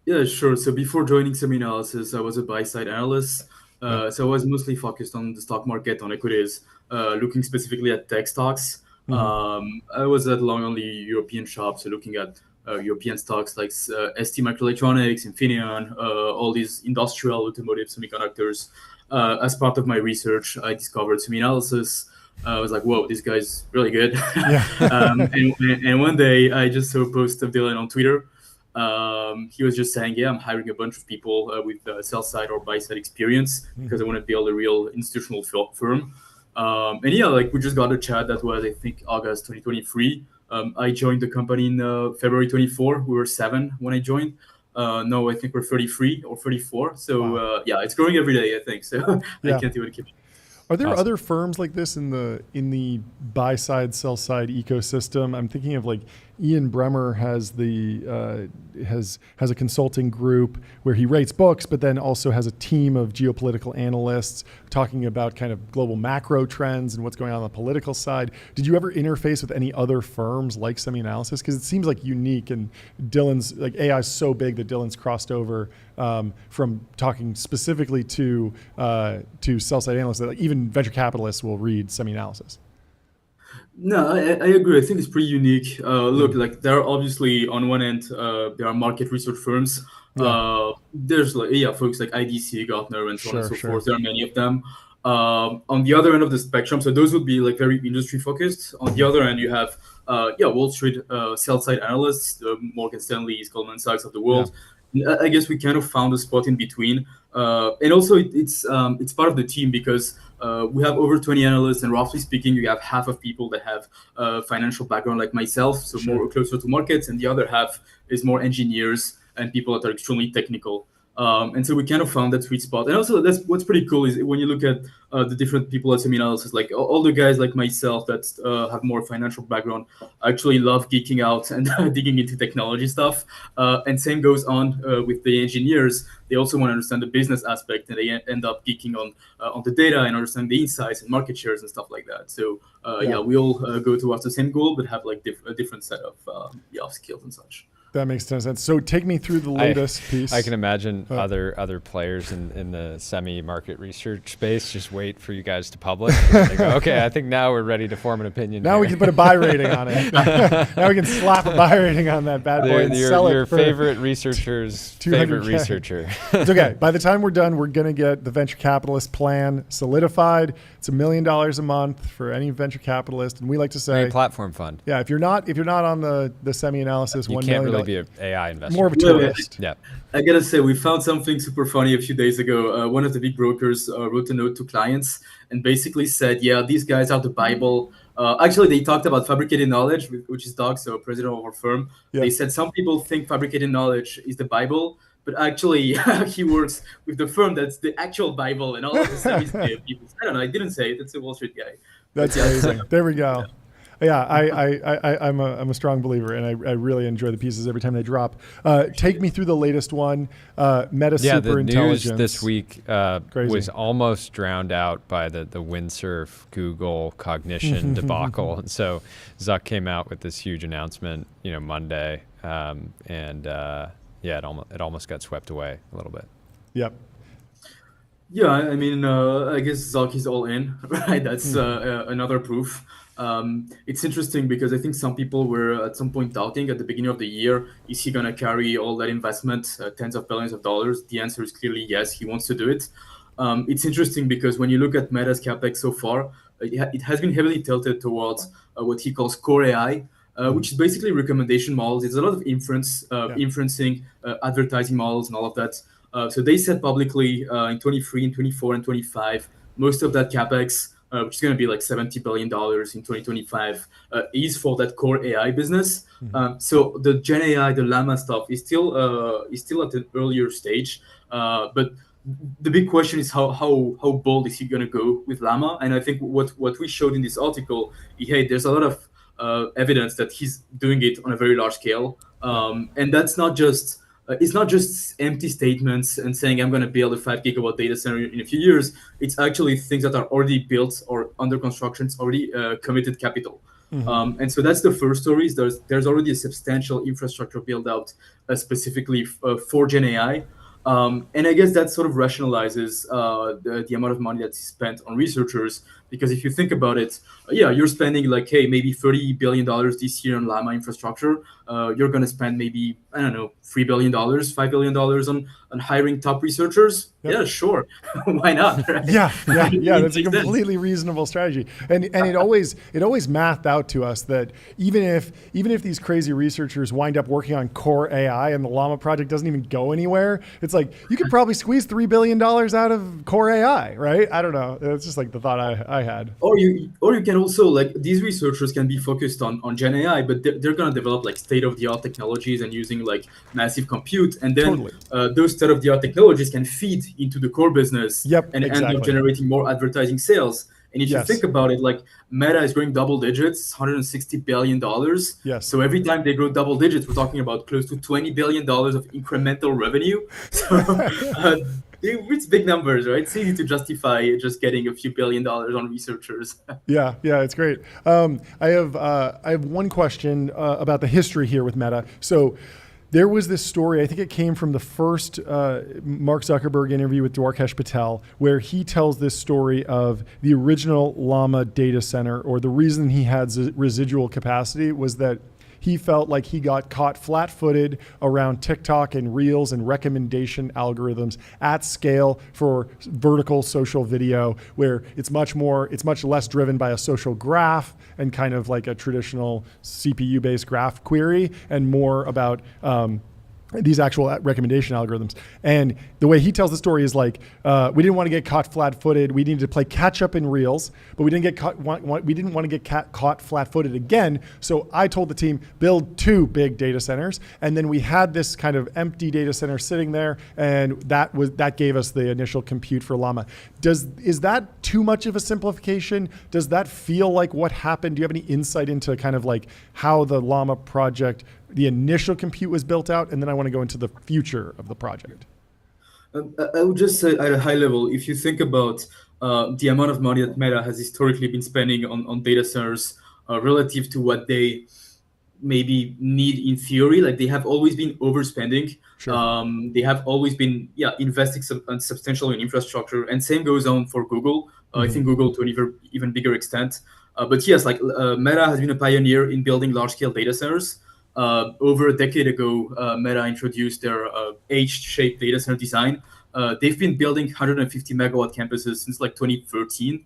Yeah, sure. So before joining SemiAnalysis, I was a buy-side analyst. So I was mostly focused on the stock market, on equities, looking specifically at tech stocks. I was at long-only European shops, so looking at European stocks like ST Microelectronics, Infineon, all these industrial automotive semiconductors. As part of my research, I discovered SemiAnalysis. I was like, whoa, this guy's really good. And one day I just saw a post of Dylan on Twitter. He was just saying, yeah, I'm hiring a bunch of people with sell-side or buy-side experience because I want to build a real institutional firm. And yeah, like we just got a chat. That was, I think, August 2023. I joined the company in February 24. We were 7 when I joined. No, I think we're 33 or 34. So wow. Yeah, it's growing every day, I think. So I can't even keep it. Are there other firms like this in the buy side, sell side ecosystem? I'm thinking of like Ian Bremmer has has a consulting group where he writes books, but then also has a team of geopolitical analysts talking about kind of global macro trends and what's going on the political side. Did you ever interface with any other firms like SemiAnalysis? Because it seems like unique, and Dylan's like AI is so big that Dylan's crossed over from talking specifically to sell side analysts that like even venture capitalists will read SemiAnalysis. No, I agree. I think it's pretty unique. Look, like there are obviously on one end, there are market research firms. There's like folks like IDC, Gartner, and so on and so forth. There are many of them. On the other end of the spectrum, so those would be like very industry focused. On the other end, you have Wall Street sell side analysts, Morgan Stanley's, Goldman Sachs of the world. Yeah. I guess we kind of found a spot in between, and also it's part of the team because we have over 20 analysts, and roughly speaking, you have half of people that have financial background like myself, so more closer to markets, and the other half is more engineers and people that are extremely technical. And so we kind of found that sweet spot. And also, that's what's pretty cool is when you look at the different people at SemiAnalysis, like all the guys like myself that have more financial background actually love geeking out and digging into technology stuff. And same goes on with the engineers. They also want to understand the business aspect, and they end up geeking on the data and understand the insights and market shares and stuff like that. So we all go towards the same goal, but have like a different set of skills and such. That makes no sense. So take me through the latest piece. I can imagine other players in the semi-market research space just wait for you guys to publish. They go, okay, I think now we're ready to form an opinion. Now we can put a buy rating on it. Now we can slap a buy rating on that bad boy and sell it your for favorite researcher's favorite researcher. It's okay. By the time we're done, we're going to get the venture capitalist plan solidified. It's $1 million a month for any venture capitalist, and we like to say any platform fund. Yeah, if you're not on the SemiAnalysis, you can't really be an AI investor. More of a tourist. Yeah. I gotta say, we found something super funny a few days ago. One of the big brokers wrote a note to clients and basically said, yeah, these guys are the Bible. Actually, they talked about fabricated knowledge, which is Doug, so president of our firm. Yeah. They said some people think fabricated knowledge is the Bible, but actually he works with the firm that's the actual Bible, and all of the semis people. I don't know. I didn't say it. It's a Wall Street guy. That's amazing. There we go. Yeah. Yeah, I'm a strong believer, and I really enjoy the pieces every time they drop. Take me through the latest one, meta superintelligence. The news this week was almost drowned out by the Windsurf Google Cognition debacle, and so Zuck came out with this huge announcement, Monday, and it almost got swept away a little bit. Yep. Yeah, I mean, I guess Zuck is all in, right? That's another proof. It's interesting because I think some people were at some point doubting at the beginning of the year, is he going to carry all that investment, tens of billions of dollars? The answer is clearly yes, he wants to do it. It's interesting because when you look at Meta's capex so far, it has been heavily tilted towards what he calls core AI, which is basically recommendation models. It's a lot of inferencing, advertising models, and all of that. So they said publicly in 23, and 24, and 25, most of that capex, which is going to be like $70 billion in 2025, is for that core AI business. So the Gen AI, the Llama stuff is still at an earlier stage, but the big question is how bold is he going to go with Llama? And I think what we showed in this article, hey, there's a lot of evidence that he's doing it on a very large scale, and that's not just it's not just empty statements and saying I'm going to build a 5 gigawatt data center in a few years. It's actually things that are already built or under construction, already committed capital. And so that's the first story. Is there's already a substantial infrastructure build out specifically for Gen AI. And I guess that sort of rationalizes the amount of money that's spent on researchers, because if you think about it, you're spending like, hey, maybe $30 billion this year on Llama infrastructure. You're going to spend maybe, I don't know, $3 billion, $5 billion on hiring top researchers. Yep. Yeah, sure. Why not? Right? Yeah. That's a completely reasonable strategy. And it always mathed out to us that even if these crazy researchers wind up working on core AI and the Llama project doesn't even go anywhere, it's like you could probably squeeze $3 billion out of core AI, right? I don't know. It's just like the thought I had. Or you can also, like, these researchers can be focused on Gen AI, but they're going to develop like state-of-the-art technologies and using like massive compute, and then those state-of-the-art technologies can feed into the core business and end up generating more advertising sales. And if you think about it, like Meta is growing double digits, $160 billion. Yes. So every time they grow double digits, we're talking about close to $20 billion of incremental revenue. So it's big numbers, right? It's easy to justify just getting a few $1 billion on researchers. Yeah, it's great. I have one question about the history here with Meta. So there was this story, I think it came from the first Mark Zuckerberg interview with Dwarkesh Patel, where he tells this story of the original Llama data center, or the reason he had residual capacity was that he felt like he got caught flat-footed around TikTok and Reels and recommendation algorithms at scale for vertical social video, where it's much less driven by a social graph and kind of like a traditional CPU-based graph query, and more about these actual recommendation algorithms. And the way he tells the story is like, we didn't want to get caught flat-footed. We needed to play catch-up in Reels, but we didn't want to get caught flat-footed again. So I told the team, build 2 big data centers, and then we had this kind of empty data center sitting there, and that gave us the initial compute for Llama. Is that too much of a simplification? Does that feel like what happened? Do you have any insight into kind of like how the Llama project, the initial compute was built out, and then I want to go into the future of the project? I would just say at a high level, if you think about the amount of money that Meta has historically been spending on data centers relative to what they maybe need in theory, like they have always been overspending. Sure. They have always been investing substantially in infrastructure, and same goes on for Google. I think Google to an even bigger extent. But yes, like Meta has been a pioneer in building large-scale data centers. Over a decade ago, Meta introduced their H-shaped data center design. They've been building 150 megawatt campuses since like 2013.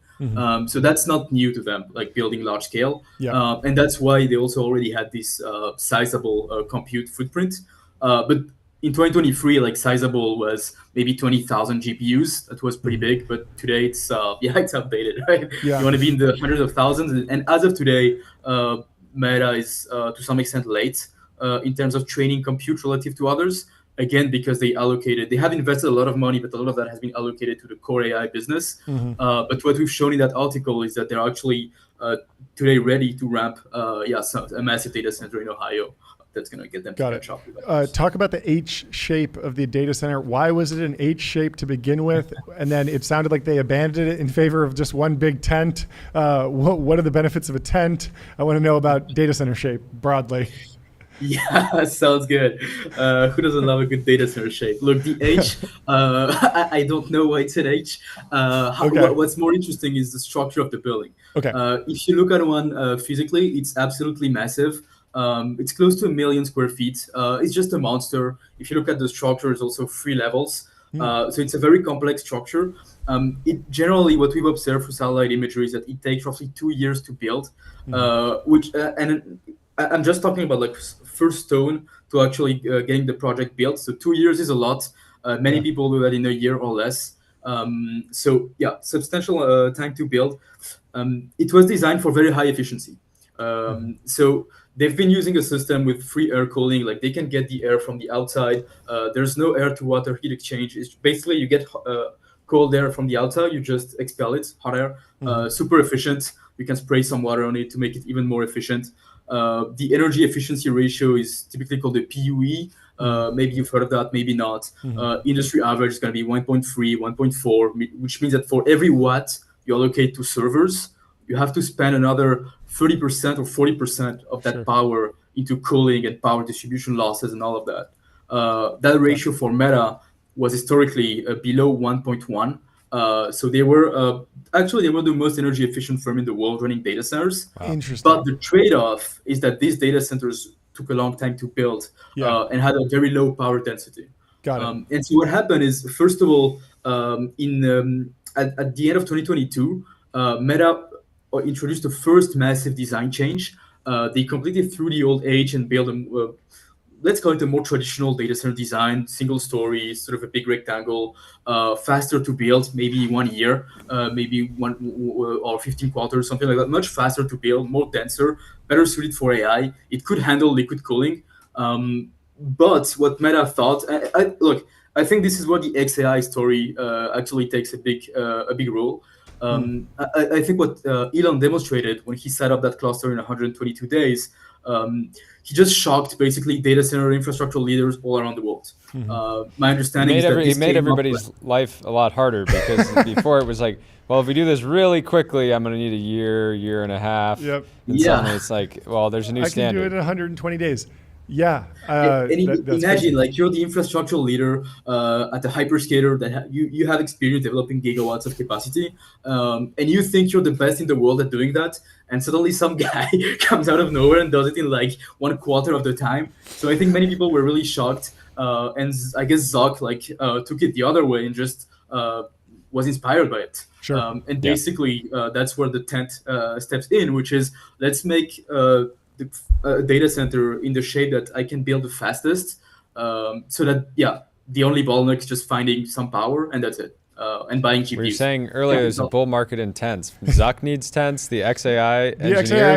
So that's not new to them, like building large scale. And that's why they also already had this sizable compute footprint. But in 2023, like sizable was maybe 20,000 GPUs. That was pretty big, but today it's it's outdated, right? You want to be in the hundreds of thousands. And as of today, Meta is to some extent late in terms of training compute relative to others. Again, because they have invested a lot of money, but a lot of that has been allocated to the core AI business. But what we've shown in that article is that they're actually today ready to ramp a massive data center in Ohio that's going to get them to catch up. Talk about the H shape of the data center. Why was it an H shape to begin with? And then it sounded like they abandoned it in favor of just one big tent. What are the benefits of a tent? I want to know about data center shape broadly. Yeah, sounds good. Who doesn't love a good data center shape? Look, the H, I don't know why it's an H. Okay. What's more interesting is the structure of the building. Okay. If you look at one physically, it's absolutely massive. It's close to 1 million square feet. It's just a monster. If you look at the structure, it's also 3 levels. So it's a very complex structure. It generally, what we've observed for satellite imagery is that it takes roughly 2 years to build, and I'm just talking about like first stone to actually getting the project built. So 2 years is a lot. Many people do that in a year or less. So yeah, substantial time to build. It was designed for very high efficiency. So they've been using a system with free air cooling. Like they can get the air from the outside. There's no air to water heat exchange. It's basically you get cold air from the outside. You just expel it, hot air. Super efficient. You can spray some water on it to make it even more efficient. The energy efficiency ratio is typically called the PUE. Maybe you've heard of that, maybe not. Industry average is going to be 1.3, 1.4, which means that for every watt you allocate to servers, you have to spend another 30% or 40% of that power into cooling and power distribution losses and all of that. That ratio for Meta was historically below 1.1. So they were actually they were the most energy efficient firm in the world running data centers. Interesting. But the trade-off is that these data centers took a long time to build and had a very low power density. Got it. And so what happened is, first of all, at the end of 2022, Meta introduced the first massive design change. They completely threw the old age and built a let's call it a more traditional data center design, single story, sort of a big rectangle, faster to build, maybe 1 year, maybe one or 15 quarters, something like that. Much faster to build, more denser, better suited for AI. It could handle liquid cooling. But what Meta thought, look, I think this is what the XAI story actually takes a big role. I think what Elon demonstrated when he set up that cluster in 122 days, he just shocked basically data center infrastructure leaders all around the world. My understanding is that it made everybody's life a lot harder because before it was like, well, if we do this really quickly, I'm going to need a year and a half. Yep. And suddenly it's like, well, there's a new standard. I can do it in 120 days. Yeah. Imagine crazy. like you're the infrastructure leader at a hyperscaler that you have experience developing gigawatts of capacity, and you think you're the best in the world at doing that, and suddenly some guy comes out of nowhere and does it in like 1/4 of the time. So I think many people were really shocked, and I guess Zuck took it the other way and just was inspired by it. Sure. And basically that's where the tent steps in, which is let's make the data center in the shape that I can build the fastest, so that the only bottleneck is just finding some power, and that's it, and buying GPUs. We were saying earlier there's a bull market in tents. Zuck needs tents. The XAI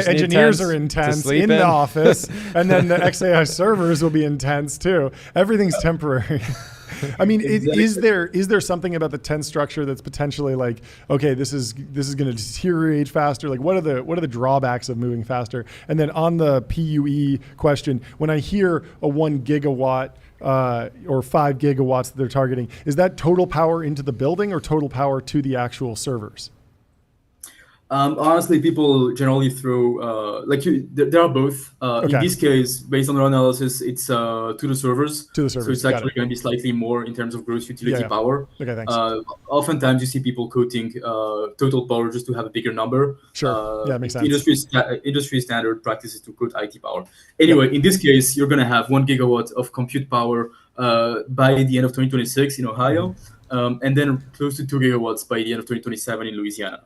engineers are in tents in the office, and then the XAI servers will be in tents too. Everything's temporary. I mean, Exactly. is there something about the tent structure that's potentially like, okay, this is going to deteriorate faster? Like, what are the drawbacks of moving faster? And then on the PUE question, when I hear a 1 gigawatt or 5 gigawatts that they're targeting, is that total power into the building or total power to the actual servers? Honestly, people generally throw there are both. Okay. In this case, based on our analysis, it's to the servers. To the servers. So it's actually going to be slightly more in terms of gross utility power. Okay, thanks. Oftentimes, you see people quoting total power just to have a bigger number. Sure. Yeah, makes sense. Industry standard practice is to quote IT power. Anyway, in this case, you're going to have 1 gigawatt of compute power by the end of 2026 in Ohio. And then close to 2 gigawatts by the end of 2027 in Louisiana.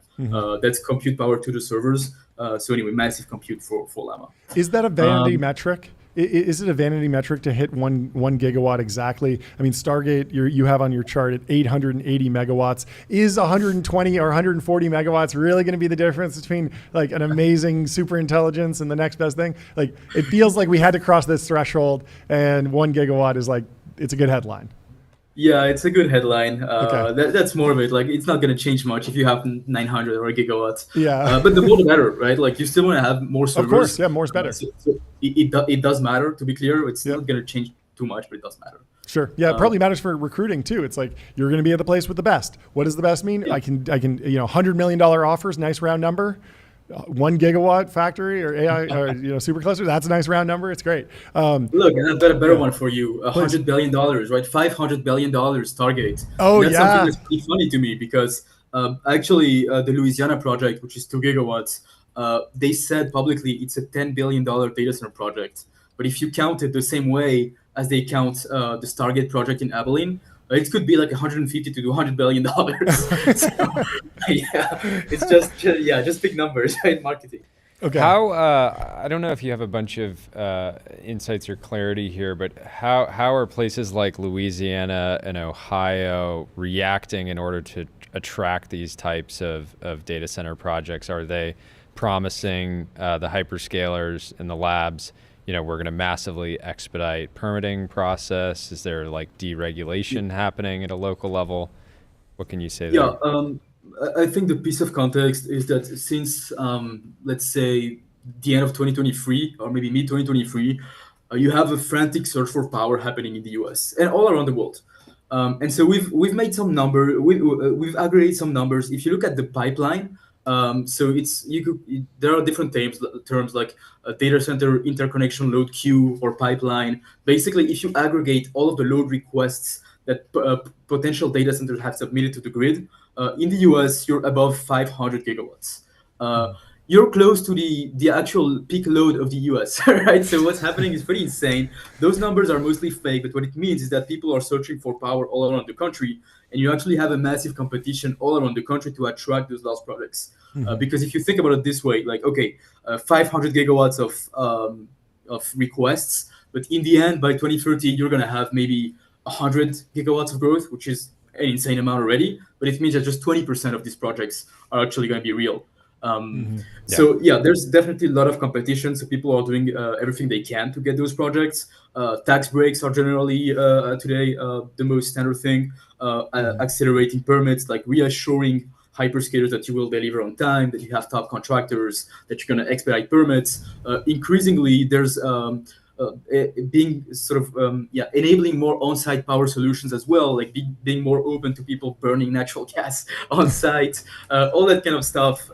That's compute power to the servers. So anyway, massive compute for Llama. Is that a vanity metric? Is it a vanity metric to hit one gigawatt exactly? I mean, Stargate, you have on your chart at 880 megawatts. Is 120 or 140 megawatts really going to be the difference between like an amazing super intelligence and the next best thing? Like, it feels like we had to cross this threshold, and 1 gigawatt is like, it's a good headline. Yeah, it's a good headline. Okay. That's more of it. Like, it's not going to change much if you have 900 or a gigawatts. Yeah. But the more the better, right? Like, you still want to have more servers. Of course, yeah, more is better. So it does matter, to be clear. It's not going to change too much, but it does matter. Sure. Yeah, it probably matters for recruiting too. It's like you're going to be at the place with the best. What does the best mean? Yeah. I can $100 million offers, nice round number. 1 gigawatt factory or AI or supercluster. That's a nice round number. It's great. Look, and I've got a better one for you. $100 billion, right? $500 billion target. Oh, and that's yeah. something that's pretty funny to me because actually the Louisiana project, which is 2 gigawatts, they said publicly it's a $10 billion data center project. But if you count it the same way as they count the Stargate project in Abilene, it could be like 150 to $200 billion. So, yeah, it's just big numbers, right? Marketing. Okay. How I don't know if you have a bunch of insights or clarity here, but how are places like Louisiana and Ohio reacting in order to attract these types of data center projects? Are they promising the hyperscalers and the labs, we're going to massively expedite permitting process? Is there like deregulation happening at a local level? What can you say there? Yeah, I think the piece of context is that since, let's say, the end of 2023 or maybe mid 2023, you have a frantic search for power happening in the US and all around the world. And so we've made some we've aggregated some numbers. If you look at the pipeline, so there are different terms like a data center interconnection load queue or pipeline. Basically, if you aggregate all of the load requests that potential data centers have submitted to the grid, in the US, you're above 500 gigawatts. You're close to the actual peak load of the US, right? So what's happening is pretty insane. Those numbers are mostly fake, but what it means is that people are searching for power all around the country, and you actually have a massive competition all around the country to attract those large projects. Because if you think about it this way, like, okay, 500 gigawatts of requests, but in the end, by 2030, you're going to have maybe 100 gigawatts of growth, which is an insane amount already, but it means that just 20% of these projects are actually going to be real. So yeah, there's definitely a lot of competition. So people are doing everything they can to get those projects. Tax breaks are generally today the most standard thing. Accelerating permits, like reassuring hyperscalers that you will deliver on time, that you have top contractors, that you're going to expedite permits. Increasingly, there's being sort of enabling more on-site power solutions as well, like being more open to people burning natural gas on site. All that kind of stuff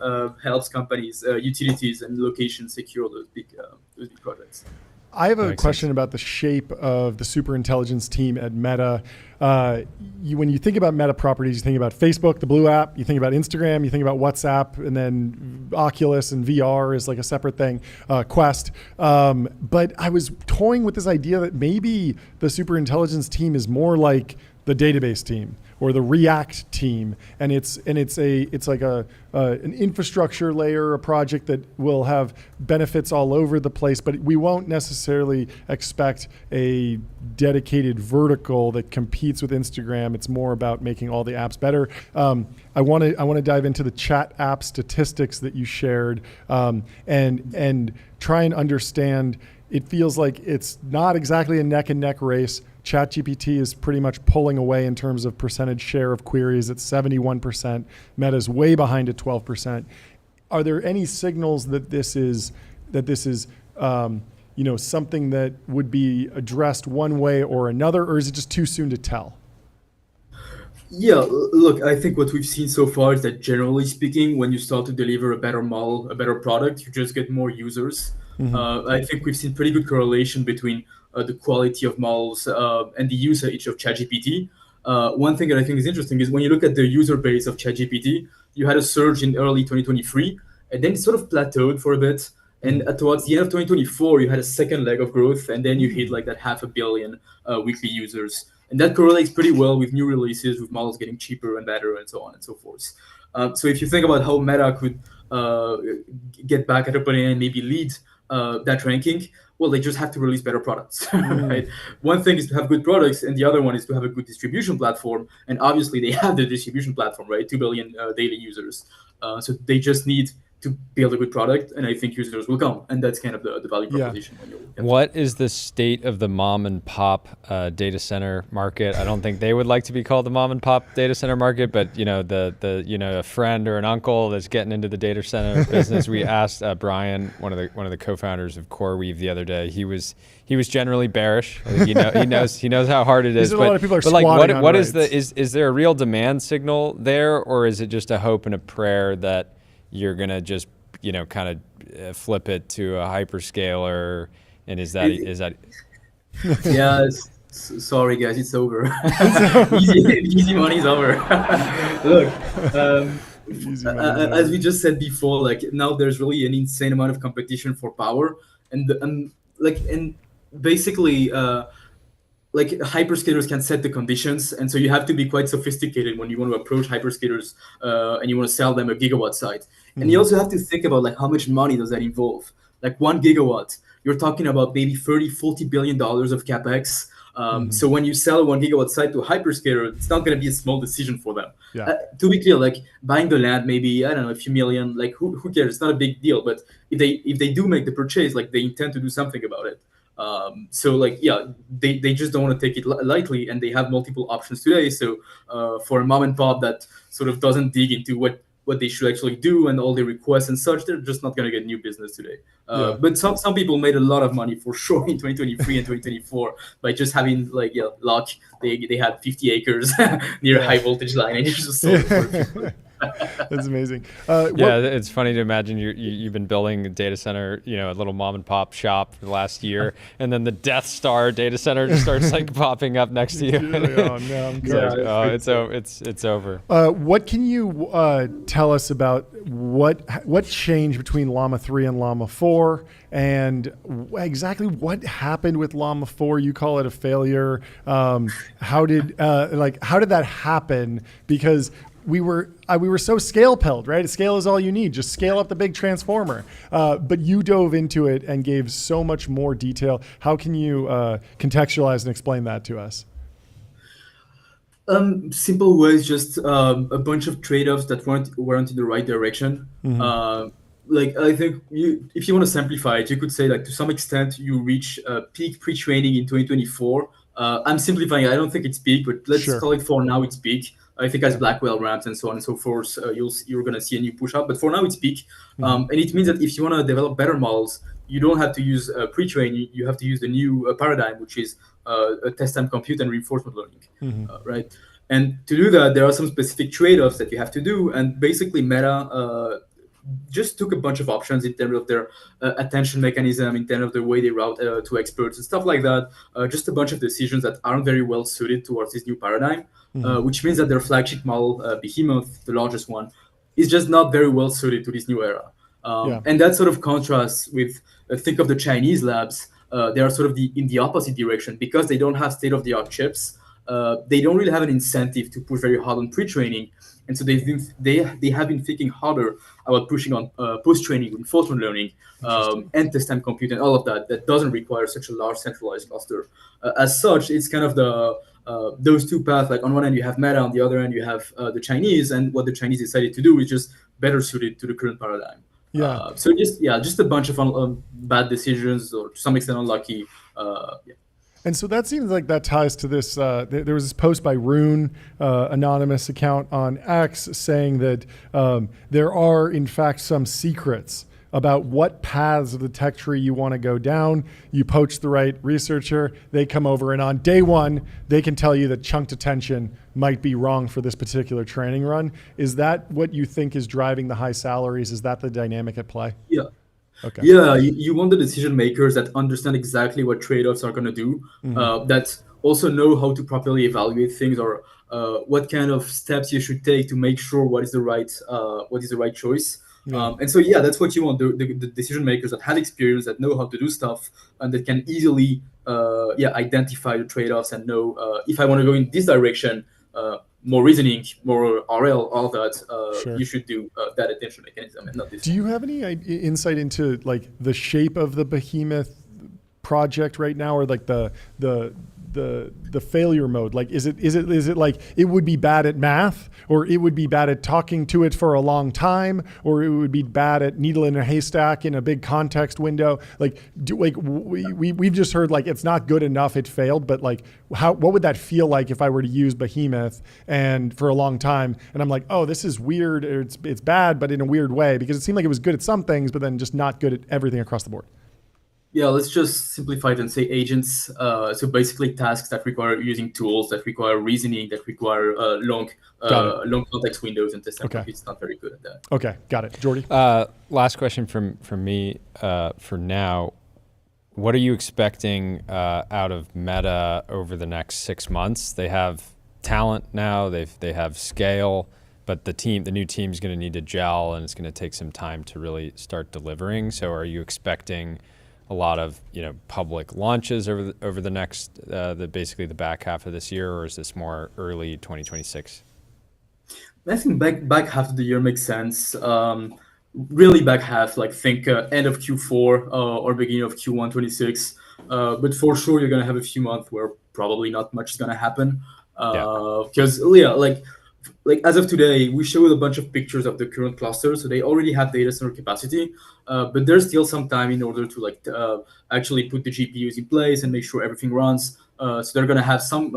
helps companies, utilities, and locations secure those big projects. I have a question about the shape of the superintelligence team at Meta. When you think about Meta properties, you think about Facebook, the Blue app, you think about Instagram, you think about WhatsApp, and then Oculus and VR is like a separate thing, Quest. But I was toying with this idea that maybe the superintelligence team is more like the database team or the React team, and it's like an infrastructure layer, a project that will have benefits all over the place, but we won't necessarily expect a dedicated vertical that competes with Instagram. It's more about making all the apps better. I want to dive into the chat app statistics that you shared, and try and understand. It feels like it's not exactly a neck and neck race. ChatGPT is pretty much pulling away in terms of percentage share of queries at 71%. Meta's way behind at 12%. Are there any signals that this is something that would be addressed one way or another, or is it just too soon to tell? Yeah, look, I think what we've seen so far is that generally speaking, when you start to deliver a better model, a better product, you just get more users. I think we've seen pretty good correlation between the quality of models and the usage of ChatGPT. One thing that I think is interesting is when you look at the user base of ChatGPT, you had a surge in early 2023, and then it sort of plateaued for a bit. And towards the end of 2024, you had a second leg of growth, and then you hit like that 500 million weekly users. And that correlates pretty well with new releases, with models getting cheaper and better, and so on and so forth. So if you think about how Meta could get back at OpenAI and maybe lead that ranking, well, they just have to release better products, right? One thing is to have good products, and the other one is to have a good distribution platform. And obviously, they have the distribution platform, right? 2 billion daily users. So they just need to build a good product, and I think users will come. And that's kind of the value proposition. Yeah. What is the state of the mom and pop data center market? I don't think they would like to be called the mom and pop data center market, but a friend or an uncle that's getting into the data center business. We asked Brian, one of the co-founders of CoreWeave, the other day. He was generally bearish. He knows how hard it is. A lot of people are but like, what is is there a real demand signal there, or is it just a hope and a prayer that you're gonna just kind of flip it to a hyperscaler? And is that Yeah, sorry guys, it's over. Easy money's over. Look, as we just said before, like now there's really an insane amount of competition for power, and basically, like hyperscalers can set the conditions, and so you have to be quite sophisticated when you want to approach hyperscalers and you want to sell them a gigawatt site. And you also have to think about like how much money does that involve. Like 1 gigawatt, you're talking about maybe $30-40 billion of capex. So when you sell a 1 gigawatt site to a hyperscaler, it's not going to be a small decision for them. Yeah. To be clear, like buying the land, maybe, I don't know, a few million, like who cares? It's not a big deal. But if they do make the purchase, like they intend to do something about it. So like, yeah, they just don't want to take it lightly, and they have multiple options today. So for a mom and pop that sort of doesn't dig into what they should actually do and all the requests and such, they're just not going to get new business today. But some people made a lot of money for sure in 2023 and 2024 by just having like luck. They had 50 acres near a high voltage line and just sold it for a few. That's amazing. It's funny to imagine you've been building a data center, a little mom and pop shop for the last year, and then the Death Star data center just starts like popping up next to you. Oh no, I'm it's over. What can you tell us about what changed between Llama 3 and Llama 4, and exactly what happened with Llama 4? You call it a failure. How did that happen? Because we were so scale-pilled, right? Scale is all you need. Just scale up the big transformer. But you dove into it and gave so much more detail. How can you contextualize and explain that to us? Simple ways, just a bunch of trade-offs that weren't in the right direction. Like I think if you want to simplify it, you could say like to some extent you reach peak pre-training in 2024. I'm simplifying it. I don't think it's peak, but let's call it for now it's peak. I think as Blackwell ramps and so on and so forth, you're going to see a new push up. But for now, it's peak. And it means that if you want to develop better models, you don't have to use pre-train. You have to use the new paradigm, which is a test time compute and reinforcement learning, right? And to do that, there are some specific trade-offs that you have to do. And basically, Meta just took a bunch of options in terms of their attention mechanism, in terms of the way they route to experts and stuff like that. Just a bunch of decisions that aren't very well suited towards this new paradigm. Which means that their flagship model, Behemoth, the largest one, is just not very well suited to this new era. And that sort of contrasts with, think of the Chinese labs. They are sort of in the opposite direction because they don't have state-of-the-art chips. They don't really have an incentive to push very hard on pre-training. And so they have been thinking harder about pushing on post-training, reinforcement learning, and test time compute and all of that doesn't require such a large centralized cluster. As such, it's kind of those two paths. Like on one end you have Meta, on the other end you have the Chinese, and what the Chinese decided to do is just better suited to the current paradigm. So just a bunch of bad decisions, or to some extent unlucky. And so that seems like that ties to this. There was this post by Rune, anonymous account on X, saying that there are in fact some secrets about what paths of the tech tree you want to go down. You poach the right researcher, they come over, and on day one, they can tell you that chunked attention might be wrong for this particular training run. Is that what you think is driving the high salaries? Is that the dynamic at play? Yeah. Okay. Yeah, you want the decision makers that understand exactly what trade-offs are going to do, that also know how to properly evaluate things, or what kind of steps you should take to make sure what is the right choice. And so, that's what you want, the decision makers that have experience, that know how to do stuff, and that can easily identify the trade-offs and know if I want to go in this direction, more reasoning, more RL, all that, you should do that attention mechanism and not this. Do you have any insight into like the shape of the Behemoth project right now, or like the failure mode? Like, is it like it would be bad at math, or it would be bad at talking to it for a long time, or it would be bad at needle in a haystack in a big context window? Like, we've just heard like it's not good enough, it failed, but like what would that feel like if I were to use Behemoth and for a long time, and I'm like, oh, this is weird, or it's bad, but in a weird way, because it seemed like it was good at some things, but then just not good at everything across the board. Yeah, let's just simplify it and say agents. So basically, tasks that require using tools, that require reasoning, that require long context windows and test and compute. It's not very good at that. Okay, got it. Jordy? Last question from me for now. What are you expecting out of Meta over the next 6 months? They have talent now. They have scale, but the new team is going to need to gel, and it's going to take some time to really start delivering. So, are you expecting a lot of public launches over the next basically the back half of this year, or is this more early 2026? I think back half of the year makes sense. Really back half, like think end of Q4 or beginning of Q1 26. But for sure, you're gonna have a few months where probably not much is gonna happen. Because like as of today, we showed a bunch of pictures of the current cluster, so they already have data center capacity, but there's still some time in order to actually put the GPUs in place and make sure everything runs. So they're gonna have some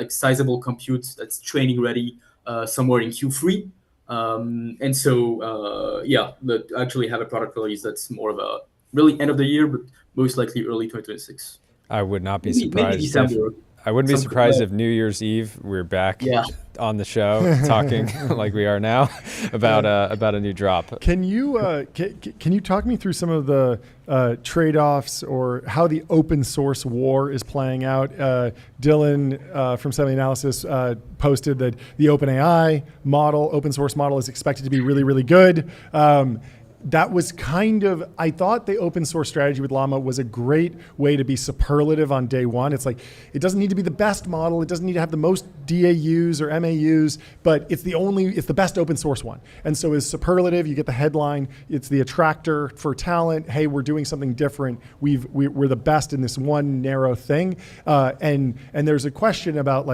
sizable compute that's training ready somewhere in Q3, and so actually have a product release that's more of a really end of the year, but most likely early 2026 I would not be maybe surprised. December. I wouldn't be surprised if New Year's Eve we're back on the show talking like we are now about a new drop. Can you can you talk me through some of the trade-offs or how the open source war is playing out? Dylan from SemiAnalysis posted that the OpenAI model, open source model, is expected to be really, really good. That was I thought the open source strategy with Llama was a great way to be superlative on day one. It's like, it doesn't need to be the best model. It doesn't need to have the most DAUs or MAUs, but it's the best open source one. And so as superlative, you get the headline. It's the attractor for talent. Hey, we're doing something different. We're the best in this one narrow thing. And there's a question about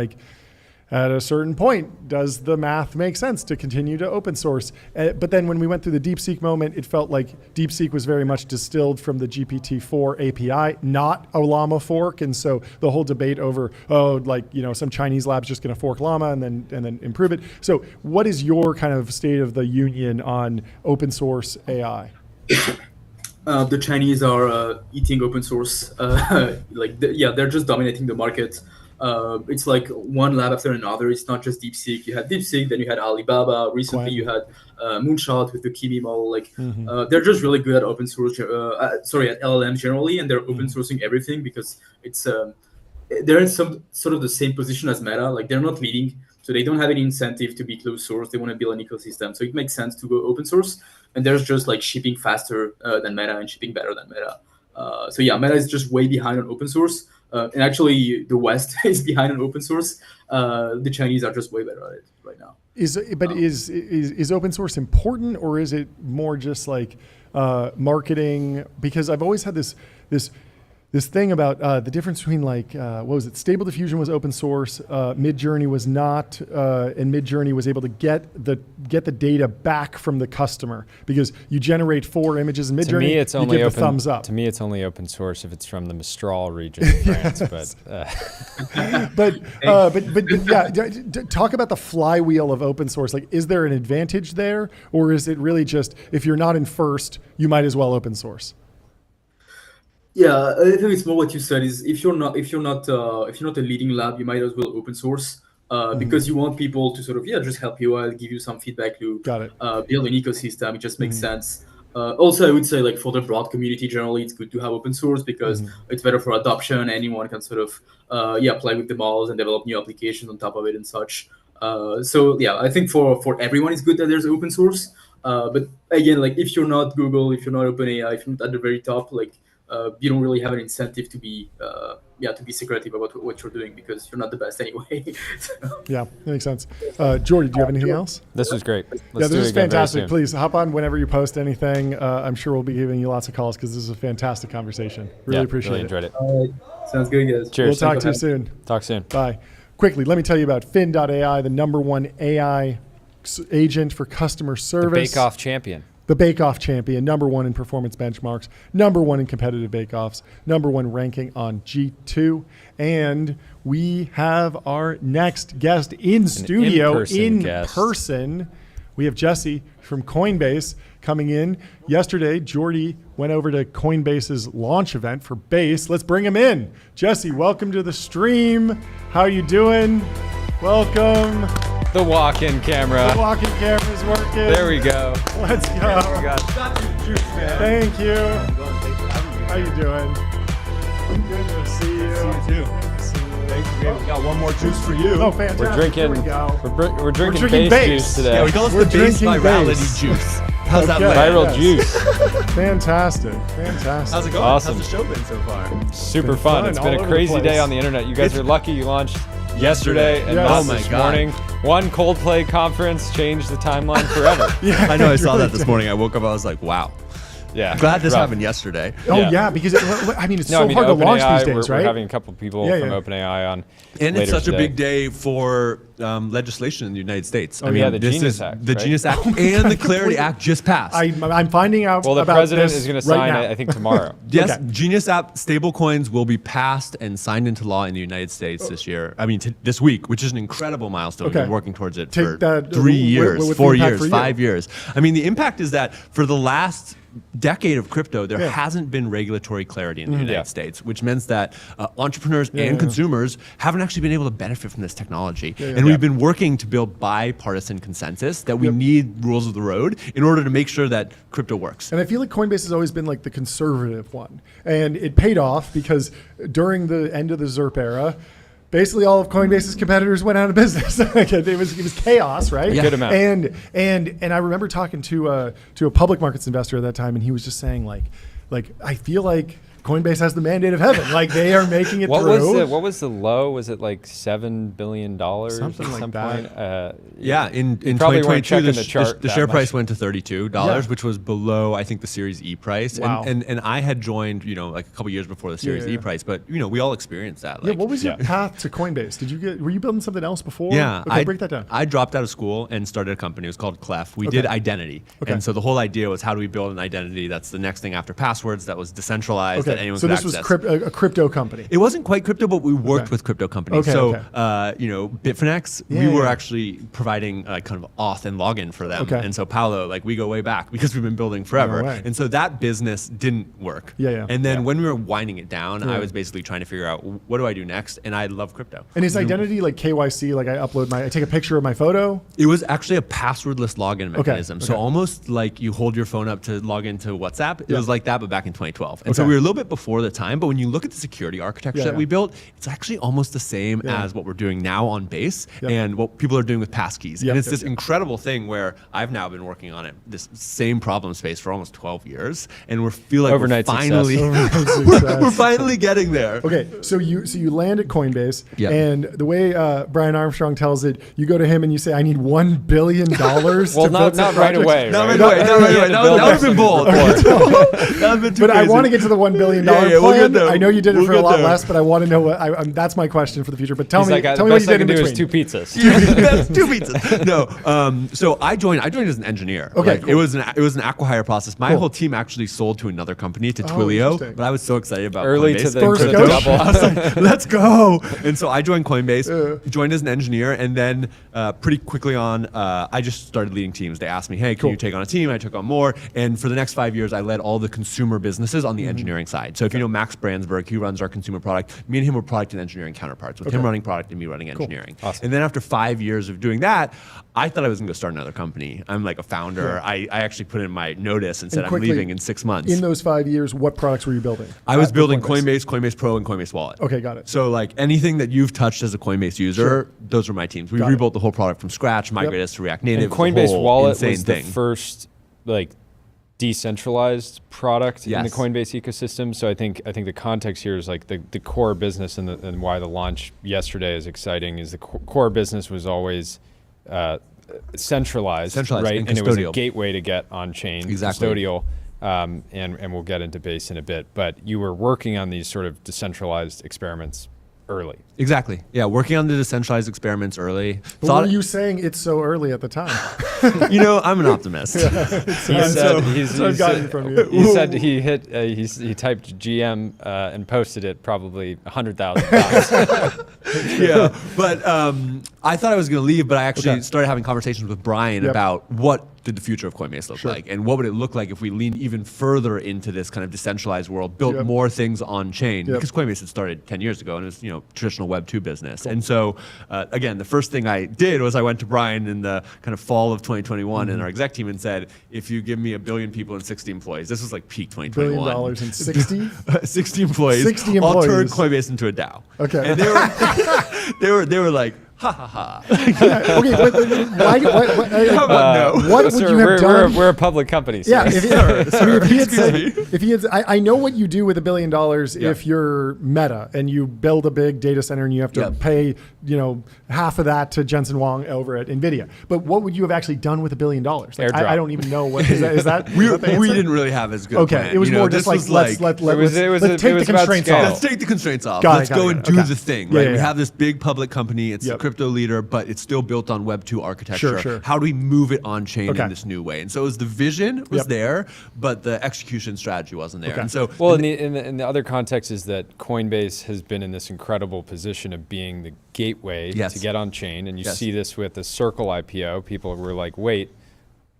at a certain point, does the math make sense to continue to open source? But then when we went through the DeepSeek moment, it felt like DeepSeek was very much distilled from the GPT-4 API, not a Llama fork. And so the whole debate over, some Chinese lab's just going to fork Llama and then improve it. So what is your kind of state of the union on open source AI? The Chinese are eating open source. They're just dominating the market. It's like one lab after another. It's not just DeepSeek. You had DeepSeek, then you had Alibaba. Recently, you had Moonshot with the Kimi model. They're just really good at open source. At LLMs generally, and they're open sourcing everything because it's they're in some sort of the same position as Meta. Like they're not leading, so they don't have any incentive to be closed source. They want to build an ecosystem, so it makes sense to go open source. And there's just shipping faster than Meta and shipping better than Meta. Meta is just way behind on open source. And actually, the West is behind on open source. The Chinese are just way better at it right now. Is open source important, or is it more just marketing? Because I've always had this thing about the difference between what was it? Stable Diffusion was open source, Midjourney was not, and Midjourney was able to get the data back from the customer because you generate 4 images in Midjourney. To me, it's only open. Thumbs up. To me, it's only open source if it's from the Mistral region of France. But talk about the flywheel of open source. Is there an advantage there, or is it really just if you're not in first, you might as well open source? Yeah, I think it's more what you said. Is if you're not a leading lab, you might as well open source because you want people to sort of just help you out, give you some feedback loop, build an ecosystem. It just makes sense. Also, I would say for the broad community generally, it's good to have open source because it's better for adoption. Anyone can sort of play with the models and develop new applications on top of it and such. I think for everyone, it's good that there's open source. But again, if you're not Google, if you're not OpenAI, if you're not at the very top, you don't really have an incentive to be secretive about what you're doing because you're not the best anyway. Yeah, that makes sense. Jordy, do you have anything else? This was great. This is fantastic. Please hop on whenever you post anything. I'm sure we'll be giving you lots of calls because this is a fantastic conversation. Really appreciate it. Enjoyed it. Sounds good, guys. Cheers. We'll talk to you soon. Talk soon. Bye. Quickly, let me tell you about Fin.ai, the #1 AI agent for customer service. The bake-off champion. The bake-off champion, #1 in performance benchmarks, #1 in competitive bake-offs, #1 ranking on G2. And we have our next guest in studio, in person. We have Jesse from Coinbase coming in. Yesterday, Jordy went over to Coinbase's launch event for Base. Let's bring him in. Jesse, welcome to the stream. How you doing? Welcome. The walk-in camera. The walk-in camera's working. There we go. Let's go. Oh, God. Thank you. How you doing? Good to see you. See you too. We got one more juice for you. Oh, fantastic. We're drinking. Here we go. We're drinking drinking base Base. juice today. Yeah, we call We're this the base drinking virality Base. juice. How's that Okay. land? Viral Yes. juice. Fantastic. Fantastic. How's it going? Awesome. How's the show been so far? Super been fun. fun It's all been over a the crazy place. day on the internet. You guys are lucky you launched yesterday and Yes. not Oh my this God. morning. One Coldplay conference changed the timeline forever. Yeah, I know I saw really that this did. morning. I woke up, I was like, wow. Yeah. Glad this rough. happened yesterday. Oh, Yeah. yeah, because I mean, it's No, so I mean, hard to launch OpenAI, these days, we're right? having a couple people Yeah, from yeah. OpenAI on. And it's later such today. a big day for legislation in the United States. I mean, yeah, the this Genius is Act, the right? Genius Act and the Clarity Act just passed. I'm finding out Well, the about president this is going to right sign now. it, I think, tomorrow. Yes, Okay. Genius App stablecoins will be passed and signed into law in the United States this year. I mean, this week, which is an incredible milestone. Okay. We've been working towards it Take for that, 3 wh- years, what's the 4 impact years, for you? 5 years. I mean, the impact is that for the last decade of crypto, there Yeah. hasn't been regulatory clarity in the United Yeah. States, which means that entrepreneurs and yeah. consumers haven't actually been able to benefit from this technology. yeah. And we've been working to build bipartisan consensus that we Yep. need rules of the road in order to make sure that crypto works. And I feel like Coinbase has always been like the conservative one. And it paid off because during the end of the ZERP era, basically all of Coinbase's competitors went out of business. Like, it was chaos, right? Yeah. Good amount. And I remember talking to a public markets investor at that time, and he was just saying like I feel like Coinbase has the mandate of heaven. Like they are making it What through. what was the low? Was it like $7 billion? Something at like some that. point? Yeah, in probably weren't 2022, checking the, the sh- chart the that share much. price went to $32, Yeah. which was below, I think, the Series E price. Wow. And I had joined, like a couple years before the Series yeah. E price, but we all experienced that. Yeah, Like, what was your Yeah. path to Coinbase? Were you building something else before? Yeah, Okay, break that down. I dropped out of school and started a company. It was called Clef. We did identity, Okay. and so the whole idea was how do we build an identity that's the next thing after passwords that was decentralized that anyone so could this was access. a crypto company. It wasn't quite crypto, but we worked Okay. with crypto companies. Okay, so, okay. Bitfinex, Yeah, we were yeah. actually providing kind of auth and login for them. Okay. And so Paolo, we go way back because we've been building forever. No way. And so that business didn't work. Yeah, yeah. And then when we were winding it down, Yeah. I was basically trying to figure out what do I do next? And I love crypto. And is identity like KYC? Like I take a picture of my photo. It was actually a passwordless login mechanism. So okay. almost like you hold your phone up to log into WhatsApp. It Yeah. was like that, but back in 2012. And so Okay. we were a little bit before the time, but when you look at the security architecture Yeah, that yeah. we built, it's actually almost the same Yeah. as what we're doing now on Base Yep. and what people are doing with passkeys. Yep, And it's yep, this yep. incredible thing where I've now been working on it, this same problem space for almost 12 years. And we feel like Overnight we're success. finally, Success. we're finally getting there. Okay, so you land at Coinbase, Yeah. and the way Brian Armstrong tells it, you go to him and you say, "I need $1 billion." Well, to not build some right projects." away. Not right? right away. Not right You away. had to That build would have been something bold. before. That would been too But I crazy. want to get to the $1 billion Yeah, yeah, we'll plan. get there. I know you did it We'll for a get lot there. less, but I want to know what. That's my question for the future. But tell He's me, like, tell the me what you best I did in can do is between. 2 pizzas. That's 2 pizzas. No, so I joined as an engineer. Okay, It was an acqui-hire process. My Cool. whole team actually sold to another company, to Oh, Twilio, interesting. but I was so excited about Early Coinbase. to the First to the go. double. I was like, let's go. And so I joined Coinbase, Yeah. joined as an engineer, and then pretty quickly on, I just started leading teams. They asked me, hey, can Cool. you take on a team? I took on more. And for the next 5 years, I led all the consumer businesses on the Mm-hmm. engineering side. So if you know Max Brandsburg, he runs our consumer product. Me and him were product and engineering counterparts, with him Okay. running product and me running engineering. Awesome. And then after 5 years of doing that, I thought I was going to go start another company. I'm like a founder. Yeah. I actually put in my notice and said I'm quickly, leaving in 6 months. In those 5 years, what products were you building? I was At building Coinbase. Coinbase Pro, and Coinbase Wallet. Okay, got it. So like anything that you've touched as a Coinbase user, Sure. those were my teams. We Got it. rebuilt the whole product from scratch, migrated us to React Native. And It was a Coinbase whole Wallet insane was the thing. first decentralized product in the Yes. Coinbase ecosystem. So I think the context here is like the core business and why the launch yesterday is exciting is the core business was always centralized, right? and And it was a custodial. gateway to get on chain, Exactly. custodial. And we'll get into Base in a bit, but you were working on these sort of decentralized experiments early. Exactly. Yeah, working on the decentralized experiments early. But were you saying it's so early at the time? I'm an optimist. He said he typed GM and posted it probably 100,000 times. Yeah, but I thought I was going to leave, but I actually started having conversations with Brian about what did the future of Coinbase look like, and what would it look like if we leaned even further into this kind of decentralized world, built more things on chain, because Coinbase had started 10 years ago and it was traditional Web 2 business. And so again, the first thing I did was I went to Brian in the kind of fall of 2021 and our exec team and said, if you give me 1 billion people and 60 employees, this was like peak 2021. $1 billion and 60? 60 employees. 60 I'll turn employees. Coinbase into a DAO. Okay. And they were like, ha ha ha. Okay, but why? What would Sir, you have done? We're a public company. Sir. Yeah, if he had said, I know what you do with $1 billion if you're Meta and you build a big data center and you have to pay, half of that to Jensen Huang over at NVIDIA. But what would you have actually done with $1 billion? Like, I don't even know what is that. Is that we didn't really have as good. Okay, plan. it was more just like let's take the constraints off. Let's take the constraints off. Let's go and do the thing. Right? We have this big public company. It's a crypto leader, but it's still built on Web 2 architecture. Sure. How do we move it on chain in this new way? And so it was the vision was there, but the execution strategy wasn't there. And so, in the other context is that Coinbase has been in this incredible position of being the gateway to get on chain, and you see this with the Circle IPO. People were like, wait,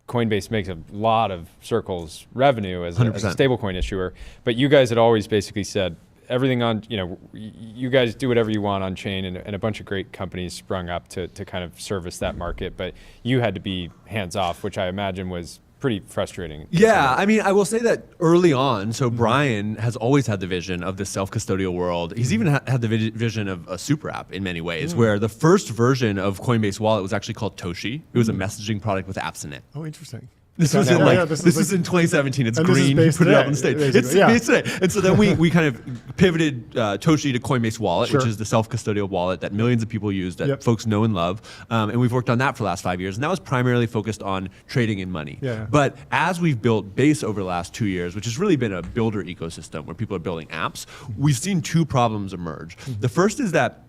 Coinbase makes a lot of Circle's revenue as a stablecoin issuer, but you guys had always basically said, everything on, you guys do whatever you want on chain, and a bunch of great companies sprung up to kind of service that market, but you had to be hands off, which I imagine was pretty frustrating. Yeah, I mean, I will say that early on, so Brian has always had the vision of this self-custodial world. He's even had the vision of a super app in many ways, where the first version of Coinbase Wallet was actually called Toshi. It was a messaging product with apps in it. Oh, interesting. This was in this is in 2017. It's green. He put it up on the stage. It's based today. And so then we kind of pivoted Toshi to Coinbase Wallet, which is the self-custodial wallet that millions of people use, that folks know and love. And we've worked on that for the last 5 years. And that was primarily focused on trading in money. But as we've built Base over the last 2 years, which has really been a builder ecosystem where people are building apps, we've seen two problems emerge. The first is that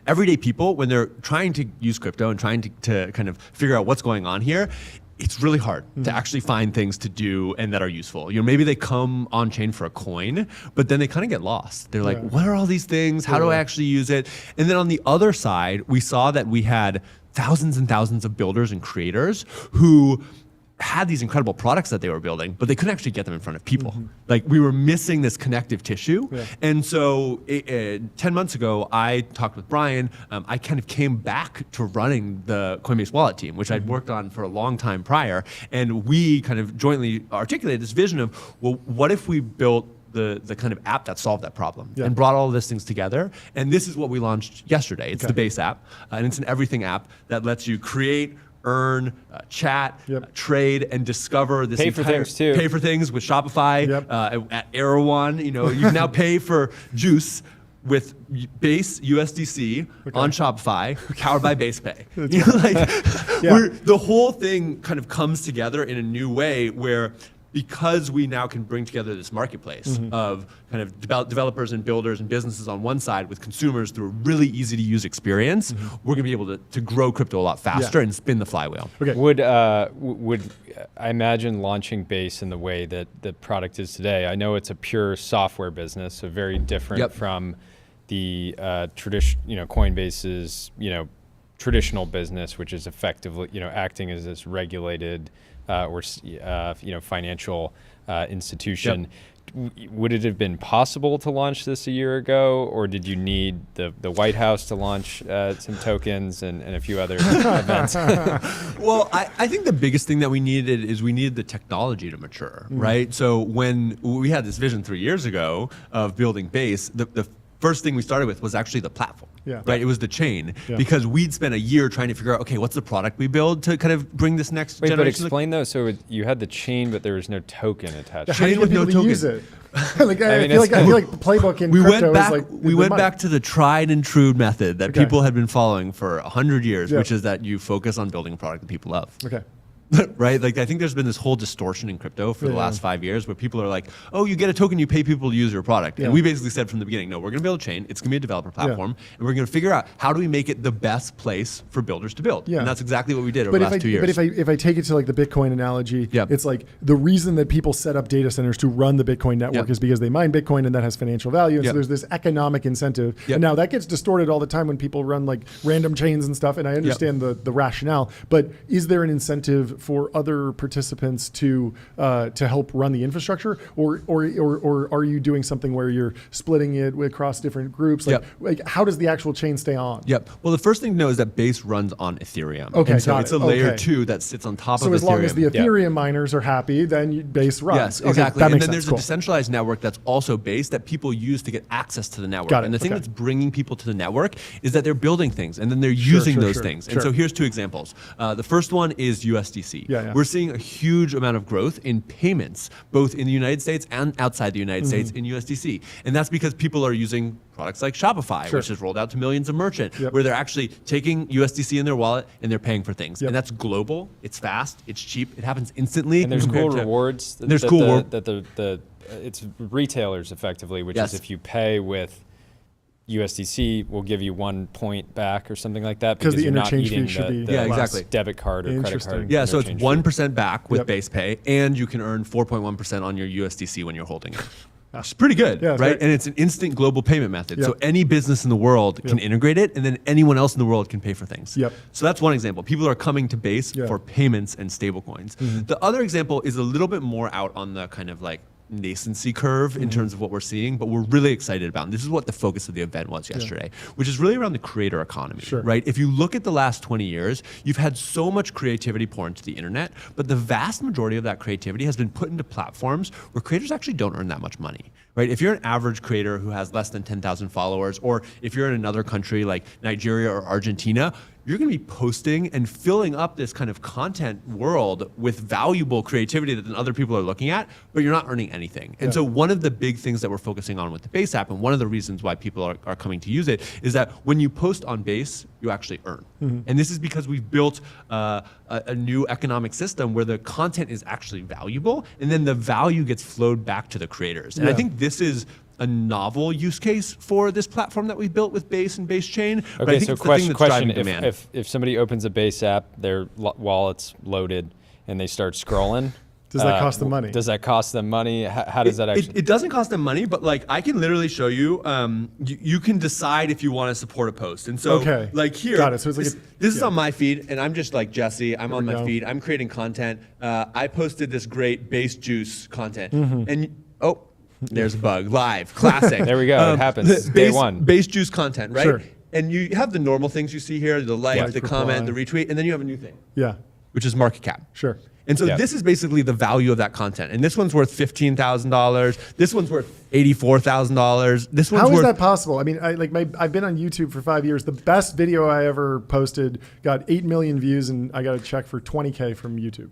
everyday people, when they're trying to use crypto and trying to kind of figure out what's going on here, it's really hard to actually find things to do and that are useful. Maybe they come on chain for a coin, but then they kind of get lost. They're like, what are all these things? How do I actually use it? And then on the other side, we saw that we had thousands and thousands of builders and creators who had these incredible products that they were building, but they couldn't actually get them in front of people. Like, we were missing this connective tissue. And so 10 months ago, I talked with Brian. I kind of came back to running the Coinbase Wallet team, which I'd worked on for a long time prior. And we kind of jointly articulated this vision of, well, what if we built the kind of app that solved that problem and brought all of these things together? And this is what we launched yesterday. It's the Base app, and it's an everything app that lets you create, earn, chat, trade, and discover this. Pay for things too. Pay for things with Shopify. At Erewhon, you can now pay for juice with Base USDC on Shopify, powered by Base Pay. The whole thing kind of comes together in a new way where, because we now can bring together this marketplace of kind of developers and builders and businesses on one side with consumers through a really easy to use experience, we're going to be able to grow crypto a lot faster and spin the flywheel. Would I imagine launching Base in the way that the product is today? I know it's a pure software business, so very different from the Coinbase's traditional business, which is effectively acting as this regulated financial institution. Would it have been possible to launch this a year ago, or did you need the White House to launch some tokens and a few other events? Well, I think the biggest thing that we needed is the technology to mature, right? So when we had this vision 3 years ago of building Base, the first thing we started with was actually the platform. Right, it was the chain, because we'd spent a year trying to figure out, okay, what's the product we build to kind of bring this next generation? But explain though. So you had the chain, but there was no token attached. How do you get people to use it? I feel like the playbook in crypto is like we went back to the tried and true method that people had been following for 100 years, which is that you focus on building a product that people love. right? Like I think there's been this whole distortion in crypto for the last 5 years where people are like, oh, you get a token, you pay people to use your product. And we basically said from the beginning, no, we're going to build a chain. It's going to be a developer platform. And we're going to figure out how do we make it the best place for builders to build. And that's exactly what we did over the last 2 years. But if I take it to like the Bitcoin analogy, it's like the reason that people set up data centers to run the Bitcoin network is because they mine Bitcoin and that has financial value. And so there's this economic incentive. And now that gets distorted all the time when people run like random chains and stuff. And I understand the rationale, but is there an incentive for other participants to help run the infrastructure, or are you doing something where you're splitting it across different groups? Like how does the actual chain stay on? Well, the first thing to know is that Base runs on Ethereum. Okay, and so it's a layer 2 that sits on top of Ethereum. So as long as the Ethereum miners are happy, then Base runs. Yes, exactly. And then there's a decentralized network that's also Base that people use to get access to the network. And the thing that's bringing people to the network is that they're building things and then they're using those things. And so here's 2 examples. The first one is USDC. We're seeing a huge amount of growth in payments, both in the United States and outside the United States in USDC. And that's because people are using products like Shopify, which has rolled out to millions of merchants, where they're actually taking USDC in their wallet and they're paying for things. And that's global, it's fast, it's cheap, it happens instantly. And there's cool rewards. It's retailers effectively, which is if you pay with USDC, will give you 1 point back or something like that because the you're not interchange eating fee should be exactly debit card or credit card. So it's 1% back with Base Pay, and you can earn 4.1% on your USDC when you're holding it. It's pretty good, right? And it's an instant global payment method. So any business in the world can integrate it, and then anyone else in the world can pay for things. So that's one example. People are coming to Base for payments and stablecoins. The other example is a little bit more out on the kind of like nascency curve in terms of what we're seeing, but we're really excited about. And this is what the focus of the event was yesterday, which is really around the creator economy, right? If you look at the last 20 years, you've had so much creativity pour into the internet, but the vast majority of that creativity has been put into platforms where creators actually don't earn that much money, right? If you're an average creator who has less than 10,000 followers, or if you're in another country like Nigeria or Argentina, you're going to be posting and filling up this kind of content world with valuable creativity that then other people are looking at, but you're not earning anything. And so one of the big things that we're focusing on with the Base app, and one of the reasons why people are coming to use it, is that when you post on Base, you actually earn. And this is because we've built a new economic system where the content is actually valuable, and then the value gets flowed back to the creators. And I think this is a novel use case for this platform that we built with Base and Base Chain. But I think so question, if somebody opens a Base app, their wallet's loaded, and they start scrolling, does that cost them money? Does that cost them money? How does that actually? It doesn't cost them money, but like I can literally show you. You can decide if you want to support a post, and so like here, So it's like this is on my feed, and I'm just like Jesse. I'm on my feed. I'm creating content. I posted this great Base Juice content, and there's a bug. Live, classic. There we go. It happens. Day one. Base Juice content, right? And you have the normal things you see here: the like, the comment, the retweet, and then you have a new thing. Which is market cap. And so this is basically the value of that content. And this one's worth $15,000. This one's worth $84,000. This one's How is that possible? I mean, I've been on YouTube for 5 years. The best video I ever posted got 8 million views, and I got a check for 20K from YouTube.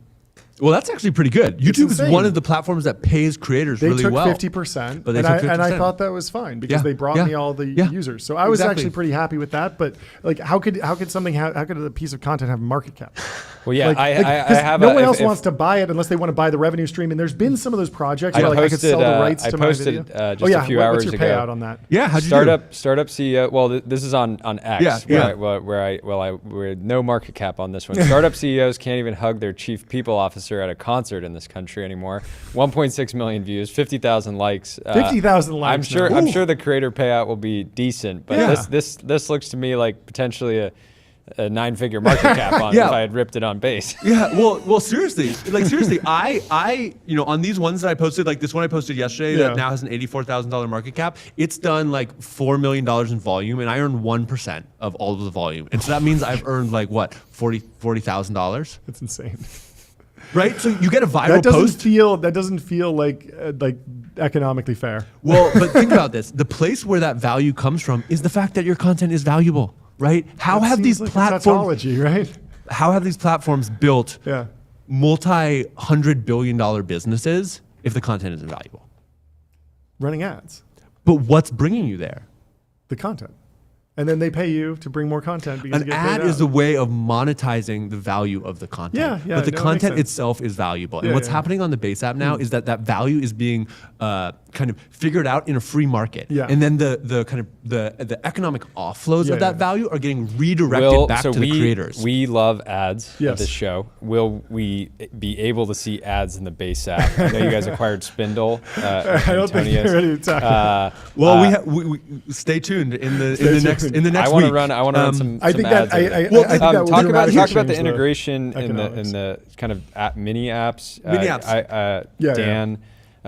Well, that's actually pretty good. YouTube is one of the platforms that pays creators really well. They took 50%, but and I thought that was fine because they brought me all the users. So I was actually pretty happy with that. But like, how could a piece of content have market cap? Well, yeah, I have. No one else wants to buy it unless they want to buy the revenue stream. And there's been some of those projects where I could sell the rights to my video. Just a few hours ago. What's your payout on that? Yeah, how'd you Startup CEO. Well, this is on X. Where no market cap on this one. Startup CEOs can't even hug their chief people officer at a concert in this country anymore. 1.6 million views, 50,000 likes. 50,000 likes. I'm sure the creator payout will be decent, but this looks to me like potentially a 9-figure market cap on if I had ripped it on Base. Well, seriously, I on these ones that I posted, like this one I posted yesterday that now has an $84,000 market cap, it's done like $4 million in volume, and I earn 1% of all of the volume, and so that means I've earned like what $40,000. That's insane. Right, so you get a viral post. That doesn't feel like economically fair. Well, but think about this: the place where that value comes from is the fact that your content is valuable, right? How have these platforms? Right? How have these platforms built multi-$100 billion businesses if the content isn't valuable? Running ads. But what's bringing you there? The content. And then they pay you to bring more content. Because An ad is a way of monetizing the value of the content. Yeah, but the no, content itself is valuable. And what's happening on the base app now is that value is being kind of figured out in a free market. Yeah. And then the kind of the economic offloads of that value are getting redirected back to the creators. We love ads at this show. Will we be able to see ads in the base app? I know you guys acquired Spindle. I don't think you're ready to talk. We stay tuned in the next week. I want to run some I think ads. I think that will talk about change the integration in the kind of mini apps. Dan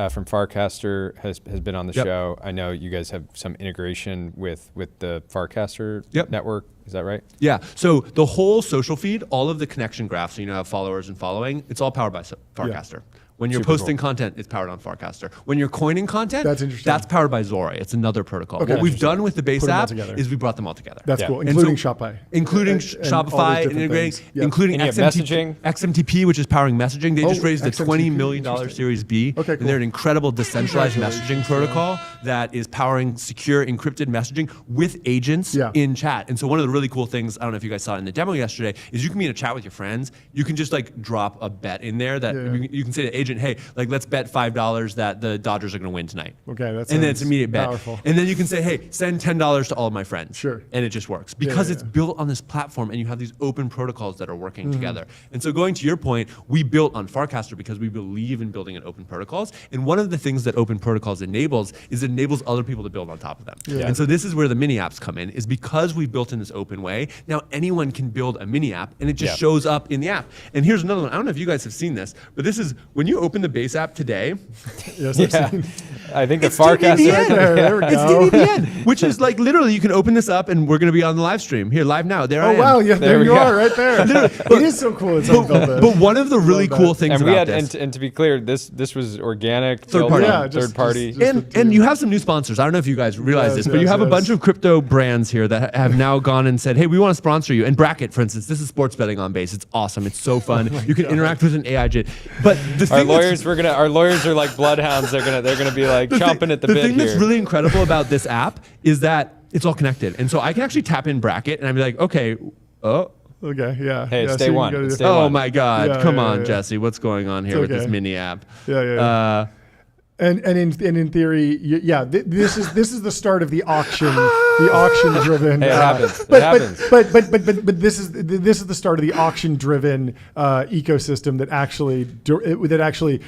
from Farcaster has been on the show. I know you guys have some integration with the Farcaster network. Is that right? Yeah. So the whole social feed, all of the connection graphs, so you know, have followers and following, it's all powered by Farcaster. When you're posting content, it's powered on Farcaster. When you're coining content, that's powered by Zora. It's another protocol. What we've done with the base app is we brought them all together. That's cool, including Shopify. Including Shopify, integrating, including XMTP, which is powering messaging. They just raised a $20 million Series B. Okay, cool. And they're an incredible decentralized messaging protocol that is powering secure encrypted messaging with agents in chat. And so one of the really cool things, I don't know if you guys saw it in the demo yesterday, is you can be in a chat with your friends. You can just like drop a bet in there that you can say to agent, hey, like let's bet $5 that the Dodgers are going to win tonight. Okay, that's and then it's immediate bet. Powerful. And then you can say, hey, send $10 to all of my friends. Sure. And it just works because it's built on this platform, and you have these open protocols that are working together. And so going to your point, we built on Farcaster because we believe in building in open protocols. And one of the things that open protocols enables is it enables other people to build on top of them. And so this is where the mini apps come in, is because we've built in this open way. Now anyone can build a mini app, and it just shows up in the app. And here's another one. I don't know if you guys have seen this, but this is when you open the base app today. I think the Farcaster. There we go. It's TBPN, which is like literally you can open this up and we're going to be on the live stream here live now. There I am. Oh wow, yeah, there you are right there. It is so cool. But one of the really cool things about this, and to be clear, this was organic, third party, third party, and you have some new sponsors. I don't know if you guys realize this, but you have a bunch of crypto brands here that have now gone and said, hey, we want to sponsor you. And Bracket, for instance, this is sports betting on base. It's awesome. It's so fun. You can interact with an AI agent. But our lawyers are like bloodhounds. They're gonna be like chomping at the bit. The thing that's really incredible about this app is that it's all connected, and so I can actually tap in Bracket, and I'd be like, okay, Okay, yeah. Hey, it's day one. Oh my God! Come on, Jesse, what's going on here with this mini app? And in theory, this is the start of the auction, the auction-driven. Hey, it happens. But this is the start of the auction-driven ecosystem that actually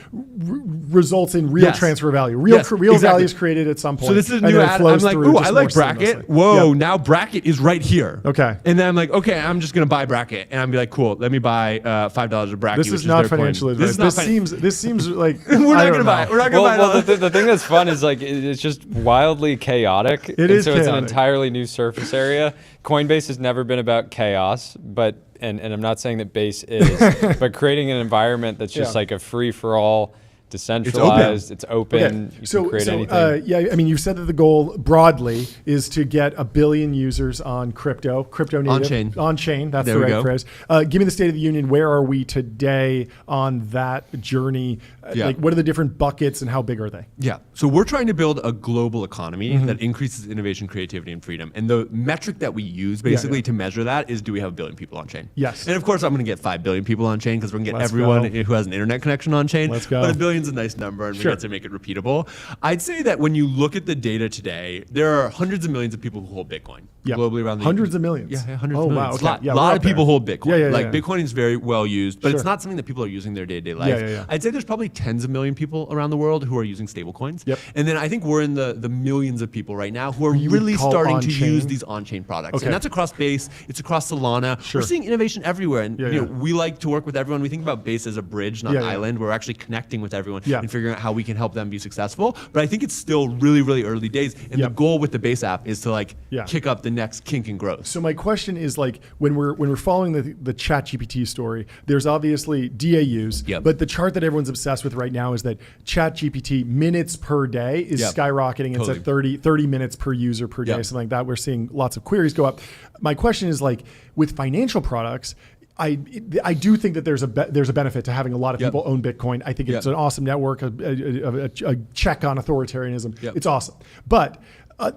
results in real transfer value. Real value is created at some point. So this is a new ad. I'm like, ooh, I like Bracket. Whoa, now Bracket is right here. Okay. And then I'm like, okay, I'm just gonna buy Bracket, and I'm be like, cool, let me buy $5 of Bracket. This is not financial advice. This seems like we're not gonna buy it. We're not gonna buy it. Well, the thing that's fun is like it's just wildly chaotic. It's an entirely new surface area. Coinbase has never been about chaos, but and I'm not saying that Base is, but creating an environment that's just like a free for all. Decentralized, it's open. Okay. You can create anything. I mean, you've said that the goal broadly is to get 1 billion users on crypto native, on chain. That's the right phrase. Give me the state of the union. Where are we today on that journey? Like, what are the different buckets and how big are they? Yeah. So we're trying to build a global economy that increases innovation, creativity, and freedom. And the metric that we use basically to measure that is, do we have 1 billion people on chain? Yes. And of course, I'm going to get 5 billion people on chain because we're going to get everyone who has an internet connection on chain. Let's go. But 1 billion is a nice number, and we get to make it repeatable. I'd say that when you look at the data today, there are hundreds of millions of people who hold Bitcoin globally around the hundreds of millions. Yeah, hundreds of millions. Wow, okay. A lot of people hold Bitcoin. Yeah. Bitcoin is very well used, but it's not something that people are using their day-to-day life. I'd say there's probably tens of million people around the world who are using stable coins. And then I think we're in the millions of people right now who are really starting to use these on-chain products. And that's across Base, it's across Solana. We're seeing innovation everywhere. And you know, we like to work with everyone. We think about Base as a bridge, not an island. We're actually connecting with everyone and figuring out how we can help them be successful. But I think it's still really, really early days. And the goal with the Base app is to kick up the next kink in growth. So my question is, like, when we're following the ChatGPT story, there's obviously DAUs, but the chart that everyone's obsessed with right now is that ChatGPT minutes per day is skyrocketing. It's at 30 minutes per user per day, something like that. We're seeing lots of queries go up. My question is, like, with financial products, I do think that there's a benefit to having a lot of people own Bitcoin. I think it's an awesome network, a check on authoritarianism. It's awesome. But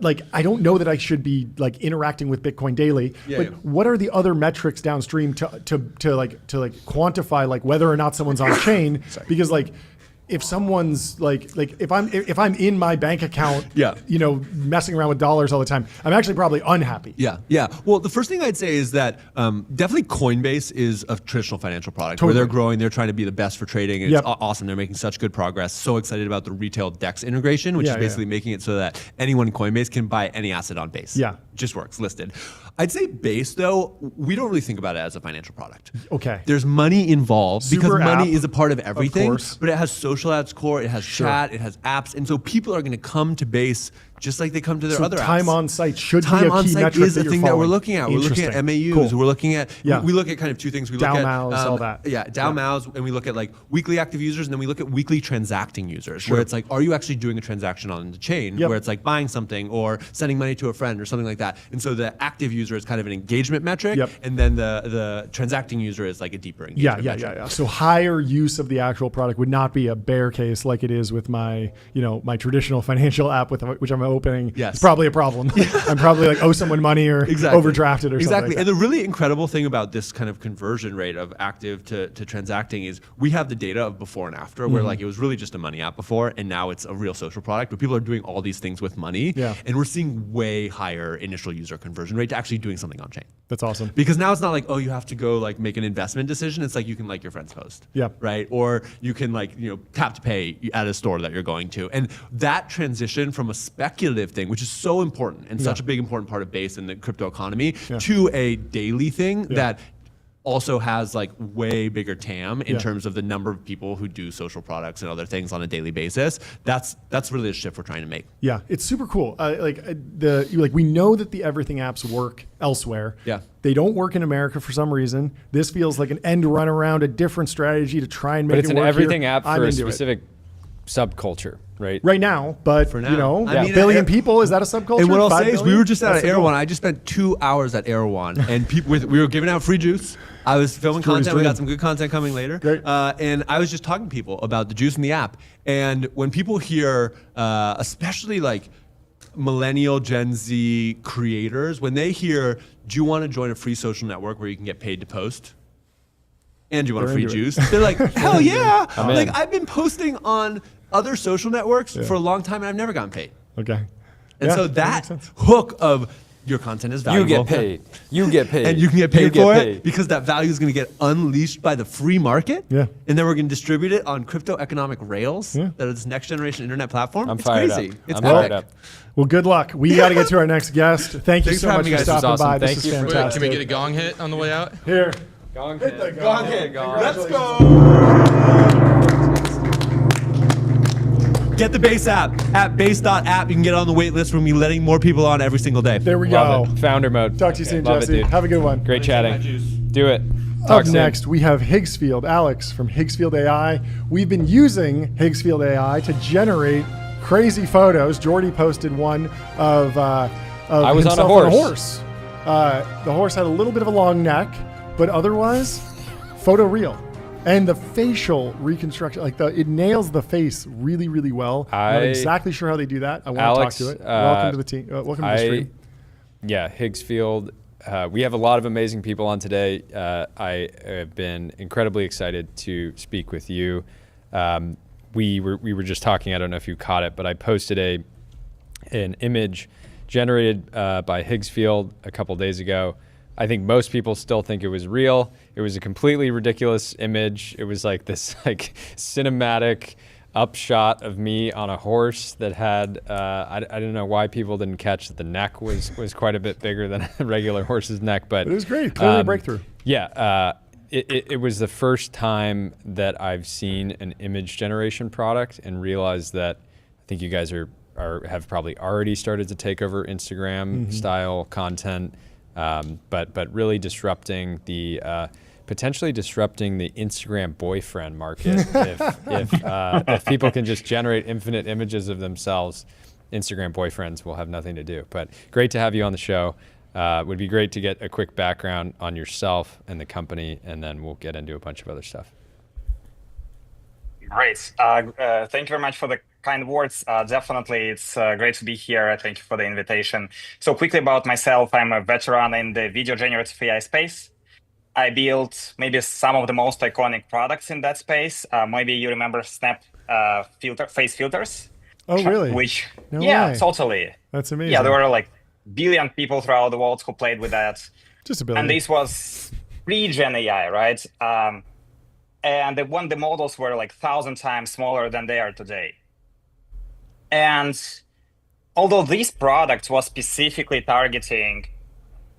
like I don't know that I should be like interacting with Bitcoin daily. But what are the other metrics downstream to quantify like whether or not someone's on chain? Because like if someone's like if I'm in my bank account, you know, messing around with dollars all the time, I'm actually probably unhappy. Yeah. Well, the first thing I'd say is that definitely Coinbase is a traditional financial product where they're growing, they're trying to be the best for trading. And it's awesome. They're making such good progress. So excited about the retail DEX integration, which is basically making it so that anyone in Coinbase can buy any asset on Base. Just works listed. I'd say Base though, we don't really think about it as a financial product. Okay. There's money involved because money is a part of everything, but it has social at its core, it has chat, it has apps. And so people are going to come to Base just like they come to their other apps. Time on site should be a Time on key site metric is a thing that we're looking at. We're looking at MAUs. We're looking at, we look at kind of two things. We look at DAO MAUs, all that. DAO MAUs, and we look at like weekly active users, and then we look at weekly transacting users, where it's like, are you actually doing a transaction on the chain, where it's like buying something or sending money to a friend or something like that. And so the active user is kind of an engagement metric, and then the transacting user is like a deeper engagement metric. So higher use of the actual product would not be a bear case like it is with my, you know, my traditional financial app with which I'm opening. It's probably a problem. I'm probably like owe someone money or overdrafted or something like that. And the really incredible thing about this kind of conversion rate of active to transacting is we have the data of before and after, where like it was really just a money app before, and now it's a real social product where people are doing all these things with money. And we're seeing way higher initial user conversion rate to actually doing something on chain. That's awesome. Because now it's not like, oh, you have to go like make an investment decision. It's like you can like your friend's post. Right? Or you can like, you know, tap to pay at a store that you're going to. And that transition from a speculative thing, which is so important and such a big important part of Base in the crypto economy, to a daily thing that also has like way bigger TAM in terms of the number of people who do social products and other things on a daily basis. That's really a shift we're trying to make. Yeah, it's super cool. We know that the everything apps work elsewhere. They don't work in America for some reason. This feels like an end run around a different strategy to try and make it work. But it's an everything app for a specific subculture, right? Right now, but for now. You know, a billion people, is that a subculture? And what I'll say is we were just at Erewhon. I just spent 2 hours at Erewhon, and we were giving out free juice. I was filming content. We got some good content coming later. And I was just talking to people about the juice in the app. And when people hear, especially like millennial Gen Z creators, when they hear, do you want to join a free social network where you can get paid to post? And you want a free juice? They're like, hell yeah. Like I've been posting on other social networks for a long time and I've never gotten paid. And so that hook of your content is valuable. You get paid. You get paid. And you can get paid for it because that value is going to get unleashed by the free market. And then we're going to distribute it on crypto economic rails that are this next generation internet platform. I'm it's fired crazy. up. It's I'm fired epic. up. Well, good luck. We got to get to our next guest. Thank you so much for stopping by. This is fantastic. Wait, can we get a gong hit on the way out? Here. Gong hit. hit. Gong hit. Let's go. Get the Base app at base.app. You can get on the wait list. We're going to be letting more people on every single day. There we Love go. It. Founder mode. Talk to you soon, Love Jesse. it, dude. Have a good one. Great chatting. Do it. Up next, we have Higgsfield, Alex from Higgsfield AI. We've been using Higgsfield AI to generate crazy photos. Jordy posted one of I was himself on a horse. The horse had a little bit of a long neck, but otherwise, photo real. And the facial reconstruction, it nails the face really, really well. I'm not exactly sure how they do that. I want to talk to it. Welcome to the team. Welcome to the stream. Yeah, Higgsfield. We have a lot of amazing people on today. I have been incredibly excited to speak with you. We were just talking. I don't know if you caught it, but I posted an image generated by Higgsfield a couple days ago. I think most people still think it was real. It was a completely ridiculous image. It was like this cinematic upshot of me on a horse that had, I don't know why people didn't catch that the neck was quite a bit bigger than a regular horse's neck. But it was great, clearly a breakthrough. Yeah, it was the first time that I've seen an image generation product and realized that I think you guys have probably already started to take over Instagram style content. But really potentially disrupting the Instagram boyfriend market. if people can just generate infinite images of themselves, Instagram boyfriends will have nothing to do. But great to have you on the show. Would be great to get a quick background on yourself and the company, and then we'll get into a bunch of other stuff. Great. Thank you very much for the kind words. Definitely, it's great to be here. Thank you for the invitation. So quickly about myself, I'm a veteran in the video generative AI space. I built maybe some of the most iconic products in that space. Maybe you remember Snap face filters. Oh, really? No way. Totally. That's amazing. Yeah, there were like billion people throughout the world who played with that. Just a billion. And this was pre-Gen AI, right? And the models were like 1,000 times smaller than they are today. And although this product was specifically targeting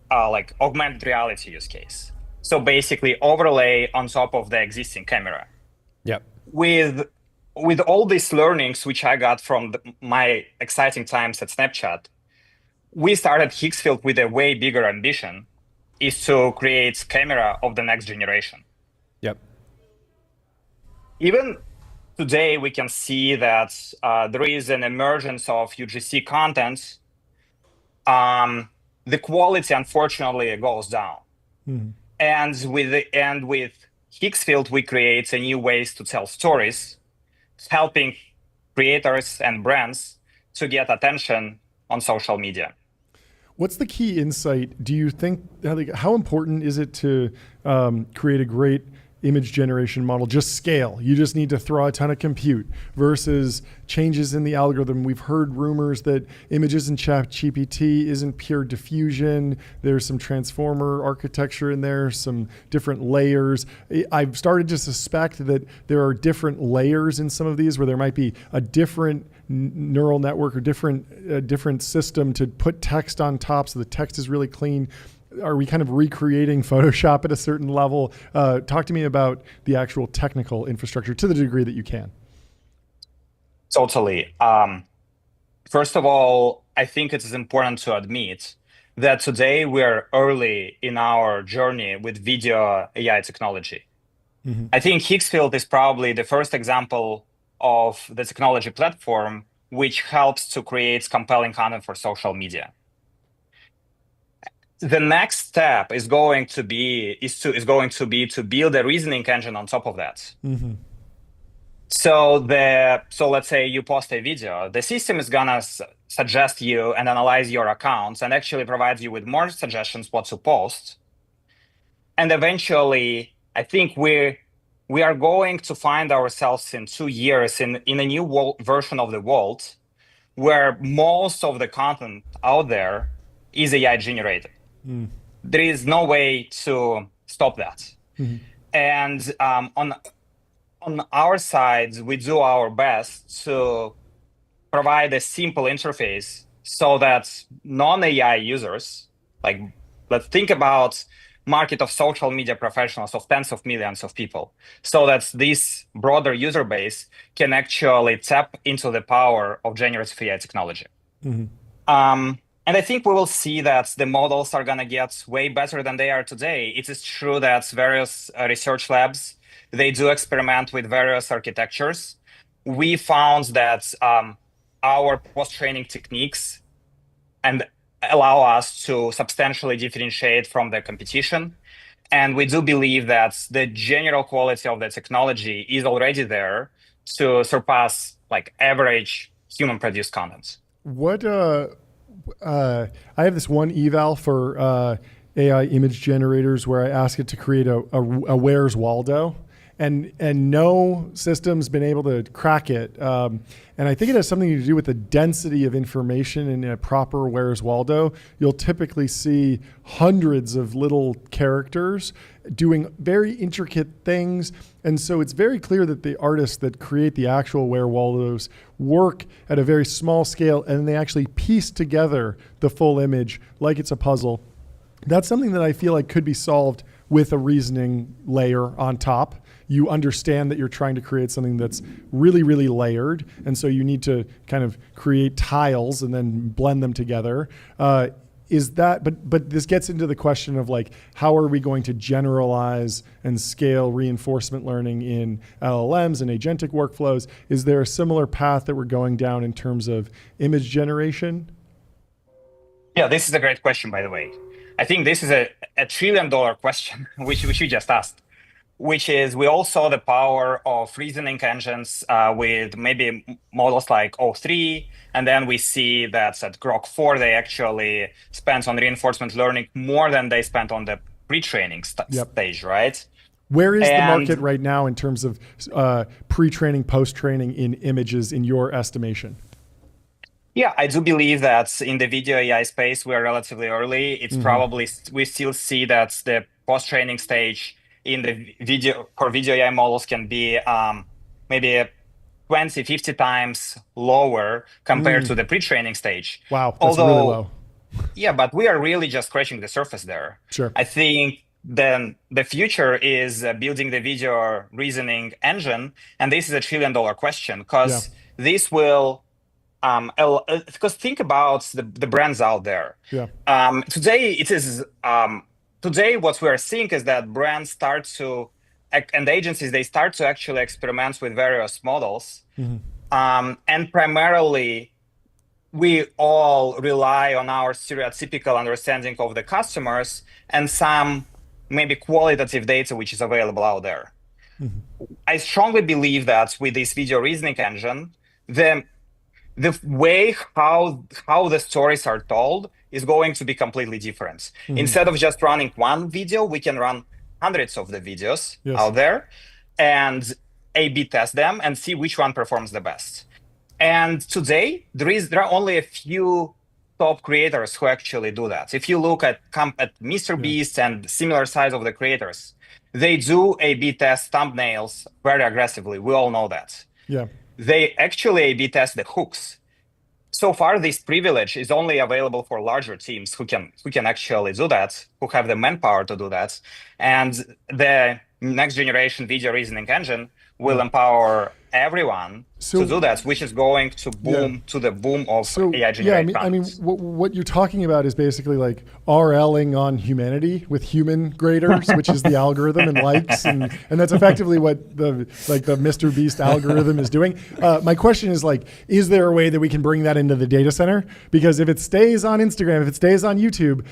like augmented reality use case, so basically overlay on top of the existing camera. Yep. With all these learnings, which I got from my exciting times at Snapchat, we started Higgsfield with a way bigger ambition, is to create camera of the next generation. Yep. Even today, we can see that there is an emergence of UGC content. The quality, unfortunately, goes down. Mm-hmm. And with Higgsfield, we create a new ways to tell stories, helping creators and brands to get attention on social media. What's the key insight? Do you think, how important is it to create a great image generation model? Just scale. You just need to throw a ton of compute versus changes in the algorithm. We've heard rumors that images in ChatGPT isn't pure diffusion. There's some transformer architecture in there, some different layers. I've started to suspect that there are different layers in some of these where there might be a different neural network or different system to put text on top so the text is really clean. Are we kind of recreating Photoshop at a certain level? Talk to me about the actual technical infrastructure to the degree that you can. Totally. First of all, I think it is important to admit that today we're early in our journey with video AI technology. Mm-hmm. I think Higgsfield is probably the first example of the technology platform which helps to create compelling content for social media. The next step is going to be to build a reasoning engine on top of that. Mm-hmm. So let's say you post a video, the system is gonna suggest you and analyze your accounts and actually provide you with more suggestions what to post. And eventually, I think we are going to find ourselves in 2 years in a new version of the world where most of the content out there is AI generated. Mm. There is no way to stop that. Mm-hmm. And on our side, we do our best to provide a simple interface so that non-AI users, like let's think about market of social media professionals of tens of millions of people, so that this broader user base can actually tap into the power of generative AI technology. Mm-hmm. And I think we will see that the models are going to get way better than they are today. It is true that various research labs, they do experiment with various architectures. We found that our post-training techniques and allow us to substantially differentiate from the competition. And we do believe that the general quality of the technology is already there to surpass like average human-produced content. What I have this one eval for AI image generators where I ask it to create a Where's Waldo, and no system's been able to crack it. And I think it has something to do with the density of information in a proper Where's Waldo. You'll typically see hundreds of little characters doing very intricate things. And so it's very clear that the artists that create the actual Where Waldos work at a very small scale, and they actually piece together the full image like it's a puzzle. That's something that I feel like could be solved with a reasoning layer on top. You understand that you're trying to create something that's really, really layered. And so you need to kind of create tiles and then blend them together. But this gets into the question of like, how are we going to generalize and scale reinforcement learning in LLMs and agentic workflows? Is there a similar path that we're going down in terms of image generation? Yeah, this is a great question, by the way. I think this is a $1 trillion question, which you just asked. which is we all saw the power of reasoning engines with maybe models like O3, and then we see that at Grok 4 they actually spent on reinforcement learning more than they spent on the pre-training stage, right? Where is the market right now in terms of pre-training, post-training in images, in your estimation? Yeah, I do believe that in the video AI space, we're relatively early. It's probably, we still see that the post-training stage in the video AI models can be maybe 20, 50 times lower compared to the pre-training stage. Wow, that's really low. Yeah, but we are really just scratching the surface there. Sure. I think then the future is building the video reasoning engine, and this is $1 trillion question because this will, because think about the brands out there. Yeah. Today it is today what we are seeing is that brands start to and agencies they start to actually experiment with various models, and primarily we all rely on our stereotypical understanding of the customers and some maybe qualitative data which is available out there. I strongly believe that with this video reasoning engine, the way how the stories are told is going to be completely different. Instead of just running one video, we can run hundreds of the videos out there and A/B test them and see which one performs the best. And today, there are only a few top creators who actually do that. If you look at MrBeast and similar size of the creators, they do A/B test thumbnails very aggressively. We all know that. Yeah. They actually A/B test the hooks. So far, this privilege is only available for larger teams who can actually do that, who have the manpower to do that. And the next generation video reasoning engine will empower everyone to do that, which is going to boom to the boom of AI generated I mean, what you're talking about is basically like RLing on humanity with human graders, which is the algorithm and likes, and that's effectively what the Mr. Beast algorithm is doing. My question is like, is there a way that we can bring that into the data center? Because if it stays on Instagram, if it stays on YouTube,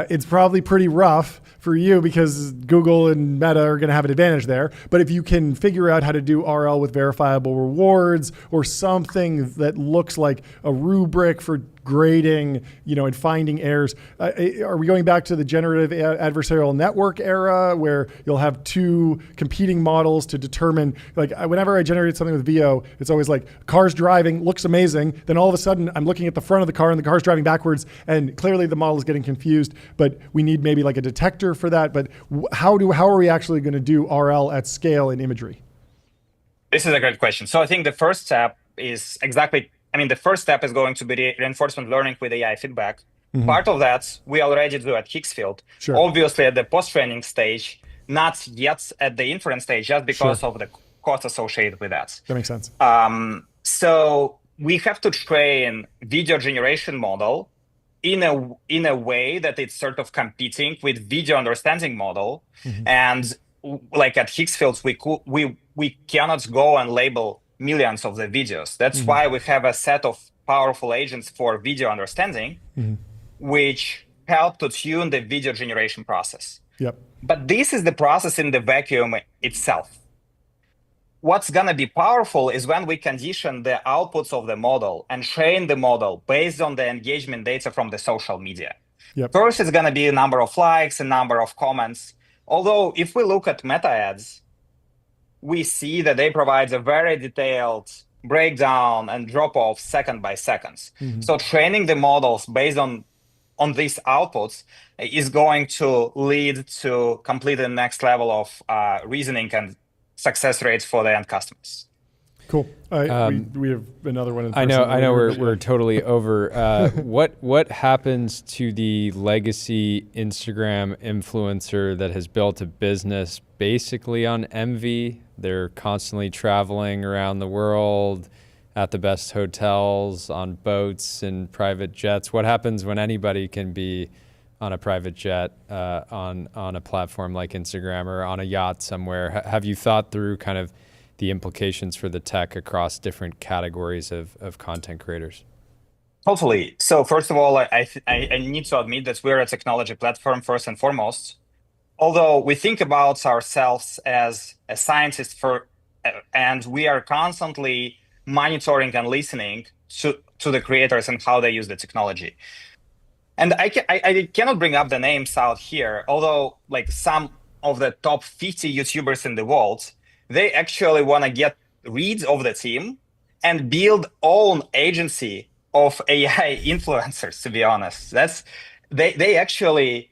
it's probably pretty rough for you because Google and Meta are going to have an advantage there. But if you can figure out how to do RL with verifiable rewards or something that looks like a rubric for grading, and finding errors, are we going back to the generative adversarial network era where you'll have two competing models to determine, like whenever I generate something with VO, it's always like car's driving, looks amazing. Then all of a sudden I'm looking at the front of the car and the car's driving backwards and clearly the model is getting confused, but we need maybe like a detector for that. But how are we actually going to do RL at scale in imagery? This is a great question. So I think the first step is the first step is going to be reinforcement learning with AI feedback. Part of that we already do at Higgsfield. Sure. Obviously at the post-training stage, not yet at the inference stage, just because of the cost associated with that. That makes sense. So we have to train video generation model in a way that it's sort of competing with video understanding model. And like at Higgsfield, we cannot go and label millions of the videos. That's why we have a set of powerful agents for video understanding, which help to tune the video generation process. Yep. But this is the process in the vacuum itself. What's going to be powerful is when we condition the outputs of the model and train the model based on the engagement data from the social media. Yep. First, it's going to be a number of likes, a number of comments. Although if we look at meta ads, we see that they provide a very detailed breakdown and drop-off second by second. So training the models based on these outputs is going to lead to complete the next level of reasoning and success rates for the end customers. Cool. We have another one. I know we're totally over. What happens to the legacy Instagram influencer that has built a business basically on envy? They're constantly traveling around the world at the best hotels, on boats and private jets. What happens when anybody can be on a private jet, on a platform like Instagram, or on a yacht somewhere? Have you thought through kind of the implications for the tech across different categories of content creators? Totally. So first of all, I need to admit that we're a technology platform first and foremost. although we think about ourselves as a scientist and we are constantly monitoring and listening to the creators and how they use the technology. And I cannot bring up the names out here, although like some of the top 50 YouTubers in the world, they actually want to get rid of the team and build own agency of AI influencers, to be honest. They actually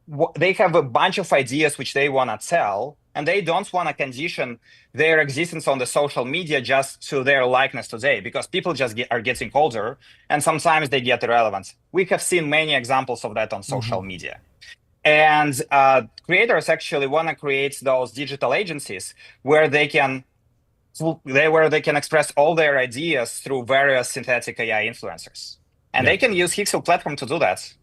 have a bunch of ideas which they want to tell, and they don't want to condition their existence on the social media just to their likeness today, because people just are getting older and sometimes they get irrelevant. We have seen many examples of that on social media. And creators actually want to create those digital agencies where they can express all their ideas through various synthetic AI influencers. And they can use Hixel platform to do that.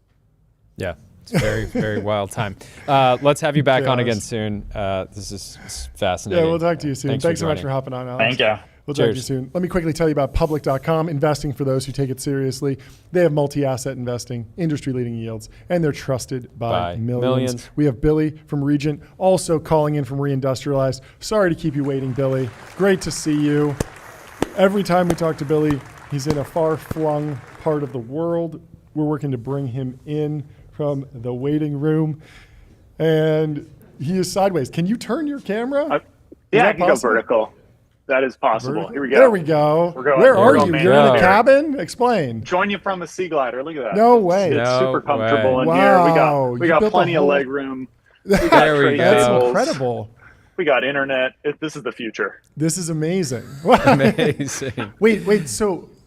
Yeah. It's very, very wild time. Let's have you back on again soon. This is fascinating. Yeah, we'll talk to you soon. Thanks so much for hopping on, Alex. Thank you. We'll talk to you soon. Let me quickly tell you about public.com, investing for those who take it seriously. They have multi-asset investing, industry-leading yields, and they're trusted by millions. We have Billy from Regent also calling in from Reindustrialized. Sorry to keep you waiting, Billy. Great to see you. Every time we talk to Billy, he's in a far-flung part of the world. We're working to bring him in from the waiting room, and he is sideways. Can you turn your camera? Yeah, I can go vertical. That is possible. Vertical? Here we go. There we go. Where are you? You're in a cabin? Explain. Join you from a sea glider. Look at that. No way. It's super comfortable in wow. here. We got plenty of leg room. That's incredible. We got internet. This is the future. This is amazing. Amazing.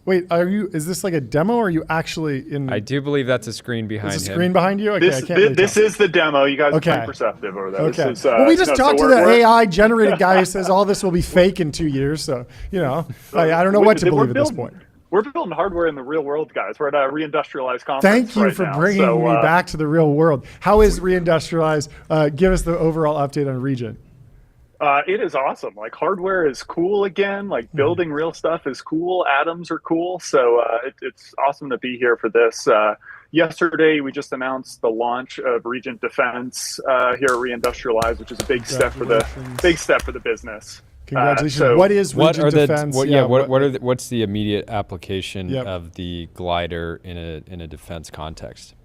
Wait, is this like a demo, or are you actually in? I do believe that's a screen behind him. Is a screen behind you? Okay, this is the demo. You guys are pretty perceptive over there. Okay. Well, we just talked to the AI-generated guy who says all this will be fake in 2 years. So, I don't know what to believe at this point. We're building hardware in the real world, guys. We're at a Reindustrialized conference. Thank you for bringing me back to the real world. How is Reindustrialized? Give us the overall update on Regent. It is awesome. Like, hardware is cool again. Like, building real stuff is cool. Atoms are cool. So it's awesome to be here for this. Yesterday, we just announced the launch of Regent Defense here at Reindustrialized, which is a big step for the business. Congratulations. What is Regent Defense? What's the immediate application of the glider in a defense context?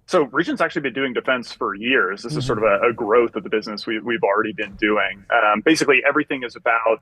So Regent's actually been doing defense for years. This is sort of a growth of the business we've already been doing. Basically, everything is about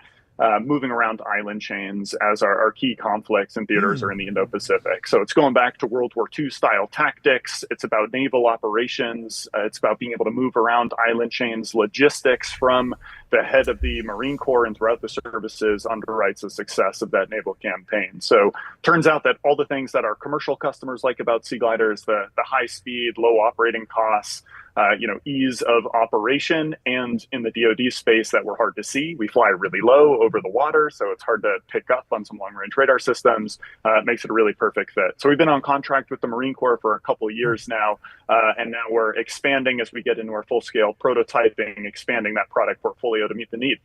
moving around island chains, as our key conflicts and theaters are in the Indo-Pacific. So it's going back to World War II style tactics. It's about naval operations. It's about being able to move around island chains. Logistics from the head of the Marine Corps and throughout the services underwrites the success of that naval campaign. So turns out that all the things that our commercial customers like about Sea Gliders, the high speed, low operating costs, ease of operation, and in the DoD space that were hard to see. We fly really low over the water, so it's hard to pick up on some long-range radar systems. It makes it a really perfect fit. So we've been on contract with the Marine Corps for a couple of years now, and now we're expanding as we get into our full-scale prototyping, expanding that product portfolio to meet the need.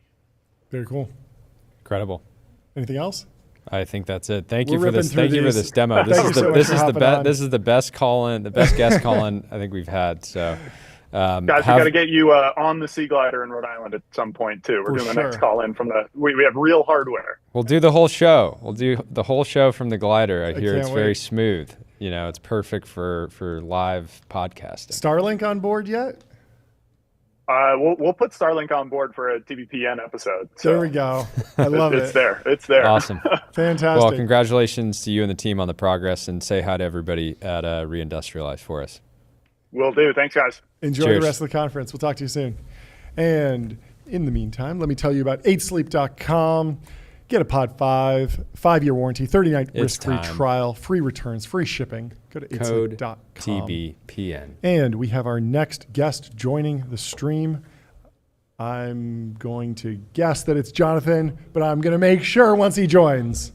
Very cool. Incredible. Anything else? I think that's it. Thank you for this. Thank you for this demo. This is the best call-in, the best guest call-in I think we've had. So, guys, we got to get you on the Sea Glider in Rhode Island at some point too. We're doing the next call-in from we have real hardware. We'll do the whole show. We'll do the whole show from the glider. I hear it's very smooth. It's perfect for live podcasting. Starlink on board yet? We'll put Starlink on board for a TBPN episode. So. There we go. I love it. It's there. Awesome. Fantastic. Well, congratulations to you and the team on the progress, and say hi to everybody at Reindustrialized for us. Will do. Thanks, guys. Enjoy the rest of the conference. We'll talk to you soon. And in the meantime, let me tell you about 8sleep.com. Get a Pod 5, 5-year warranty, 30-night risk-free trial, free returns, free shipping. Go to 8sleep.com. TBPN. And we have our next guest joining the stream. I'm going to guess that it's Jonathan, but I'm going to make sure once he joins.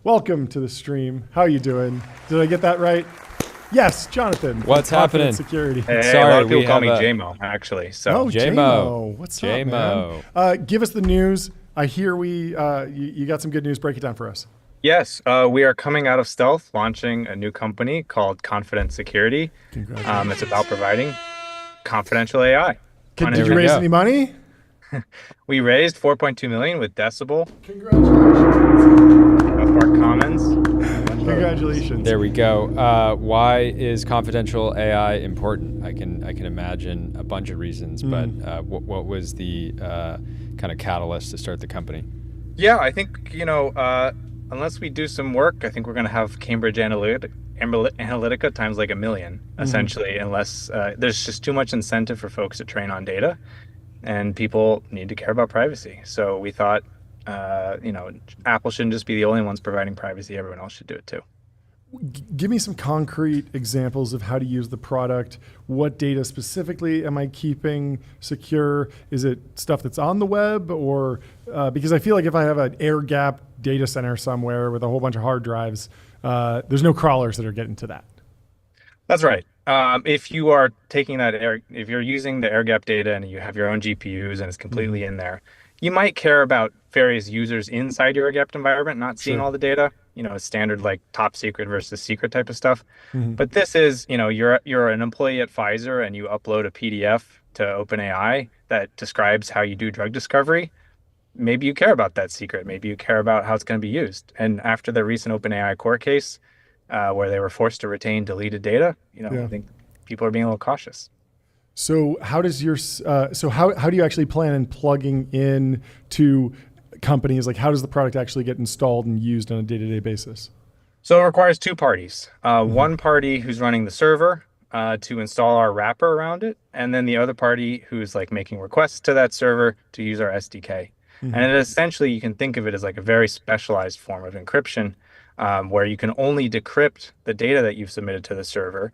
Welcome to the stream. How are you doing? Did I get that right? Yes, Jonathan. What's happening? Security. Hey, sorry, a lot of people call me JMO, actually. So. JMO. What's up, man? Give us the news. I hear you got some good news. Break it down for us. Yes, we are coming out of stealth, launching a new company called Confident Security. It's about providing confidential AI. Did you raise any money? We raised 4.2 million with Decibel. Congratulations. Park Commons. Congratulations. There we go. Why is confidential AI important? I can imagine a bunch of reasons, but what was the kind of catalyst to start the company? Yeah, I think, unless we do some work, I think we're going to have Cambridge Analytica times like 1 million, essentially, unless there's just too much incentive for folks to train on data, and people need to care about privacy. So we thought, Apple shouldn't just be the only ones providing privacy. Everyone else should do it too. Give me some concrete examples of how to use the product. What data specifically am I keeping secure? Is it stuff that's on the web, or because I feel like if I have an air-gapped data center somewhere with a whole bunch of hard drives, there's no crawlers that are getting to that. That's right. If you are taking if you're using the air-gapped data and you have your own GPUs and it's completely in there, you might care about various users inside your air-gapped environment not seeing all the data. Standard like top secret versus secret type of stuff. But this is, you're an employee at Pfizer and you upload a PDF to OpenAI that describes how you do drug discovery. Maybe you care about that secret. Maybe you care about how it's going to be used. And after the recent OpenAI court case, where they were forced to retain deleted data, I think people are being a little cautious. So how does how do you actually plan on plugging in to companies? Like, how does the product actually get installed and used on a day-to-day basis? So it requires two parties. One party who's running the server to install our wrapper around it, and then the other party who's like making requests to that server to use our SDK. And essentially, you can think of it as like a very specialized form of encryption, where you can only decrypt the data that you've submitted to the server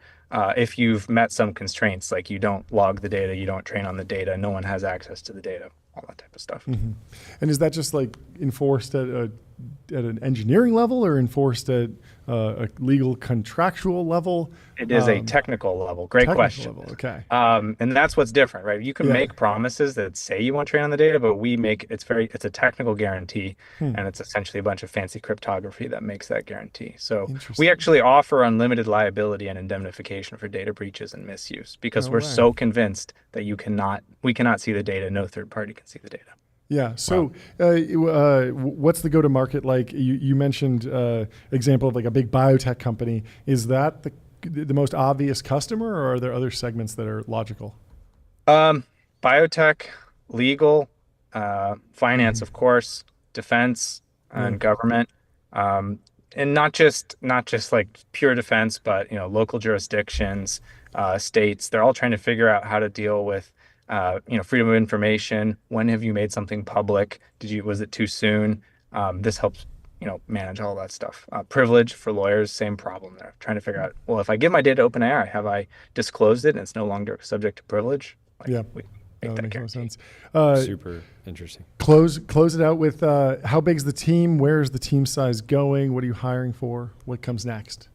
if you've met some constraints, like you don't log the data, you don't train on the data, no one has access to the data, all that type of stuff. And is that just like enforced at an engineering level, or enforced at a legal contractual level? It is a technical level. Great question. Level. Okay. And that's what's different, right? You can make promises that say you want to train on the data, but it's a technical guarantee, and it's essentially a bunch of fancy cryptography that makes that guarantee. So we actually offer unlimited liability and indemnification for data breaches and misuse, because we're so convinced that we cannot see the data. No third party can see the data. Yeah. So, what's the go-to-market like? You mentioned example of like a big biotech company. Is that the most obvious customer, or are there other segments that are logical? Biotech, legal, finance, of course, defense, and government, and not just like pure defense, but local jurisdictions, states. They're all trying to figure out how to deal with freedom of information. When have you made something public? Was it too soon? This helps, manage all that stuff. Privilege for lawyers, same problem there. Trying to figure out, well, if I give my data to OpenAI, have I disclosed it and it's no longer subject to privilege? That makes no sense. Super interesting. Close it out with how big's the team? Where's the team size going? What are you hiring for? What comes next?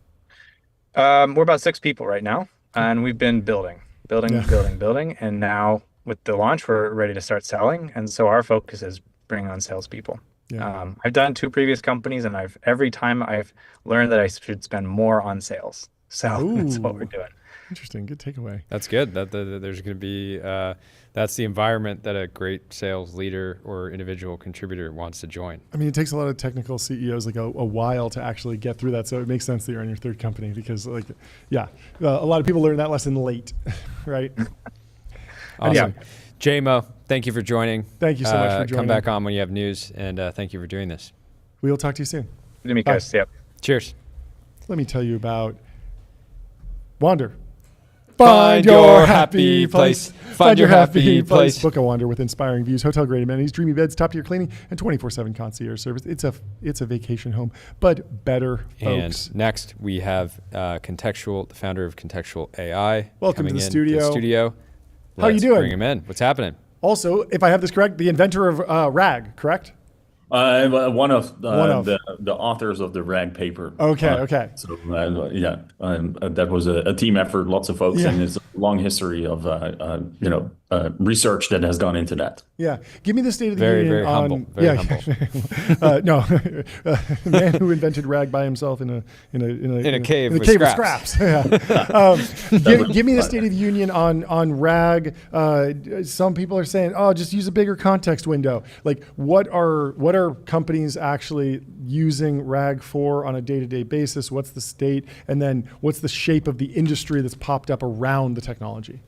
We're about 6 people right now, and we've been building. And now with the launch, we're ready to start selling. And so our focus is bringing on salespeople. I've done 2 previous companies, and every time I've learned that I should spend more on sales. So that's what we're doing. Interesting. Good takeaway. That's good. There's going to be, that's the environment that a great sales leader or individual contributor wants to join. I mean, it takes a lot of technical CEOs like a while to actually get through that. So it makes sense that you're on your 3rd company, because a lot of people learn that lesson late, right? Awesome. JMO, thank you for joining. Thank you so much for joining. Come back on when you have news, and thank you for doing this. We will talk to you soon. Good to meet you guys. Yep. Cheers. Let me tell you about Wander. Find your happy place. Find your happy place. Book a Wander with inspiring views, hotel-grade amenities, dreamy beds, top-tier cleaning, and 24/7 concierge service. It's a vacation home, but better, folks. And next, we have Contextual, the founder of Contextual AI. Welcome to the studio. How are you doing? Bring him in. What's happening? Also, if I have this correct, the inventor of RAG, correct? One of the authors of the RAG paper. Okay. So that was a team effort, lots of folks, and it's long history of research that has gone into that. Yeah, give me the state of the Very, union very on. humble. Very humble. No, man who invented rag by himself in a cave with with scraps. scraps. Give me the state of the union on rag. Some people are saying, oh, just use a bigger context window. Like, what are companies actually using rag for on a day-to-day basis? What's the state, and then what's the shape of the industry that's popped up around the technology?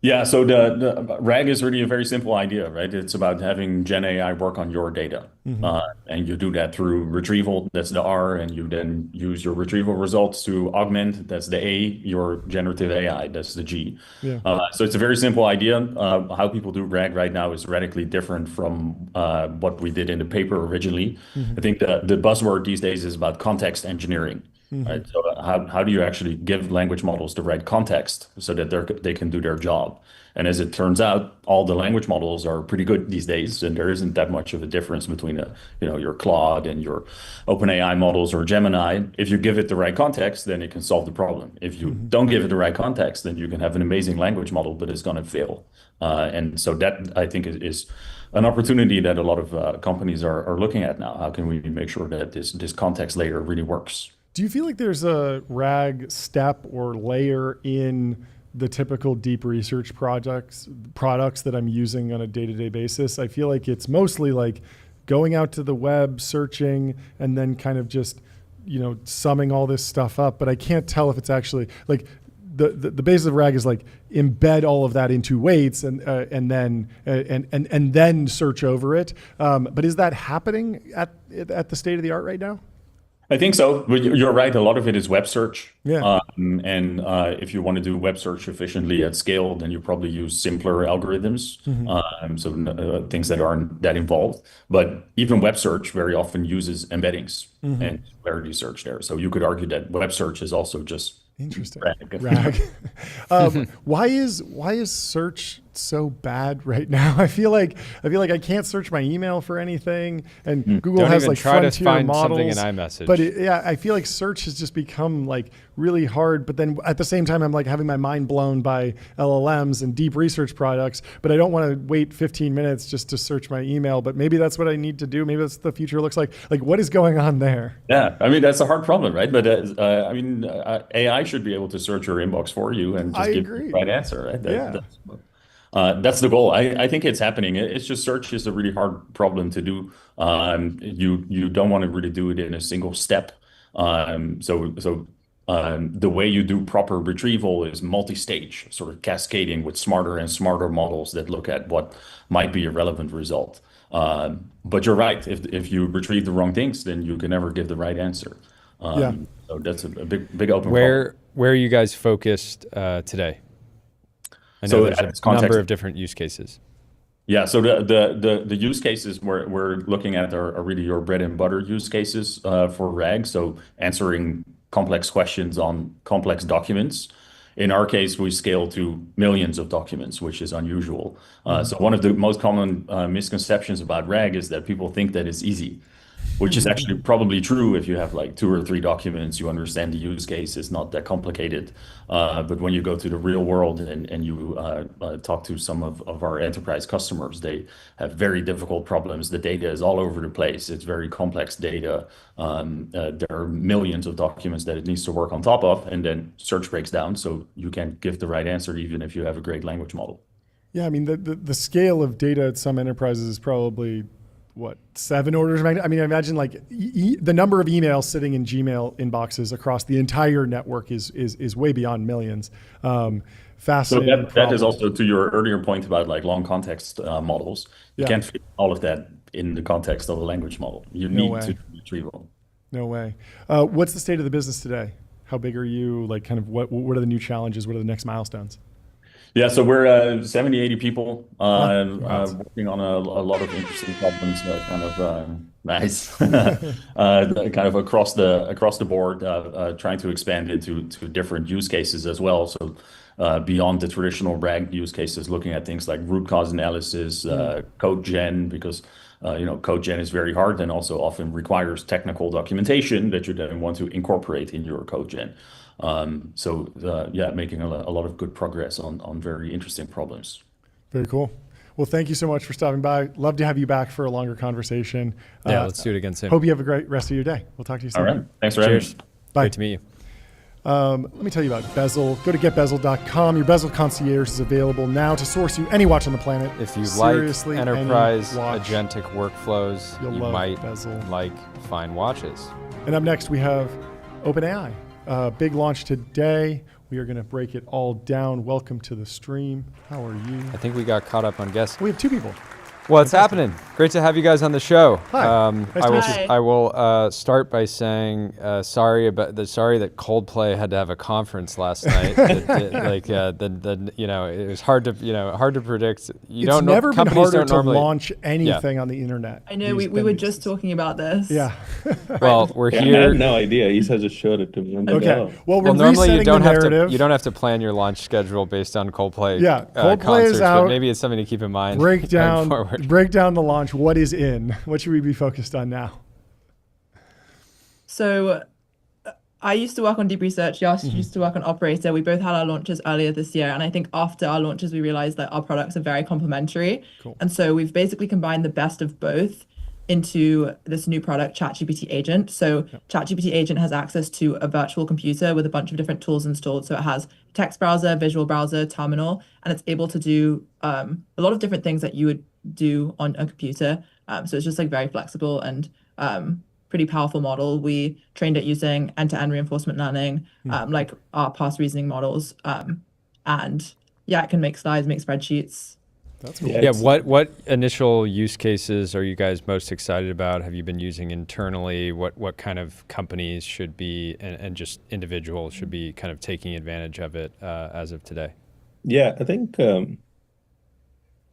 Yeah, so the RAG is really a very simple idea, right? It's about having Gen AI work on your data. And you do that through retrieval, that's the R, and you then use your retrieval results to augment, that's the A, your generative AI, that's the G. Yeah. So it's a very simple idea. How people do RAG right now is radically different from what we did in the paper originally. I think the buzzword these days is about context engineering. Right? So how do you actually give language models the right context so that they can do their job? And as it turns out, all the language models are pretty good these days, and there isn't that much of a difference between your Claude and your OpenAI models or Gemini. If you give it the right context, then it can solve the problem. If you don't give it the right context, then you can have an amazing language model, but it's going to fail. And so that, I think, is an opportunity that a lot of companies are looking at now. How can we make sure that this context layer really works? Do you feel like there's a RAG step or layer in the typical deep research products that I'm using on a day-to-day basis? I feel like it's mostly like going out to the web, searching, and then kind of just, summing all this stuff up. But I can't tell if it's actually like the basis of RAG is like embed all of that into weights and then search over it. But is that happening at the state of the art right now? I think so. You're right. A lot of it is web search. Yeah. And if you want to do web search efficiently at scale, then you probably use simpler algorithms. So things that aren't that involved. But even web search very often uses embeddings and similarity search there. So you could argue that web search is also just interesting. RAG. Why is search so bad right now? I feel like I can't search my email for anything, and Google Don't has even like try to frontier find models. something in iMessage. But I feel like search has just become like really hard. But then at the same time, I'm like having my mind blown by LLMs and deep research products. But I don't want to wait 15 minutes just to search my email. But maybe that's what I need to do. Maybe that's what the future looks like. Like, what is going on there? Yeah, I mean, that's a hard problem, right? But AI should be able to search your inbox for you and just give you the right answer, right? That's the goal. I think it's happening. It's just search is a really hard problem to do. You don't want to really do it in a single step. So the way you do proper retrieval is multi-stage, sort of cascading with smarter and smarter models that look at what might be a relevant result. But you're right. If you retrieve the wrong things, then you can never give the right answer. So that's a big open problem. Where are you guys focused today? I know there's a number of different use cases. Yeah, so the use cases we're looking at are really your bread and butter use cases for RAG. So answering complex questions on complex documents. In our case, we scale to millions of documents, which is unusual. So one of the most common misconceptions about RAG is that people think that it's easy, which is actually probably true. If you have like 2 or 3 documents, you understand the use case, it's not that complicated. But when you go to the real world and you talk to some of our enterprise customers, they have very difficult problems. The data is all over the place. It's very complex data. There are millions of documents that it needs to work on top of, and then search breaks down, so you can't give the right answer even if you have a great language model. Yeah, I mean, the scale of data at some enterprises is probably, 7 orders of magnitude? I mean, I imagine like the number of emails sitting in Gmail inboxes across the entire network is way beyond millions. Fascinating. So that is also to your earlier point about like long context models. You can't fit all of that in the context of a language model. You need to retrieval. No way. What's the state of the business today? How big are you? Like, kind of what are the new challenges? What are the next milestones? Yeah, so we're 70, 80 people working on a lot of interesting problems, nice, kind of across the board, trying to expand into different use cases as well. So beyond the traditional RAG use cases, looking at things like root cause analysis, code gen, because code gen is very hard and also often requires technical documentation that you then want to incorporate in your code gen. Making a lot of good progress on very interesting problems. Very cool. Well, thank you so much for stopping by. Love to have you back for a longer conversation. Yeah, let's do it again soon. Hope you have a great rest of your day. We'll talk to you soon. All right. Thanks for having me. Bye. Great to meet you. Let me tell you about Bezel. Go to getbezel.com. Your Bezel concierge is available now to source you any watch on the planet. If you Seriously, like enterprise any watch. agentic workflows, You'll you love might Bezel. like fine watches. And up next, we have OpenAI. Big launch today. We are going to break it all down. Welcome to the stream. How are you? I think we got caught up on guests. We have two people. What's happening? Great to have you guys on the show. Hi. Nice I will start by saying sorry that Coldplay had to have a conference last night. It was hard to predict. It's never been harder to launch anything on the internet. I know we were just talking about this. Yeah. Well, we're here. here. I had no idea. Isa just showed it to me. Okay. Well, we're normally you don't the have narrative. to have to plan your launch schedule based on Coldplay. Yeah, Coldplay concerts, is out. But maybe it's something to keep in mind. Break down the launch. What is in? What should we be focused on now? So I used to work on deep research. Yas used to work on operator. We both had our launches earlier this year. And I think after our launches, we realized that our products are very complementary. Cool. And so we've basically combined the best of both into this new product, ChatGPT Agent. So ChatGPT Agent has access to a virtual computer with a bunch of different tools installed. So it has text browser, visual browser, terminal, and it's able to do a lot of different things that you would do on a computer. So it's just like very flexible and pretty powerful model. We trained it using end-to-end reinforcement learning, like our past reasoning models. And yeah, it can make slides, make spreadsheets. That's cool. Yeah, what initial use cases are you guys most excited about? Have you been using internally? What kind of companies should be and just individuals should be kind of taking advantage of it as of today? Yeah, I think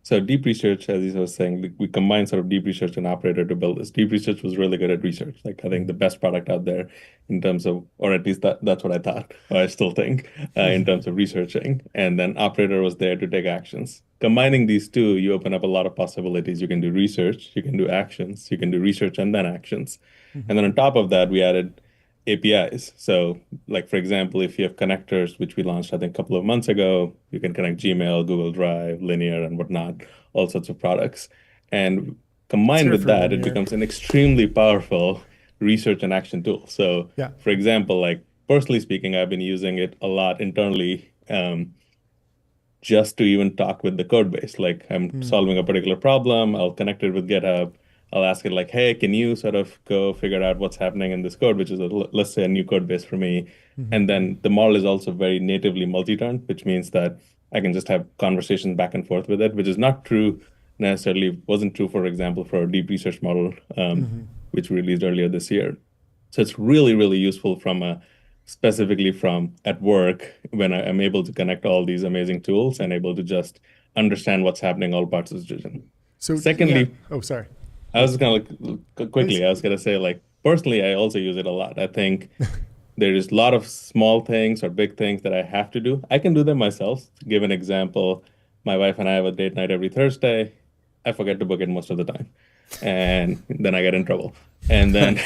so. Deep research, as I was saying, we combined sort of deep research and operator to build this. Deep research was really good at research. Like I think the best product out there in terms of, or at least that's what I thought, or I still think, in terms of researching. And then operator was there to take actions. Combining these two, you open up a lot of possibilities. You can do research, you can do actions, you can do research and then actions. And then on top of that, we added APIs. So like, for example, if you have connectors, which we launched, I think, a couple of months ago, you can connect Gmail, Google Drive, Linear, and whatnot, all sorts of products. And combined with that, it becomes an extremely powerful research and action tool. So for example, like personally speaking, I've been using it a lot internally just to even talk with the code base. Like I'm solving a particular problem, I'll connect it with GitHub. I'll ask it like, hey, can you sort of go figure out what's happening in this code, which is, let's say, a new code base for me. And then the model is also very natively multi-turn, which means that I can just have conversations back and forth with it, which is not true necessarily, wasn't true, for example, for our deep research model, which we released earlier this year. So it's really, really useful specifically from at work when I'm able to connect all these amazing tools and able to just understand what's happening all parts of the vision. So secondly, oh, sorry. I was going to quickly, I was going to say, like, personally, I also use it a lot. I think there is a lot of small things or big things that I have to do. I can do them myself. To give an example, my wife and I have a date night every Thursday. I forget to book it most of the time. And then I get in trouble. And then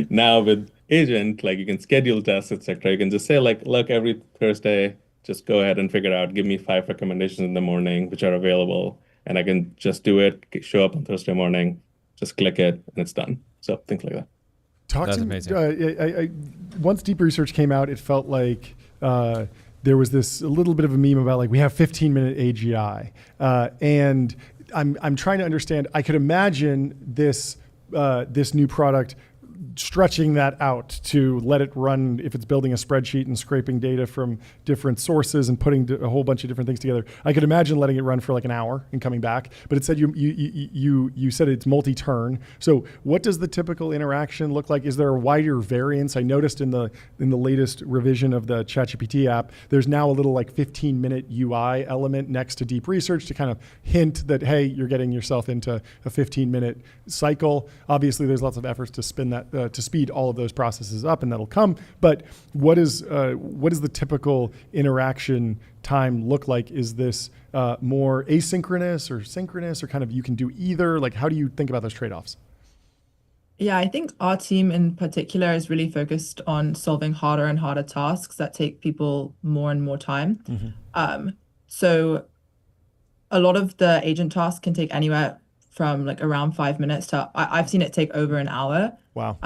now with Agent, like you can schedule tests, etc. You can just say, like, look, every Thursday, just go ahead and figure out, give me 5 recommendations in the morning, which are available. And I can just do it, show up on Thursday morning, just click it, and it's done. So things like that. That's amazing. Once deep research came out, it felt like there was a little bit of a meme about like we have 15-minute AGI, and I'm trying to understand. I could imagine this new product stretching that out to let it run if it's building a spreadsheet and scraping data from different sources and putting a whole bunch of different things together. I could imagine letting it run for like an hour and coming back, but it said you said it's multi-turn. So what does the typical interaction look like? Is there a wider variance? I noticed in the latest revision of the ChatGPT app, there's now a little like 15-minute UI element next to deep research to kind of hint that, hey, you're getting yourself into a 15-minute cycle. Obviously, there's lots of efforts to spin that to speed all of those processes up, and that'll come. But what is the typical interaction time look like? Is this more asynchronous or synchronous, or kind of you can do either? Like, how do you think about those trade-offs? Yeah, I think our team in particular is really focused on solving harder and harder tasks that take people more and more time. So a lot of the agent tasks can take anywhere from like around 5 minutes to I've seen it take over an hour. Wow.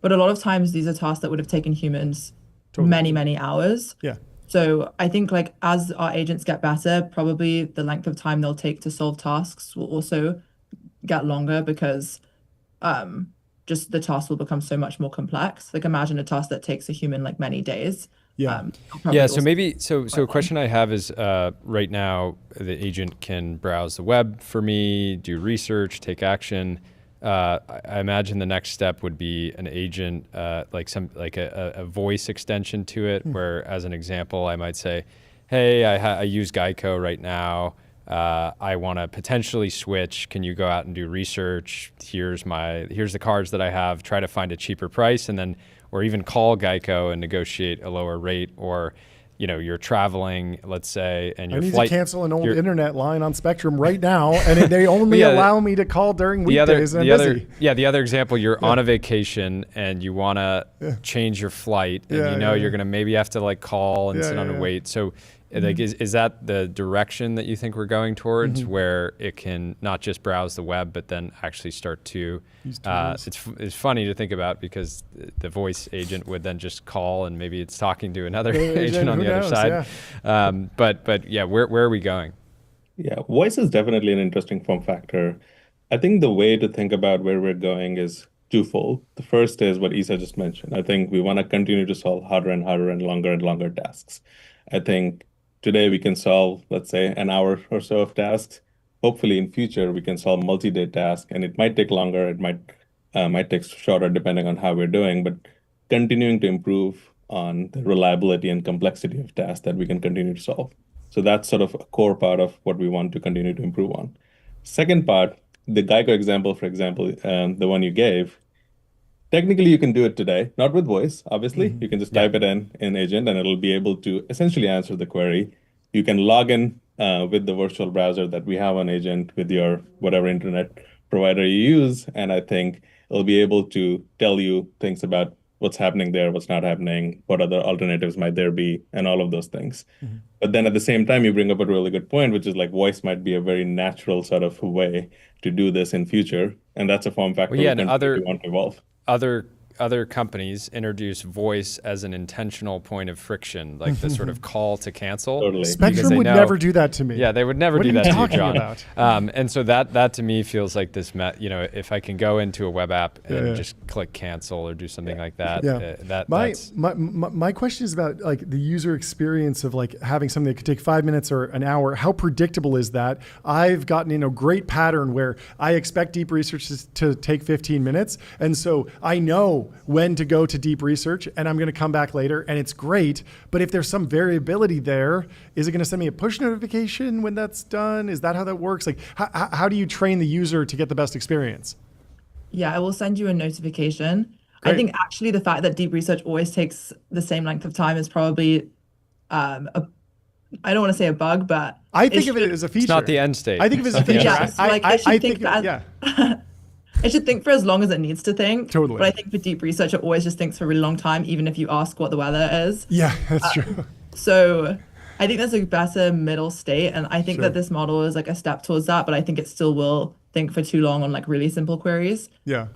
But a lot of times these are tasks that would have taken humans many hours. Yeah. So I think like as our agents get better, probably the length of time they'll take to solve tasks will also get longer because just the task will become so much more complex. Like imagine a task that takes a human like many days. Yeah. So maybe a question I have is right now the agent can browse the web for me, do research, take action. I imagine the next step would be an agent like a voice extension to it, where as an example I might say, hey, I use Geico right now. I want to potentially switch. Can you go out and do research? Here's the cards that I have. Try to find a cheaper price, and then, or even call Geico and negotiate a lower rate. Or, you're traveling, let's say, and your I need flight. to cancel an old internet line on Spectrum right now, and they only allow me to call during weekdays. The other example, you're on a vacation and you want to change your flight, and you're going to maybe have to like call and sit on a wait. So. Like, is that the direction that you think we're going towards, where it can not just browse the web, but then actually start to, it's funny to think about because the voice agent would then just call and maybe it's talking to another agent on the other side. But yeah, where are we going? Yeah, voice is definitely an interesting form factor. I think the way to think about where we're going is twofold. The first is what Isa just mentioned. I think we want to continue to solve harder and harder and longer tasks. I think today we can solve, let's say, an hour or so of tasks. Hopefully in future we can solve multi-day tasks, and it might take longer, it might take shorter depending on how we're doing, but continuing to improve on the reliability and complexity of tasks that we can continue to solve. So that's sort of a core part of what we want to continue to improve on. Second part, the Geico example, for example, the one you gave, technically, you can do it today, not with voice, obviously. You can just type it in agent, and it'll be able to essentially answer the query. You can log in with the virtual browser that we have on agent with your whatever internet provider you use, and I think it'll be able to tell you things about what's happening there, what's not happening, what other alternatives might there be, and all of those things. But then at the same time, you bring up a really good point, which is like voice might be a very natural sort of way to do this in future, and that's a form factor we want to evolve. Other companies introduce voice as an intentional point of friction, like the sort of call to cancel. Totally. Spectrum would never do that to me. Yeah, they would never do that to you, John. About? And so that to me feels like this, if I can go into a web app and just click cancel or do something like that. My question is about like the user experience of like having something that could take 5 minutes or an hour. How predictable is that? I've gotten in a great pattern where I expect deep research to take 15 minutes. And so I know when to go to deep research, and I'm going to come back later, and it's great. But if there's some variability there, is it going to send me a push notification when that's done? Is that how that works? Like, how do you train the user to get the best experience? Yeah, I will send you a notification. Great. I think actually the fact that deep research always takes the same length of time is probably I don't want to say a bug, but I think of it as a feature. It's not the end state. I think of it as a feature. Yes, I think that. It should think for as long as it needs to think. Totally. But I think for deep research, it always just thinks for a really long time, even if you ask what the weather is. Yeah, that's true. So I think that's a better middle state. And I think that this model is like a step towards that, but I think it still will think for too long on like really simple queries. Yeah.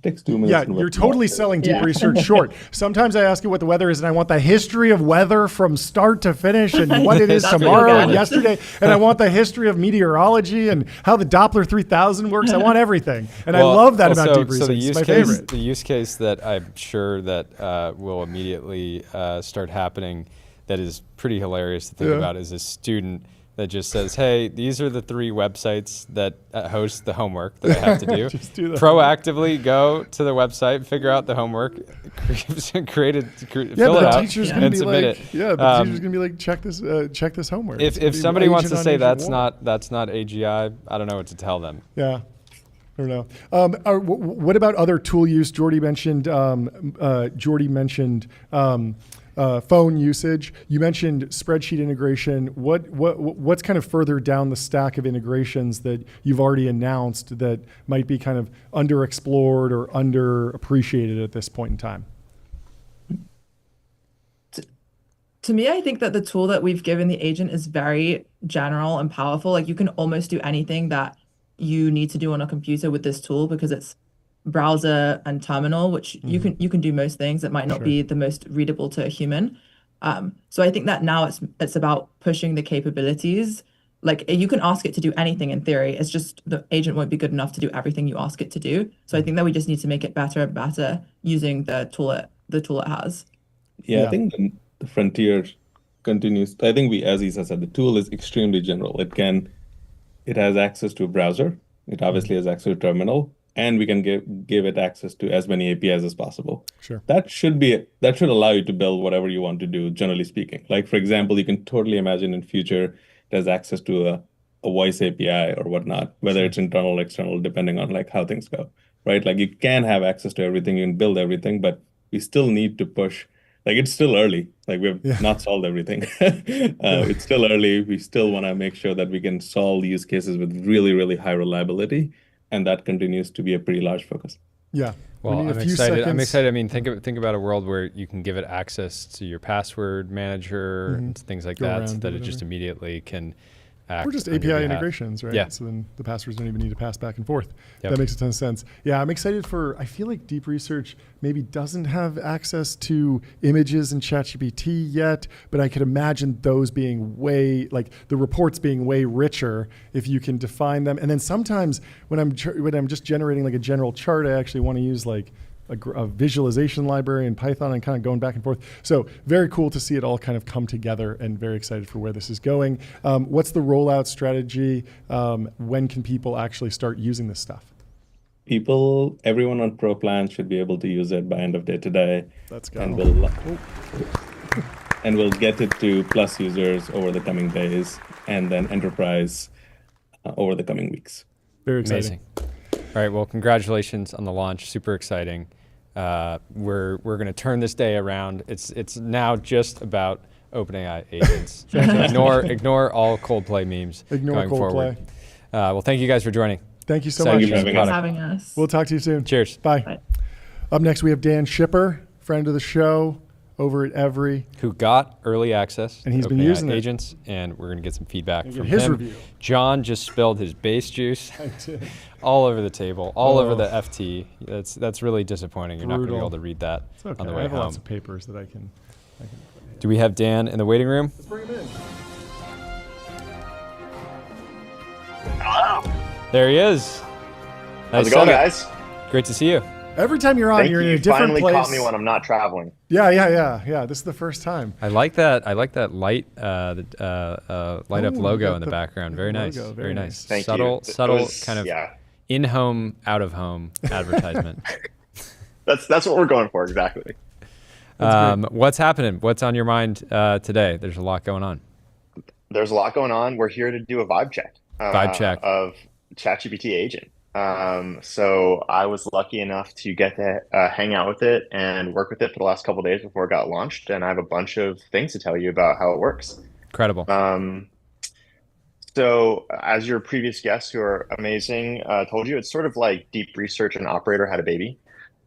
Takes 2 minutes. Yeah, you're totally selling deep research short. Sometimes I ask you what the weather is, and I want the history of weather from start to finish and what it is tomorrow and yesterday. And I want the history of meteorology and how the Doppler 3000 works. I want everything. And I love that about deep research. It's my favorite. The use case that I'm sure that will immediately start happening that is pretty hilarious to think about is a student that just says, hey, these are the 3 websites that host the homework that I have to do. Proactively go to the website, figure out the homework, fill it out, and submit it. Yeah, the teacher's gonna be like, check this homework. If somebody wants to say that's not AGI, I don't know what to tell them. Yeah. I don't know. What about other tool use? Jordy mentioned phone usage. You mentioned spreadsheet integration. What's kind of further down the stack of integrations that you've already announced that might be kind of underexplored or underappreciated at this point in time? To me, I think that the tool that we've given the agent is very general and powerful. Like you can almost do anything that you need to do on a computer with this tool because it's browser and terminal, which you can do most things. It might not be the most readable to a human. So I think that now it's about pushing the capabilities. Like you can ask it to do anything in theory. It's just the agent won't be good enough to do everything you ask it to do. So I think that we just need to make it better and better using the tool it has. I think the frontier continues. I think as Isa said, the tool is extremely general. It has access to a browser. It obviously has access to a terminal, and we can give it access to as many APIs as possible. Sure. That should allow you to build whatever you want to do, generally speaking. Like for example, you can totally imagine in future it has access to a voice API or whatnot, whether it's internal or external, depending on like how things go. Right? Like you can have access to everything, you can build everything, but we still need to push. Like it's still early. Like we've not solved everything. It's still early. We still want to make sure that we can solve use cases with really, really high reliability, and that continues to be a pretty large focus. Yeah. Well, I'm excited. I'm excited. I mean, think about a world where you can give it access to your password manager and things like that, so that it just immediately can act. Or just API integrations, right? Yeah. So then the passwords don't even need to pass back and forth. Yep. That makes a ton of sense. Yeah, I'm excited I feel like deep research maybe doesn't have access to images in ChatGPT yet, but I could imagine those being the reports being way richer if you can define them. And then sometimes when I'm just generating like a general chart, I actually want to use like a visualization library in Python and kind of going back and forth. So very cool to see it all kind of come together and very excited for where this is going. What's the rollout strategy? When can people actually start using this stuff? Everyone on Pro Plan should be able to use it by end of day today. Let's go. And we'll get it to Plus users over the coming days, and then Enterprise over the coming weeks. Very exciting. Amazing. All right, well, congratulations on the launch. Super exciting. We're going to turn this day around. It's now just about OpenAI agents. So ignore all Coldplay memes going forward. Well, thank you guys for joining. Thank you so much. Thanks for having us. We'll talk to you soon. Cheers. Bye. Bye. Up next, we have Dan Shipper, friend of the show, over at Every, who got early access, and he's been using agents, and we're going to get some feedback from his him. Review. John just spilled his base juice all over the table, all over the FT. That's really disappointing. You're not going to be able to read that on the way home. I have lots of papers that I can. Do we have Dan in the waiting room? Let's bring him in. Hello. There he is. How's it going, guys? Great to see you. Every time you're on, you're in a different place. You finally caught me when I'm not traveling. Yeah. This is the first time. I like that light, light up logo in the background. Very nice. Very nice. Thank subtle, you. Subtle kind of in-home, out-of-home advertisement. That's what we're going for, exactly. What's happening? What's on your mind today? There's a lot going on. There's a lot going on. We're here to do a vibe check. Of ChatGPT agent. So I was lucky enough to get to hang out with it and work with it for the last couple of days before it got launched, and I have a bunch of things to tell you about how it works. Incredible. So as your previous guests, who are amazing, told you, it's sort of like Deep Research and Operator had a baby,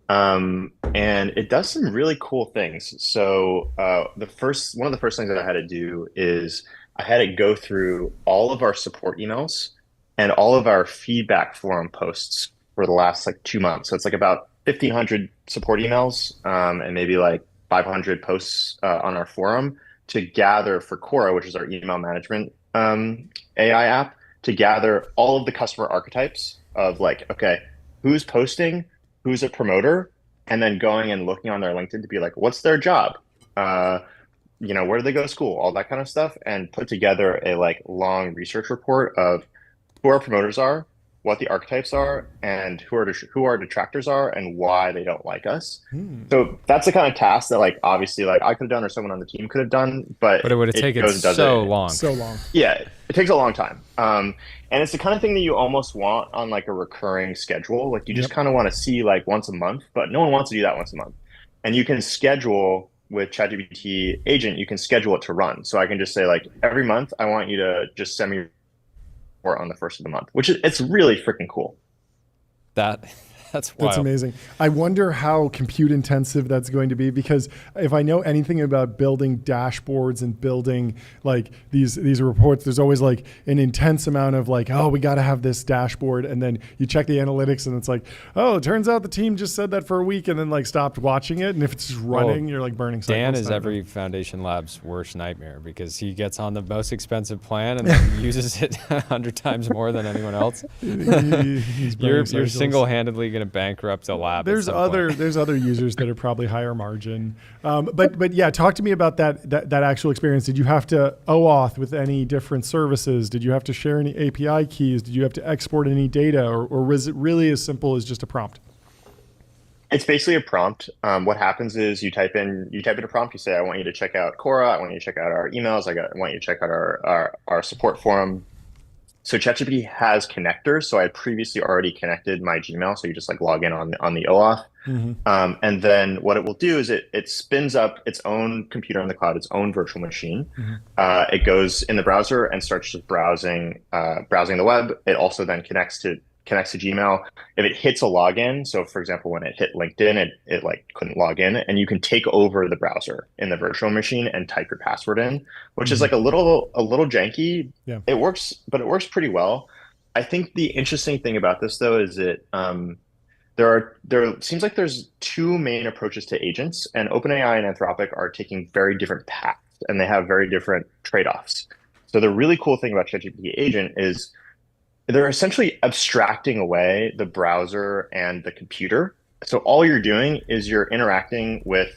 and it does some really cool things. So one of the first things that I had to do is I had to go through all of our support emails and all of our feedback forum posts for the last 2 months. So it's about 1,500 support emails and maybe 500 posts on our forum to gather for Quora, which is our email management AI app, to gather all of the customer archetypes of okay, who's posting, who's a promoter, and then going and looking on their LinkedIn to be what's their job? Where do they go to school? All that kind of stuff, and put together a long research report of who our promoters are, what the archetypes are, and who our detractors are, and why they don't like us. So that's the kind of task that obviously I could have done, or someone on the team could have done, but it would have taken so long. Yeah, it takes a long time. And it's the kind of thing that you almost want on a recurring schedule. You just kind of want to see once a month, but no one wants to do that once a month. And you can schedule with ChatGPT agent, you can schedule it to run. So I can just say like, every month, I want you to just send me a report on the first of the month, which is, it's really freaking cool. That's wild. That's amazing. I wonder how compute intensive that's going to be, because if I know anything about building dashboards and building like these reports, there's always like an intense amount of like, oh, we got to have this dashboard. And then you check the analytics and it's like, oh, it turns out the team just said that for a week and then like stopped watching it. And if it's just running, you're like burning cycles. Dan is every Foundation Lab's worst nightmare because he gets on the most expensive plan and then uses it 100 times more than anyone else. You're single-handedly going to bankrupt a lab. There's other users that are probably higher margin, but yeah, talk to me about that actual experience. Did you have to OAuth with any different services? Did you have to share any API keys? Did you have to export any data, or was it really as simple as just a prompt? It's basically a prompt. What happens is you type in a prompt. You say, I want you to check out Quora. I want you to check out our emails. I want you to check out our support forum. So ChatGPT has connectors. So I had previously already connected my Gmail. So you just like log in on the OAuth. Mm-hmm. And then what it will do is it spins up its own computer in the cloud, its own virtual machine. Mm-hmm. It goes in the browser and starts just browsing the web. It also then connects to Gmail. If it hits a login, so for example, when it hit LinkedIn, it like couldn't log in, and you can take over the browser in the virtual machine and type your password in, which is like a little janky. Yeah. It works, but it works pretty well. I think the interesting thing about this though is that there seems like there's two main approaches to agents, and OpenAI and Anthropic are taking very different paths, and they have very different trade-offs. So the really cool thing about ChatGPT agent is they're essentially abstracting away the browser and the computer. So all you're doing is you're interacting with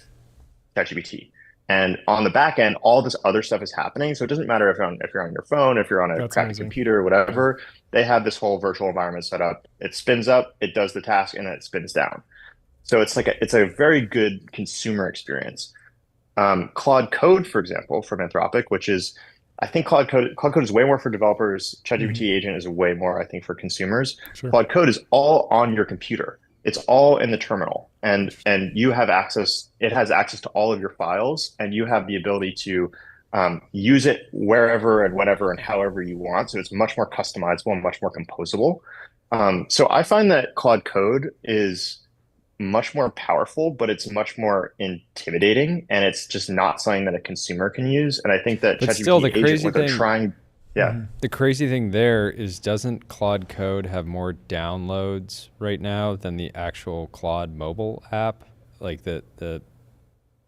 ChatGPT. And on the back end, all this other stuff is happening. So it doesn't matter if you're on your phone, if you're on a crappy computer or whatever, they have this whole virtual environment set up. It spins up, it does the task, and then it spins down. So it's a very good consumer experience. Claude Code, for example, from Anthropic, which is, I think Claude Code is way more for developers. ChatGPT agent is way more, I think, for consumers. Sure. Claude Code is all on your computer. It's all in the terminal, and you have access. It has access to all of your files, and you have the ability to use it wherever and whenever and however you want. So it's much more customizable and much more composable. So I find that Claude Code is much more powerful, but it's much more intimidating, and it's just not something that a consumer can use. And I think that ChatGPT agent, what they're trying, the crazy thing there is, doesn't Claude Code have more downloads right now than the actual Claude mobile app? Like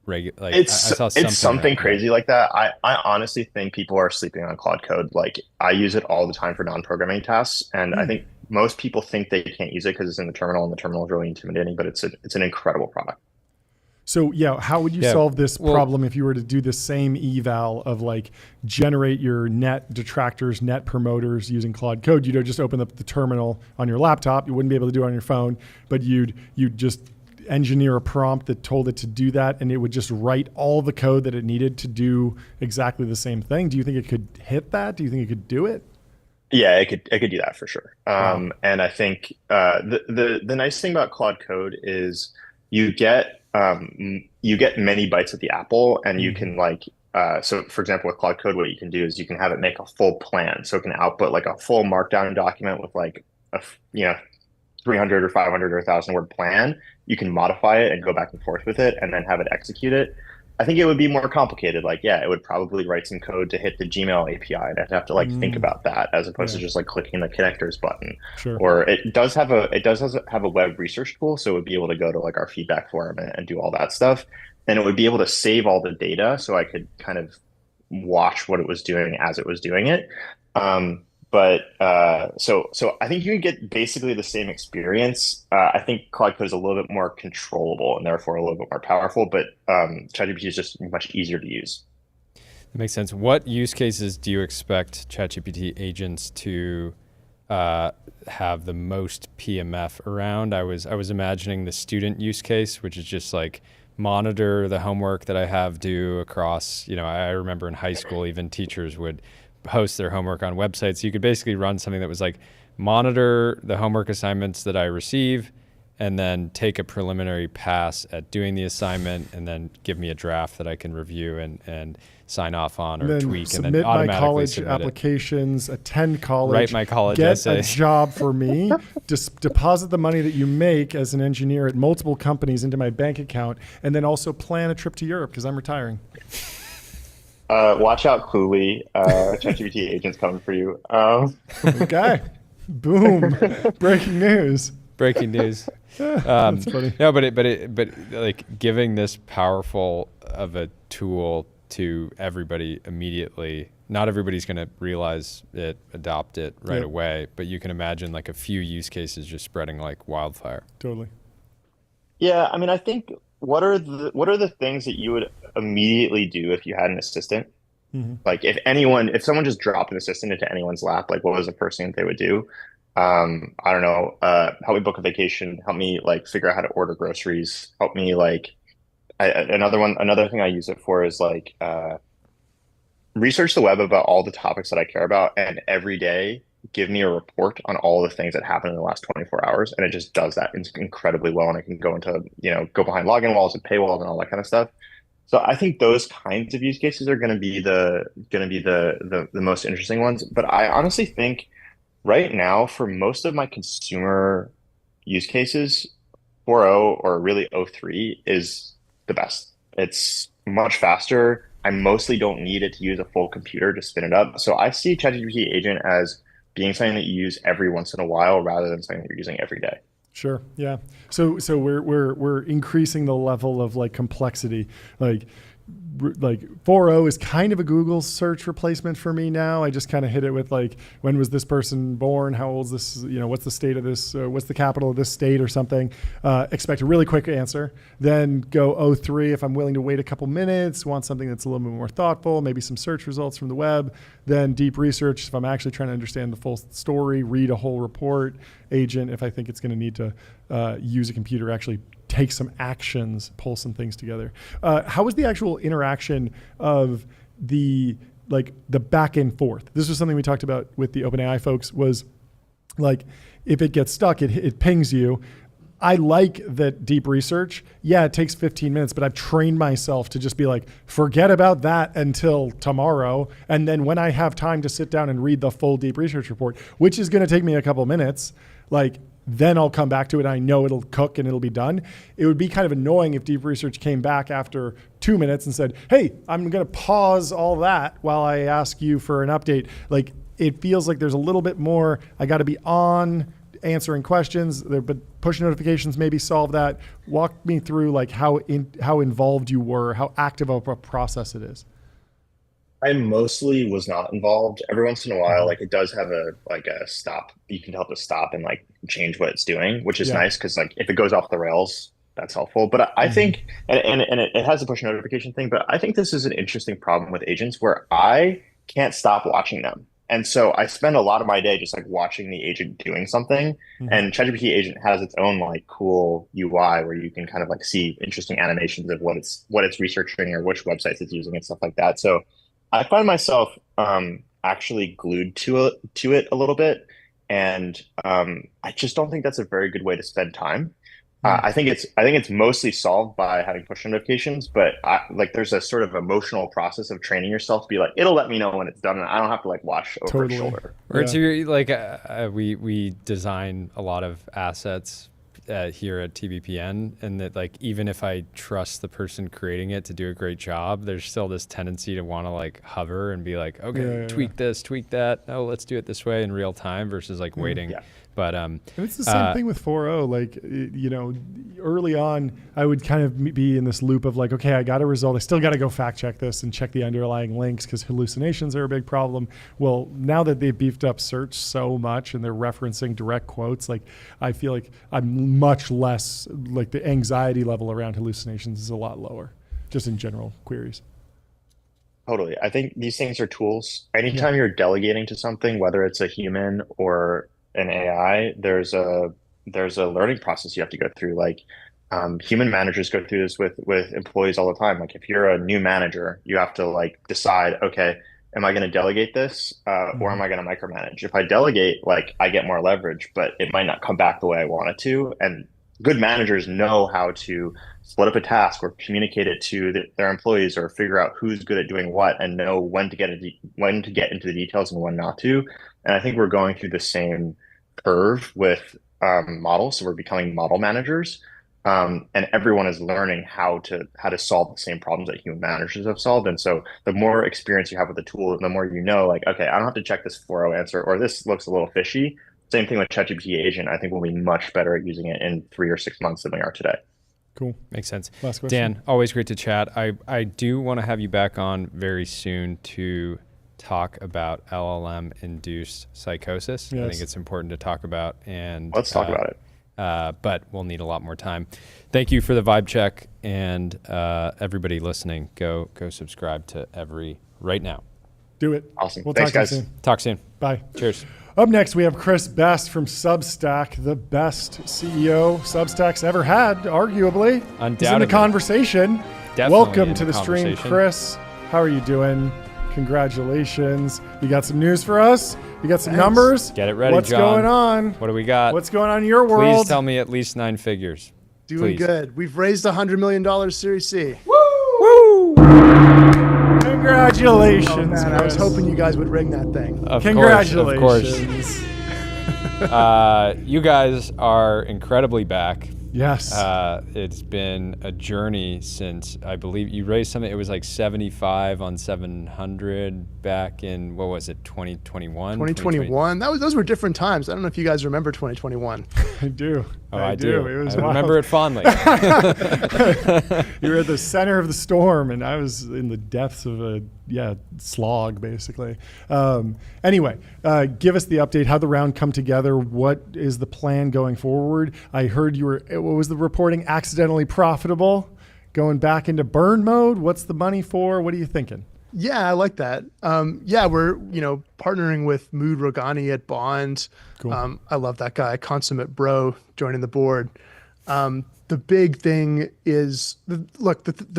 it's something crazy like that. I honestly think people are sleeping on Claude Code. Like, I use it all the time for non-programming tasks, and I think most people think they can't use it because it's in the terminal, and the terminal is really intimidating, but it's an incredible product. So yeah, how would you solve this problem if you were to do the same eval of like generate your net detractors, net promoters using Claude Code? You'd just open up the terminal on your laptop. You wouldn't be able to do it on your phone, but you'd just engineer a prompt that told it to do that, and it would just write all the code that it needed to do exactly the same thing. Do you think it could hit that? Do you think it could do it? Yeah, it could do that for sure. Wow. And I think the nice thing about Claude Code is you get many bites at the apple, and you can so for example, with Claude Code, what you can do is you can have it make a full plan. So it can output like a full markdown document with like a 300 or 500 or 1,000 word plan. You can modify it and go back and forth with it, and then have it execute it. I think it would be more complicated. Like, yeah, it would probably write some code to hit the Gmail API, and I'd have to think about that as opposed to just like clicking the connectors button. Sure. Or it does have a web research tool, so it would be able to go to like our feedback forum and do all that stuff, and it would be able to save all the data, so I could kind of watch what it was doing as it was doing it. So I think you can get basically the same experience. I think Claude Code is a little bit more controllable and therefore a little bit more powerful, but ChatGPT is just much easier to use. That makes sense. What use cases do you expect ChatGPT agents to have the most PMF around? I was imagining the student use case, which is just like monitor the homework that I have due across, I remember in high school, even teachers would host their homework on websites. You could basically run something that was like, monitor the homework assignments that I receive and then take a preliminary pass at doing the assignment, and then give me a draft that I can review and sign off on or tweak, and then automatically my college submit applications, attend college, write my college get essays. a job for me, deposit the money that you make as an engineer at multiple companies into my bank account, and then also plan a trip to Europe because I'm retiring. Watch out, Cluely. ChatGPT agent's coming for you. Okay. Boom. Breaking news. Breaking news. That's funny. No, but like giving this powerful of a tool to everybody immediately. Not everybody's going to realize it, adopt it right away, but you can imagine like a few use cases just spreading like wildfire. Totally. Yeah, I mean, I think what are the things that you would immediately do if you had an assistant? Mm-hmm. Like if someone just dropped an assistant into anyone's lap, like what was the first thing that they would do? I don't know, help me book a vacation, help me like figure out how to order groceries, help me like another thing I use it for is like research the web about all the topics that I care about, and every day give me a report on all the things that happened in the last 24 hours. And it just does that incredibly well. And I can go into, go behind login walls and paywalls and all that kind of stuff. So I think those kinds of use cases are going to be the most interesting ones. But I honestly think right now, for most of my consumer use cases, 4.0 or really 0.3 is the best. It's much faster. I mostly don't need it to use a full computer to spin it up. So I see ChatGPT agent as being something that you use every once in a while rather than something that you're using every day. Sure. Yeah. So we're increasing the level of like complexity. Like 4.0 is kind of a Google search replacement for me now. I just kind of hit it with like, when was this person born? How old is this? What's the state of this? What's the capital of this state or something? Expect a really quick answer. Then go 0.3 if I'm willing to wait a couple minutes, want something that's a little bit more thoughtful, maybe some search results from the web. Then deep research if I'm actually trying to understand the full story, read a whole report. Agent if I think it's going to need to use a computer, actually take some actions, pull some things together. How was the actual interaction of the back and forth? This was something we talked about with the OpenAI folks, was like, if it gets stuck, it pings you. I like that deep research. Yeah, it takes 15 minutes, but I've trained myself to just be like, forget about that until tomorrow. And then when I have time to sit down and read the full deep research report, which is going to take me a couple minutes, then I'll come back to it. I know it'll cook and it'll be done. It would be kind of annoying if deep research came back after 2 minutes and said, hey, I'm going to pause all that while I ask you for an update. Like, it feels like there's a little bit more, I got to be on answering questions, but push notifications maybe solve that. Walk me through like how involved you were, how active of a process it is. I mostly was not involved. Every once in a while, like it does have a stop. You can help it stop and like change what it's doing, which is nice because like if it goes off the rails, that's helpful. But I think, and it has a push notification thing, but I think this is an interesting problem with agents where I can't stop watching them. And so I spend a lot of my day just like watching the agent doing something. And ChatGPT agent has its own like cool UI where you can kind of like see interesting animations of what it's researching or which websites it's using and stuff like that. So I find myself actually glued to it a little bit, and I just don't think that's a very good way to spend time. I think it's mostly solved by having push notifications, but there's a sort of emotional process of training yourself to be like, it'll let me know when it's done, and I don't have to like watch over its shoulder. Or to like we design a lot of assets here at TBPN, and that like even if I trust the person creating it to do a great job, there's still this tendency to want to like hover and be like, okay, tweak this, tweak that. Oh, let's do it this way in real time versus like waiting. Yeah. But it's the same thing with 4.0. Like, early on, I would kind of be in this loop of like, okay, I got a result. I still got to go fact check this and check the underlying links because hallucinations are a big problem. Well, now that they've beefed up search so much and they're referencing direct quotes, like I feel like I'm much less, like the anxiety level around hallucinations is a lot lower, just in general queries. Totally. I think these things are tools. Anytime you're delegating to something, whether it's a human or an AI, there's a learning process you have to go through. Like human managers go through this with employees all the time. Like if you're a new manager, you have to like decide, okay, am I going to delegate this or am I going to micromanage? If I delegate, like I get more leverage, but it might not come back the way I want it to. And good managers know how to split up a task or communicate it to their employees or figure out who's good at doing what and know when to get into the details and when not to. And I think we're going through the same curve with models. So we're becoming model managers. And everyone is learning how to solve the same problems that human managers have solved. And so the more experience you have with the tool, the more you know, like, okay, I don't have to check this 4.0 answer, or this looks a little fishy. Same thing with ChatGPT Agent. I think we'll be much better at using it in 3 or 6 months than we are today. Cool. Makes sense. Last question. Dan, always great to chat. I do want to have you back on very soon to talk about LLM-induced psychosis. Yes. I think it's important to talk about. And let's talk about it. But we'll need a lot more time. Thank you for the vibe check, and everybody listening, go subscribe to Every right now. Do it. Awesome. We'll Thanks, talk guys. soon. Talk soon. Bye. Cheers. Up next, we have Chris Best from Substack, the best CEO Substack's ever had, arguably. Undoubtedly. He's in the conversation. Definitely. Welcome to the stream, Chris. How are you doing? Congratulations. You got some news for us? You got some numbers? Get it ready, What's John. going on? What do we got? What's going on in your world? Please tell me at least 9 figures. Doing good. We've raised $100 million Series C. Woo! Congratulations. Oh, man, I was hoping you guys would ring that thing. Congratulations. Of course. You guys are incredibly back. Yes. It's been a journey since, I believe you raised something. It was like 75 on 700 back in, what was it, 2021? 2021. Those were different times. I don't know if you guys remember 2021. I do. Oh, I do. It was I remember it fondly. You were at the center of the storm, and I was in the depths of a slog, basically. Anyway, give us the update. How'd the round come together? What is the plan going forward? I heard you were, what was the reporting, accidentally profitable, going back into burn mode? What's the money for? What are you thinking? Yeah, I like that. We're partnering with Mood Rogani at Bond. Cool. I love that guy, consummate bro, joining the board. The big thing is, the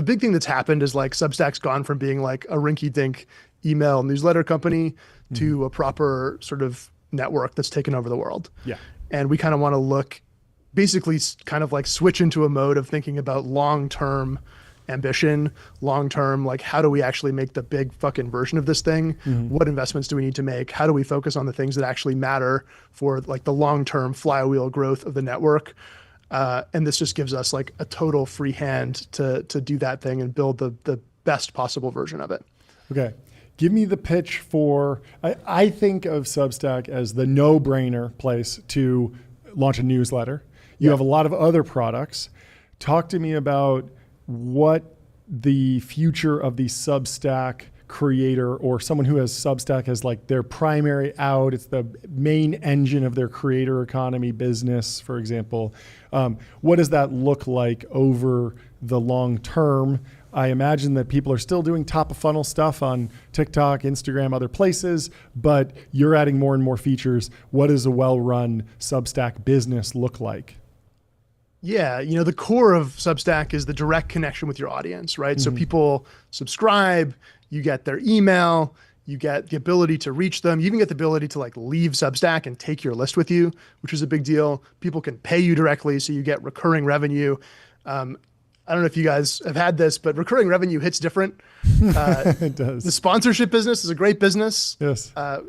big thing that's happened is like Substack's gone from being like a rinky-dink email newsletter company to a proper sort of network that's taken over the world. Yeah. And we kind of want to basically kind of like switch into a mode of thinking about long-term ambition, long-term, like how do we actually make the big fucking version of this thing? What investments do we need to make? How do we focus on the things that actually matter for like the long-term flywheel growth of the network? And this just gives us like a total free hand to do that thing and build the best possible version of it. Okay. Give me the pitch for, I think of Substack as the no-brainer place to launch a newsletter. You have a lot of other products. Talk to me about what the future of the Substack creator or someone who has Substack as like their primary out, it's the main engine of their creator economy business, for example. What does that look like over the long term? I imagine that people are still doing top of funnel stuff on TikTok, Instagram, other places, but you're adding more and more features. What does a well-run Substack business look like? Yeah, the core of Substack is the direct connection with your audience, right? So people subscribe, you get their email, you get the ability to reach them. You even get the ability to like leave Substack and take your list with you, which is a big deal. People can pay you directly, so you get recurring revenue. I don't know if you guys have had this, but recurring revenue hits different. It does. The sponsorship business is a great business. Yes. I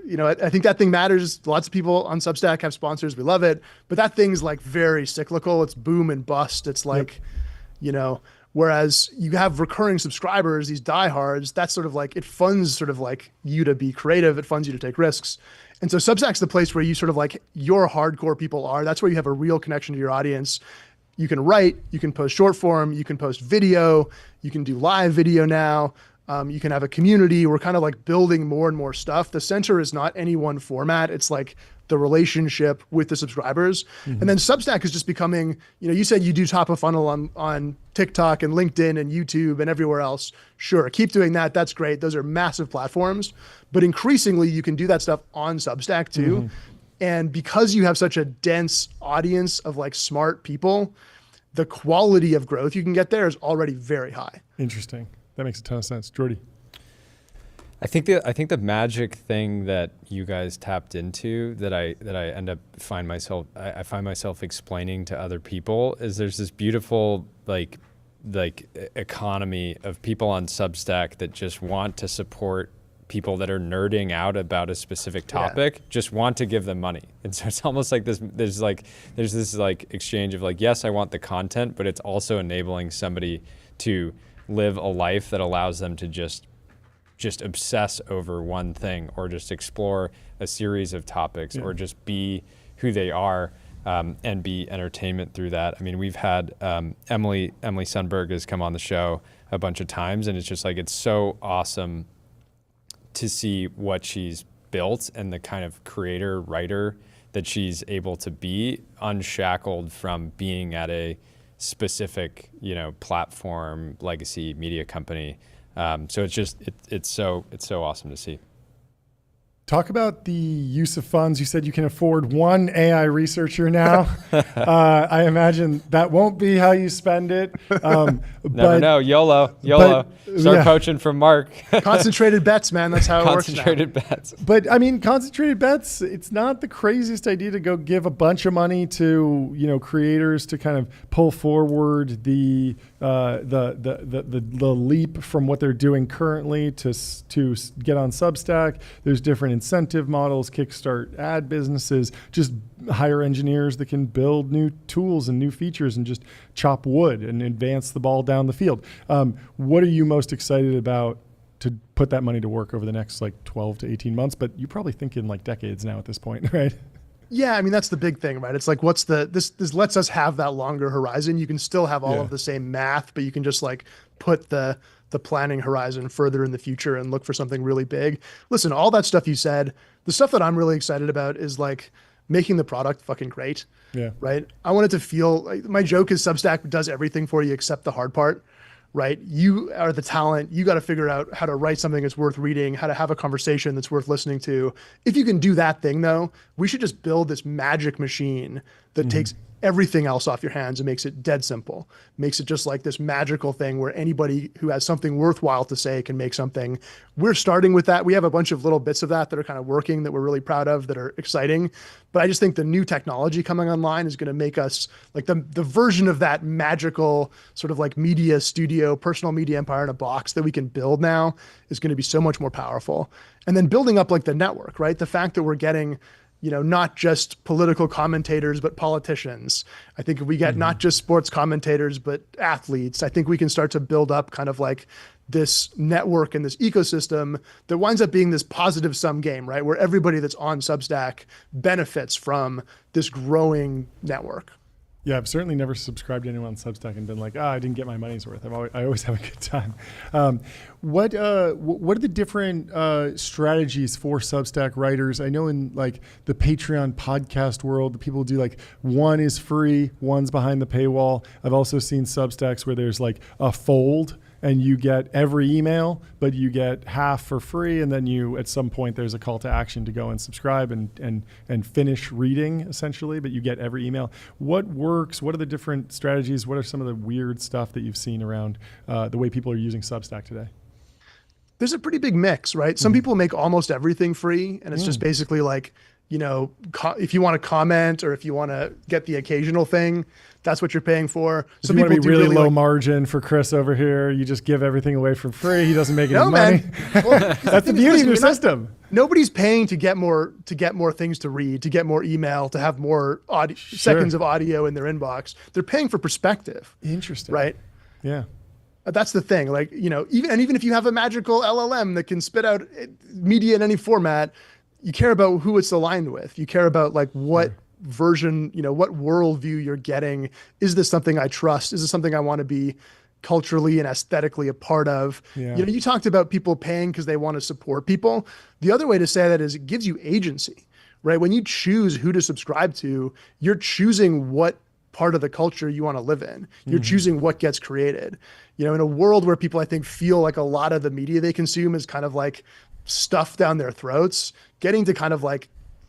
think that thing matters. Lots of people on Substack have sponsors. We love it. But that thing's like very cyclical. It's boom and bust. It's like, whereas you have recurring subscribers, these diehards, that's sort of like, it funds sort of like you to be creative. It funds you to take risks. And so Substack's the place where you sort of like your hardcore people are. That's where you have a real connection to your audience. You can write, you can post short form, you can post video, you can do live video now. You can have a community. We're kind of like building more and more stuff. The center is not any one format. It's like the relationship with the subscribers. And then Substack is just becoming, you said you do top of funnel on TikTok and LinkedIn and YouTube and everywhere else. Sure, keep doing that. That's great. Those are massive platforms. But increasingly, you can do that stuff on Substack too. And because you have such a dense audience of like smart people, the quality of growth you can get there is already very high. Interesting. That makes a ton of sense. Jordy. I think the magic thing that you guys tapped into that I end up find myself explaining to other people is there's this beautiful like economy of people on Substack that just want to support people that are nerding out about a specific topic, just want to give them money. And so it's almost like there's this exchange of like, yes, I want the content, but it's also enabling somebody to live a life that allows them to just obsess over one thing, or just explore a series of topics, or just be who they are, and be entertainment through that. I mean, we've had Emily Sundberg has come on the show a bunch of times, and it's just like, it's so awesome to see what she's built and the kind of creator, writer that she's able to be, unshackled from being at a specific, platform, legacy media company. So it's so awesome to see. Talk about the use of funds. You said you can afford one AI researcher now. I imagine that won't be how you spend it. Never know. YOLO. Start poaching from Mark. Concentrated bets, man. That's how it works now. Concentrated bets. But I mean, concentrated bets, it's not the craziest idea to go give a bunch of money to, creators to kind of pull forward the leap from what they're doing currently to get on Substack. There's different incentive models, kickstart ad businesses, just hire engineers that can build new tools and new features and just chop wood and advance the ball down the field. What are you most excited about to put that money to work over the next 12 to 18 months? But you're probably thinking decades now at this point, right? Yeah, I mean, that's the big thing, right? It's like, this lets us have that longer horizon. You can still have all of the same math, but you can just put the planning horizon further in the future and look for something really big. Listen, all that stuff you said, the stuff that I'm really excited about is making the product fucking great. Yeah. Right. I want it to feel my joke is Substack does everything for you except the hard part. Right. You are the talent. You got to figure out how to write something that's worth reading, how to have a conversation that's worth listening to. If you can do that thing, though, we should just build this magic machine that takes everything else off your hands and makes it dead simple. Makes it just this magical thing where anybody who has something worthwhile to say can make something. We're starting with that. We have a bunch of little bits of that are kind of working that we're really proud of, that are exciting. But I just think the new technology coming online is going to make us the version of that magical sort of media studio, personal media empire in a box that we can build now is going to be so much more powerful. And then building up the network, right? The fact that we're getting not just political commentators, but politicians. I think if we get not just sports commentators, but athletes, I think we can start to build up kind of this network and this ecosystem that winds up being this positive sum game, right? Where everybody that's on Substack benefits from this growing network. Yeah, I've certainly never subscribed to anyone on Substack and been I didn't get my money's worth. I always have a good time. What are the different strategies for Substack writers? I know in the Patreon podcast world, the people do one is free, one's behind the paywall. I've also seen Substacks where there's a fold, and you get every email, but you get half for free, and then at some point there's a call to action to go and subscribe and finish reading essentially, but you get every email. What works? What are the different strategies? What are some of the weird stuff that you've seen around the way people are using Substack today? There's a pretty big mix, right? Some people make almost everything free, and it's just basically if you want to comment or if you want to get the occasional thing, that's what you're paying for. Some people want to be really low margin for Chris over here. You just give everything away for free. He doesn't make any money. Well, that's the beauty of your system. Nobody's paying to get more things to read, to get more email, to have more seconds of audio in their inbox. They're paying for perspective. Interesting. Right? Yeah. That's the thing. Even if you have a magical LLM that can spit out media in any format, you care about who it's aligned with. You care about what version, what worldview you're getting. Is this something I trust? Is this something I want to be culturally and aesthetically a part of? Yeah. You talked about people paying because they want to support people. The other way to say that is it gives you agency, right? When you choose who to subscribe to, you're choosing what part of the culture you want to live in. You're choosing what gets created. In a world where people, I think, feel a lot of the media they consume is kind of stuff down their throats, getting to kind of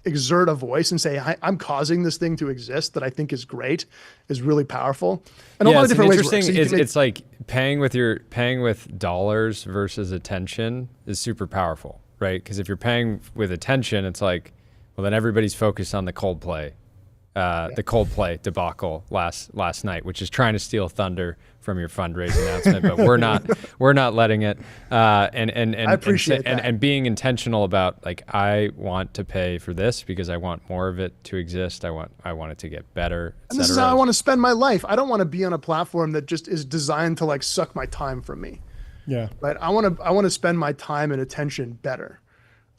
exert a voice and say, I'm causing this thing to exist that I think is great is really powerful. And a lot of different ways. It's like paying with dollars versus attention is super powerful, right? Because if you're paying with attention, it's like, well, then everybody's focused on the Coldplay debacle last night, which is trying to steal thunder from your fundraising announcement, but we're not letting it. And I appreciate that. And being intentional about, like, I want to pay for this because I want more of it to exist. I want it to get better. And this is how I want to spend my life. I don't want to be on a platform that just is designed to like suck my time from me. Yeah. Right. I want to spend my time and attention better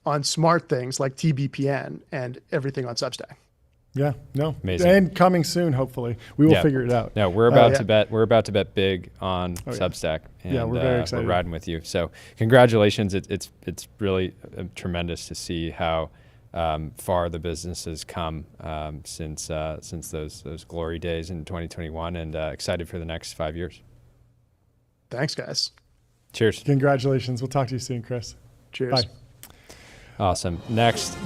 on smart things like TBPN and everything on Substack. Yeah, no, amazing, and coming soon. Hopefully, we will figure it out. No, we're about to bet. We're about to bet big on Substack. And, we're very excited. We're riding with you. So, congratulations! It's really tremendous to see how far the business has come since those glory days in 2021, and excited for the next 5 years. Thanks, guys. Cheers. Congratulations. We'll talk to you soon, Chris. Cheers. Bye. Awesome. Next,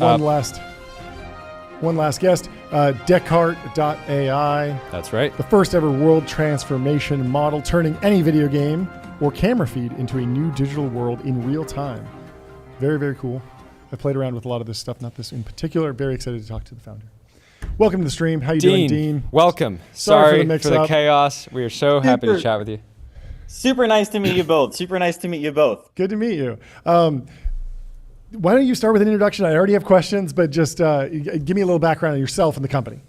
One last guest, Descartes.ai. That's right. The first ever world transformation model, turning any video game or camera feed into a new digital world in real time. Very, very cool. I played around with a lot of this stuff, not this in particular. Very excited to talk to the founder. Welcome to the stream. How you doing, Dean? Welcome. Sorry for the chaos. We are so happy to chat with you. Super nice to meet you both. Super nice to meet you both. Good to meet you. Why don't you start with an introduction? I already have questions, but just give me a little background on yourself and the company.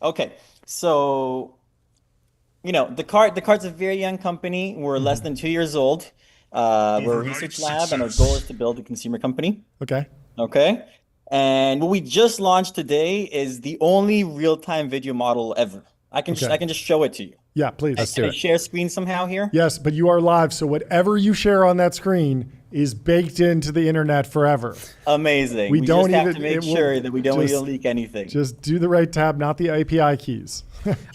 Okay, so Descartes' a very young company. We're less than 2 years old. We're a research lab, and our goal is to build a consumer company. Okay. And what we just launched today is the only real-time video model ever. I can just show it to you. Yeah, please. Can I share screen somehow here? Yes, but you are live, so whatever you share on that screen is baked into the internet forever. Amazing. We just have to make sure that we don't leak anything. Just do the right tab, not the API keys.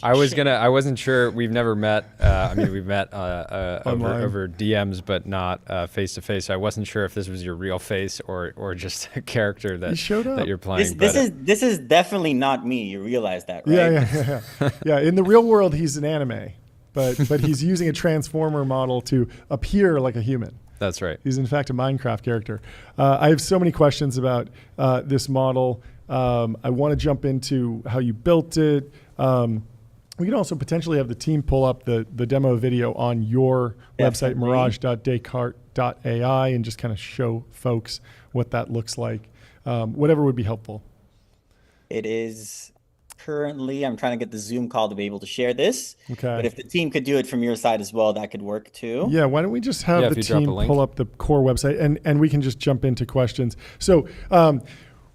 I wasn't sure. We've never met. I mean, we've met over DMs, but not face to face. I wasn't sure if this was your real face or just a character that showed up. That you're playing. This is definitely not me. You realize that, right? Yeah. In the real world, he's an anime, but he's using a transformer model to appear like a human. That's right. He's in fact a Minecraft character. I have so many questions about this model. I want to jump into how you built it. We can also potentially have the team pull up the demo video on your website, mirage.descartes.ai, and just kind of show folks what that looks like. Whatever would be helpful. It is currently, I'm trying to get the Zoom call to be able to share this. Okay. But if the team could do it from your side as well, that could work too. Yeah, why don't we just have the team pull up the core website and we can just jump into questions. So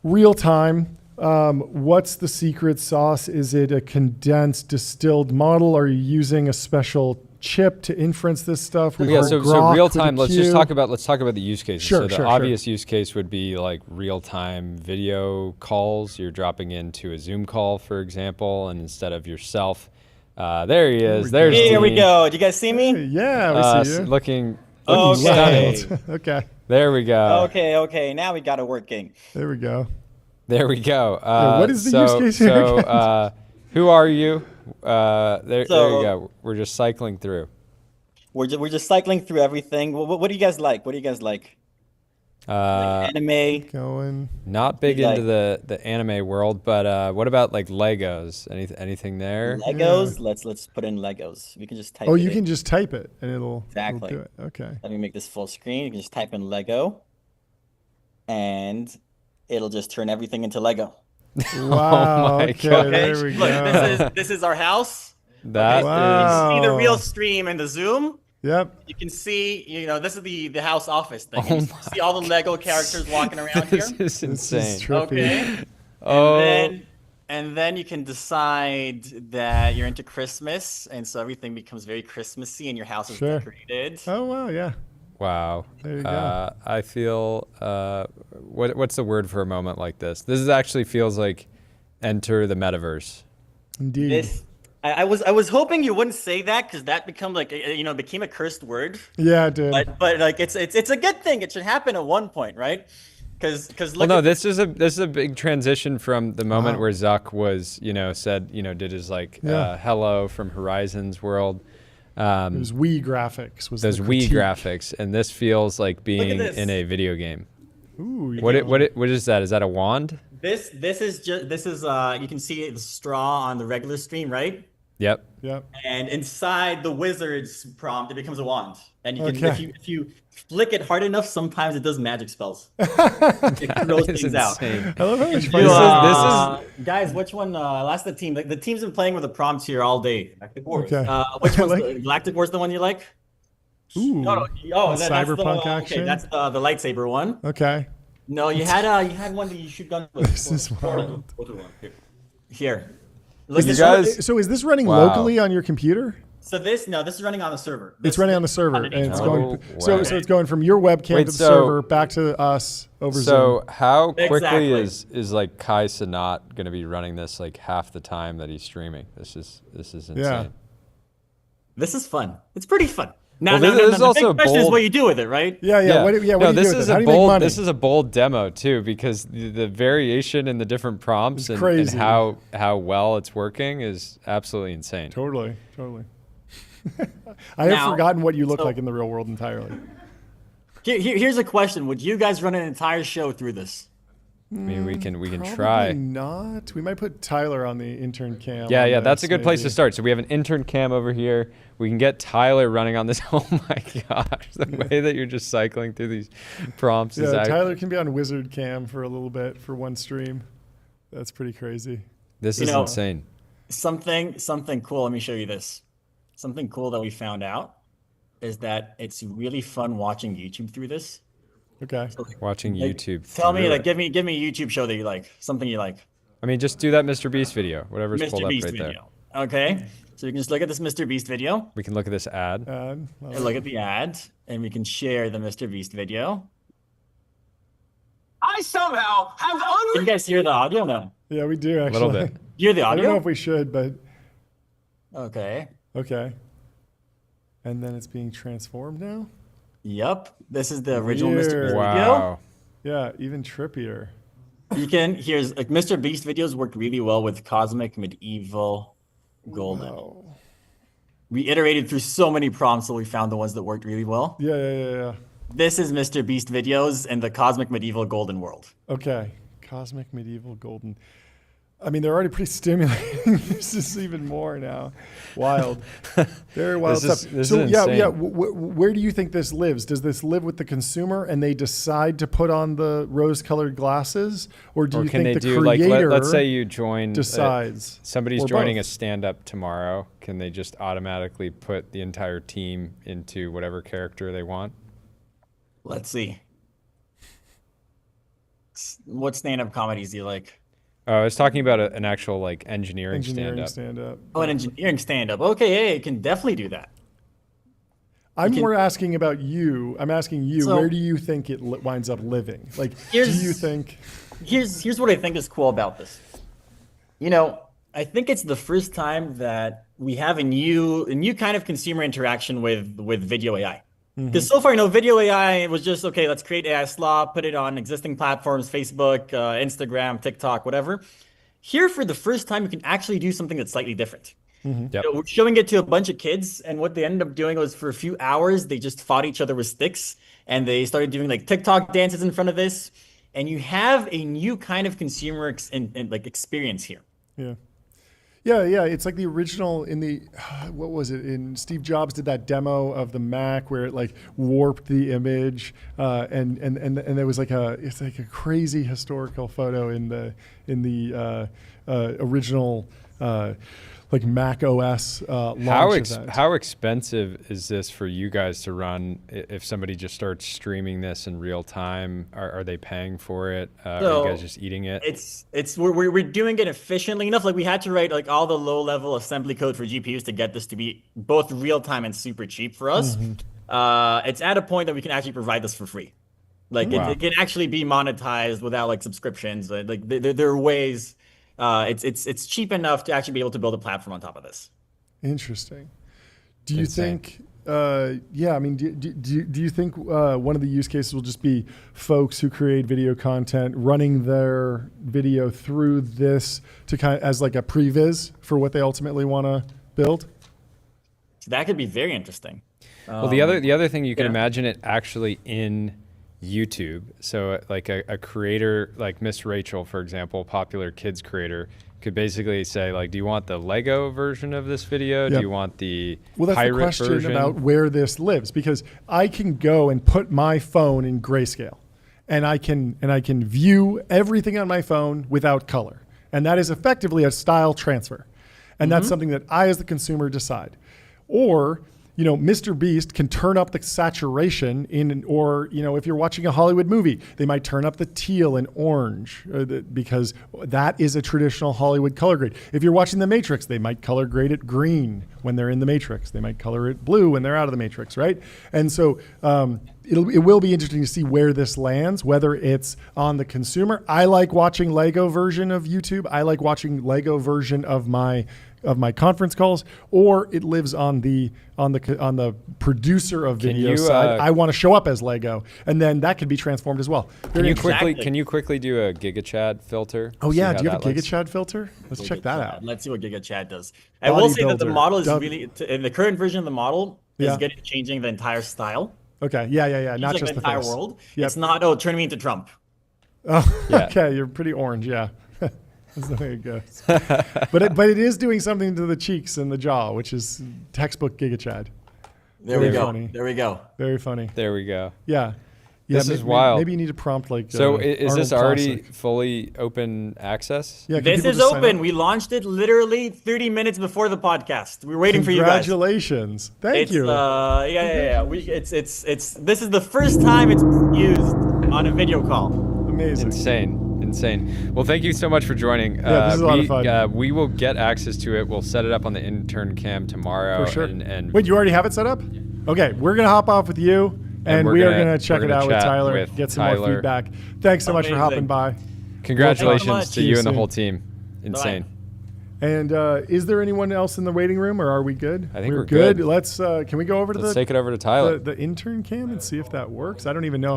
real time, what's the secret sauce? Is it a condensed distilled model? Are you using a special chip to inference this stuff? So real time, let's talk about the use cases. Sure, the obvious use case would be like real time video calls. You're dropping into a Zoom call, for example, and instead of yourself, there he is. There's Here Dean. we go. Do you guys see me? Yeah, we see you. Looking okay. stunning. Okay. There we go. Okay. Now we got it working. There we go. There we go. What is the use case here? So, who are you? There you go. We're just cycling through. We're just cycling through everything. What do you guys like? Like anime? Going. Not big into the anime world, but what about like Legos? Anything there? Legos? Yeah. Let's put in Legos. We can just type. Oh, you can just type it and it'll do it. Okay. Let me make this full screen. You can just type in Lego, and it'll just turn everything into Lego. Wow. Okay, there we go. Look, this is our house. You can see the real stream in the Zoom. Yep. You can see, this is the house office thing. You see all the Lego characters walking around here. This is insane. Okay. And then you can decide that you're into Christmas, and so everything becomes very Christmassy, and your house is decorated. Oh wow, yeah. Wow. There you go. I feel what's the word for a moment like this? This actually feels like enter the metaverse. Indeed. I was hoping you wouldn't say that because that became became a cursed word. Yeah, it did. But like it's a good thing. It should happen at one point, right? Because well, no, this is a big transition from the moment where Zuck was, said, did his hello from Horizon's world. It was Wii graphics. Those Wii graphics, and this feels like being in a video game. Ooh. What is that? Is that a wand? This is you can see the straw on the regular stream, right? Yep. And inside the wizard's prompt, it becomes a wand. And you can, if you flick it hard enough, sometimes it does magic spells. It throws things out. I love how much this is guys, which one? That's the team. The team's been playing with the prompts here all day. Galactic Wars. Okay. Which one's Galactic Wars? The one you like? Ooh. No. Cyberpunk action. That's the lightsaber one. Okay. No, you had one that you shoot guns with. This is wild. Here. Look, so is this running locally on your computer? So this is running on the server. It's running on the server, and it's going. So it's going from your webcam to the server back to us over Zoom. So how quickly is like Kai Cenat going to be running this like half the time that he's streaming? This is insane. Yeah. This is fun. It's pretty fun. Now, this is also the big question is what you do with it, right? Yeah. What do you do with it? How do you make money? This is a bold demo too, because the variation in the different prompts and how well it's working is absolutely insane. Totally. I have forgotten what you look like in the real world entirely. Here's a question: would you guys run an entire show through this? I mean, we can Probably try. Not. We might put Tyler on the intern cam. Yeah, that's a good place to start. So we have an intern cam over here. We can get Tyler running on this. Oh my gosh, the way that you're just cycling through these prompts is Tyler can be on Wizard Cam for a little bit for one stream. That's pretty crazy. This is insane. Something cool. Let me show you this. Something cool that we found out is that it's really fun watching YouTube through this. Okay. So, watching YouTube. Tell me, give me a YouTube show that you like, something you like. I mean, just do that Mr. Beast video, whatever's pulled up right there. Okay. So we can just look at this Mr. Beast video. We can look at this ad. And look at the ad, and we can share the Mr. Beast video. I somehow have Can you guys hear the audio? No. Yeah, we do actually. A little bit. You hear the audio? I don't know if we should, but. Okay. And then it's being transformed now? Yep. This is the original Mr. Beast video. Yeah, even trippier. Here's like Mr. Beast videos work really well with Cosmic, Medieval, Golden. Wow. We iterated through so many prompts so we found the ones that worked really well. Yeah. This is Mr. Beast videos in the Cosmic, Medieval, Golden world. Okay. Cosmic, Medieval, Golden. I mean, they're already pretty stimulating. This is even more now. Wild. Very wild stuff. This is insane. Where do you think this lives? Does this live with the consumer and they decide to put on the rose-colored glasses? Or do you think the creator let's say you join, decides? Somebody's joining a stand-up tomorrow. Can they just automatically put the entire team into whatever character they want? Let's see. What stand-up comedies do you like? I was talking about an actual like engineering stand-up. Oh, an engineering stand-up. Okay, hey, it can definitely do that. I'm more asking about you. I'm asking you, where do you think it winds up living? Like, do you think? Here's what I think is cool about this. I think it's the first time that we have a new kind of consumer interaction with video AI. Because so far, video AI was just, okay, let's create AI slop, put it on existing platforms, Facebook, Instagram, TikTok, whatever. Here, for the first time, you can actually do something that's slightly different. Yep. We're showing it to a bunch of kids, and what they ended up doing was for a few hours, they just fought each other with sticks, and they started doing like TikTok dances in front of this, and you have a new kind of consumer experience here. Yeah. It's like the original in the, what was it? In Steve Jobs did that demo of the Mac where it like warped the image, and there was it's like a crazy historical photo in the original like Mac OS launch event. How expensive is this for you guys to run? If somebody just starts streaming this in real time, are they paying for it? Are you guys just eating it? We're doing it efficiently enough. Like we had to write like all the low level assembly code for GPUs to get this to be both real time and super cheap for us. It's at a point that we can actually provide this for free. Like it can actually be monetized without like subscriptions. Like there are ways. It's cheap enough to actually be able to build a platform on top of this. Interesting. Do you think Yeah, I mean, do you think one of the use cases will just be folks who create video content running their video through this to kind of as like a previs for what they ultimately want to build? That could be very interesting. Well, the other thing you can imagine it actually in YouTube. So like a creator like Miss Rachel, for example, popular kids creator, could basically say like, do you want the Lego version of this video? Yep. Do you want the that's pirate the question version? About where this lives, because I can go and put my phone in grayscale, and I can view everything on my phone without color, and that is effectively a style transfer, and that's something that I as the consumer decide. Or Mr. Beast can turn up the saturation or if you're watching a Hollywood movie, they might turn up the teal and orange because that is a traditional Hollywood color grade. If you're watching The Matrix, they might color grade it green when they're in The Matrix. They might color it blue when they're out of The Matrix, right? And so it will be interesting to see where this lands, whether it's on the consumer. I like watching Lego version of YouTube. I like watching Lego version of my conference calls, or it lives on the producer of video side. I want to show up as Lego, and then that could be transformed as well. Can you quickly do a GigaChad filter? Oh yeah, do you have a GigaChad filter? Let's check that out. Let's see what GigaChad does. I will say that the model is really in the current version of the model is changing the entire style. Okay, yeah. Not just the entire face. World. Yep. It's not turn me into Trump. Oh, yeah. Okay, you're pretty orange, yeah. That's the way it goes. but it is doing something to the cheeks and the jaw, which is textbook GigaChad. There we go. There we go. Very funny. There we go. Yeah. This is wild. Maybe you need to prompt like. So is this already fully open access? Yeah. This is open. We launched it literally 30 minutes before the podcast. We're waiting for you guys. Congratulations! Thank you. Yeah. This is the first time it's used on a video call. Amazing. Insane. Well, thank you so much for joining. This is a lot of fun. We will get access to it. We'll set it up on the intern cam tomorrow. For sure. And wait, you already have it set up? Yeah. Okay, we're gonna hop off with you, and we are gonna check it out with Tyler, get some more feedback. Thanks so much for hopping by. Congratulations to you and the whole team. Insane. Bye. And is there anyone else in the waiting room, or are we good? I think we're good. Let's. Can we go over to Let's take it over to Tyler, the intern cam, and see if that works? I don't even know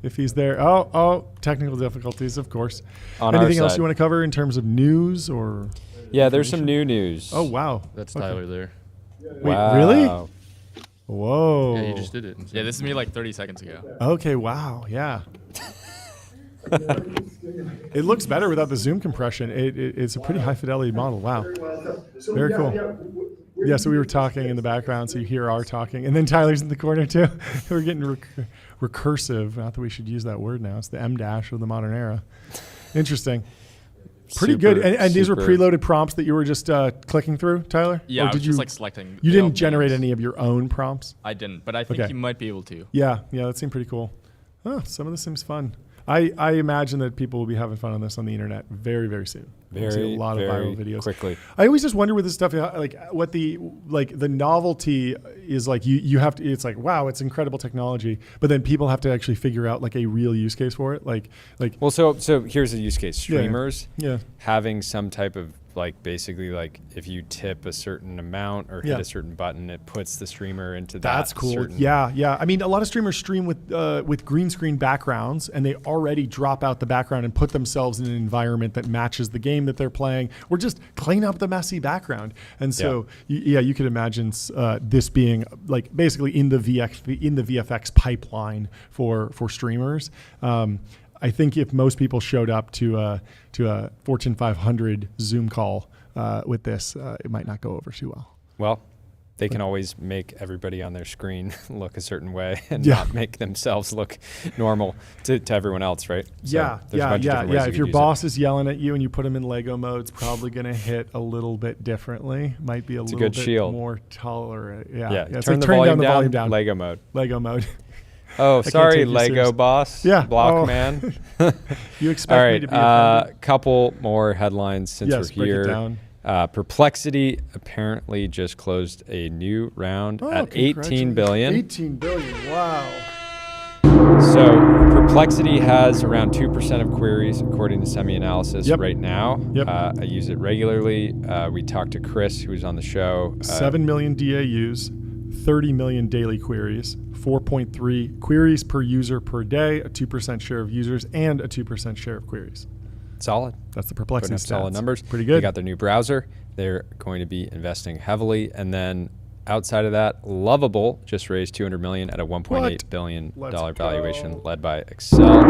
if he's there. Oh, technical difficulties, of course. Anything else you want to cover in terms of news or? Yeah, there's some new news. Oh, wow. That's Tyler there. Wait, really? Whoa. Yeah, you just did it. Yeah, this is me like 30 seconds ago. Okay, wow, yeah. It looks better without the zoom compression. It's a pretty high fidelity model. Wow. Very cool. Yeah, so we were talking in the background, so you hear our talking. And then Tyler's in the corner, too. We're getting recursive. Not that we should use that word now. It's the M- of the modern era. Interesting. Pretty good. And these were preloaded prompts that you were just clicking through, Tyler? Yeah, I was just like selecting. You didn't generate any of your own prompts? I didn't, but I think you might be able to. Yeah, that seemed pretty cool. Oh, some of this seems fun. I imagine that people will be having fun on this on the internet very, very soon. We'll see a lot of viral videos quickly. I always just wonder with this stuff, like what the novelty is like. You have to. It's like, wow, it's incredible technology, but then people have to actually figure out like a real use case for it. Well, so here's a use case: streamers yeah. having some type of basically if you tip a certain amount or hit a certain button, it puts the streamer into that. That's cool. Yeah. I mean, a lot of streamers stream with green screen backgrounds, and they already drop out the background and put themselves in an environment that matches the game that they're playing, or just clean up the messy background. And so, you could imagine this being like basically in the VFX pipeline for streamers. I think if most people showed up to a Fortune 500 Zoom call with this, it might not go over too well. Well, they can always make everybody on their screen look a certain way and not make themselves look normal to everyone else, right? So yeah. If your boss is yelling at you and you put them in Lego mode, it's probably going to hit a little bit differently. Might be a little bit shield. more tolerant. Yeah. It's turn like the volume down. Lego mode. Lego mode. Oh, sorry, Lego boss. Yeah. Block man. You expect me to be offended? Couple more headlines since we're here. Break it down. Perplexity apparently just closed a new round at 18 billion. 18 billion, wow. So Perplexity has around 2% of queries according to SemiAnalysis right now. I use it regularly. We talked to Chris, who's on the show. 7 million DAUs, 30 million daily queries, 4.3 queries per user per day, a 2% share of users, and a 2% share of queries. Solid. That's the Perplexity stats. Solid numbers. Pretty good. They got their new browser. They're going to be investing heavily. And then outside of that, Lovable just raised $200 million at a $1.8 billion valuation, led by Excel.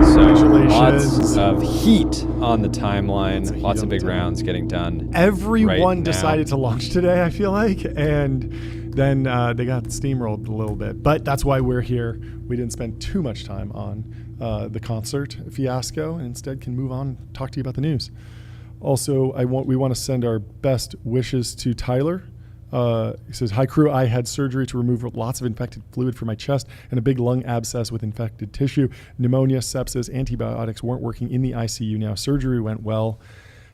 So lots of heat on the timeline. Lots of big rounds getting done. Everyone decided to launch today, I feel like, and then they got steamrolled a little bit. But that's why we're here. We didn't spend too much time on the concert fiasco, and instead can move on and talk to you about the news. Also, we want to send our best wishes to Tyler. He says, "Hi crew, I had surgery to remove lots of infected fluid from my chest and a big lung abscess with infected tissue. Pneumonia, sepsis, antibiotics weren't working in the ICU now. Surgery went well.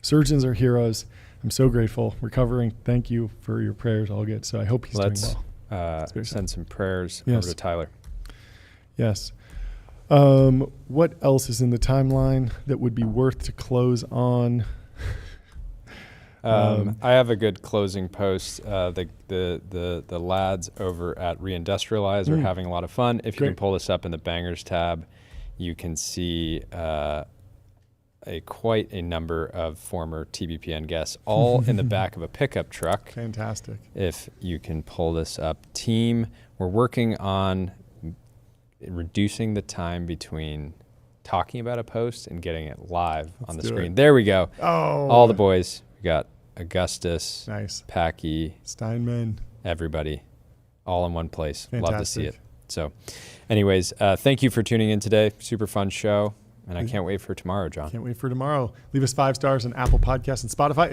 Surgeons are heroes. I'm so grateful. Recovering. Thank you for your prayers. All good." So I hope he's doing well. Send some prayers over to Tyler. Yes. What else is in the timeline that would be worth to close on? I have a good closing post. The lads over at Reindustrialize are having a lot of fun. If you can pull this up in the Bangers tab, you can see quite a number of former TBPN guests, all in the back of a pickup truck. Fantastic. If you can pull this up. Team, we're working on reducing the time between talking about a post and getting it live on the screen. There we go. Oh. All the boys. We got Augustus, Packy, Steinman, everybody, all in one place. Fantastic. Love to see it. So, anyways, thank you for tuning in today. Super fun show, and I can't wait for tomorrow, John. Can't wait for tomorrow. Leave us 5 stars on Apple Podcasts and Spotify.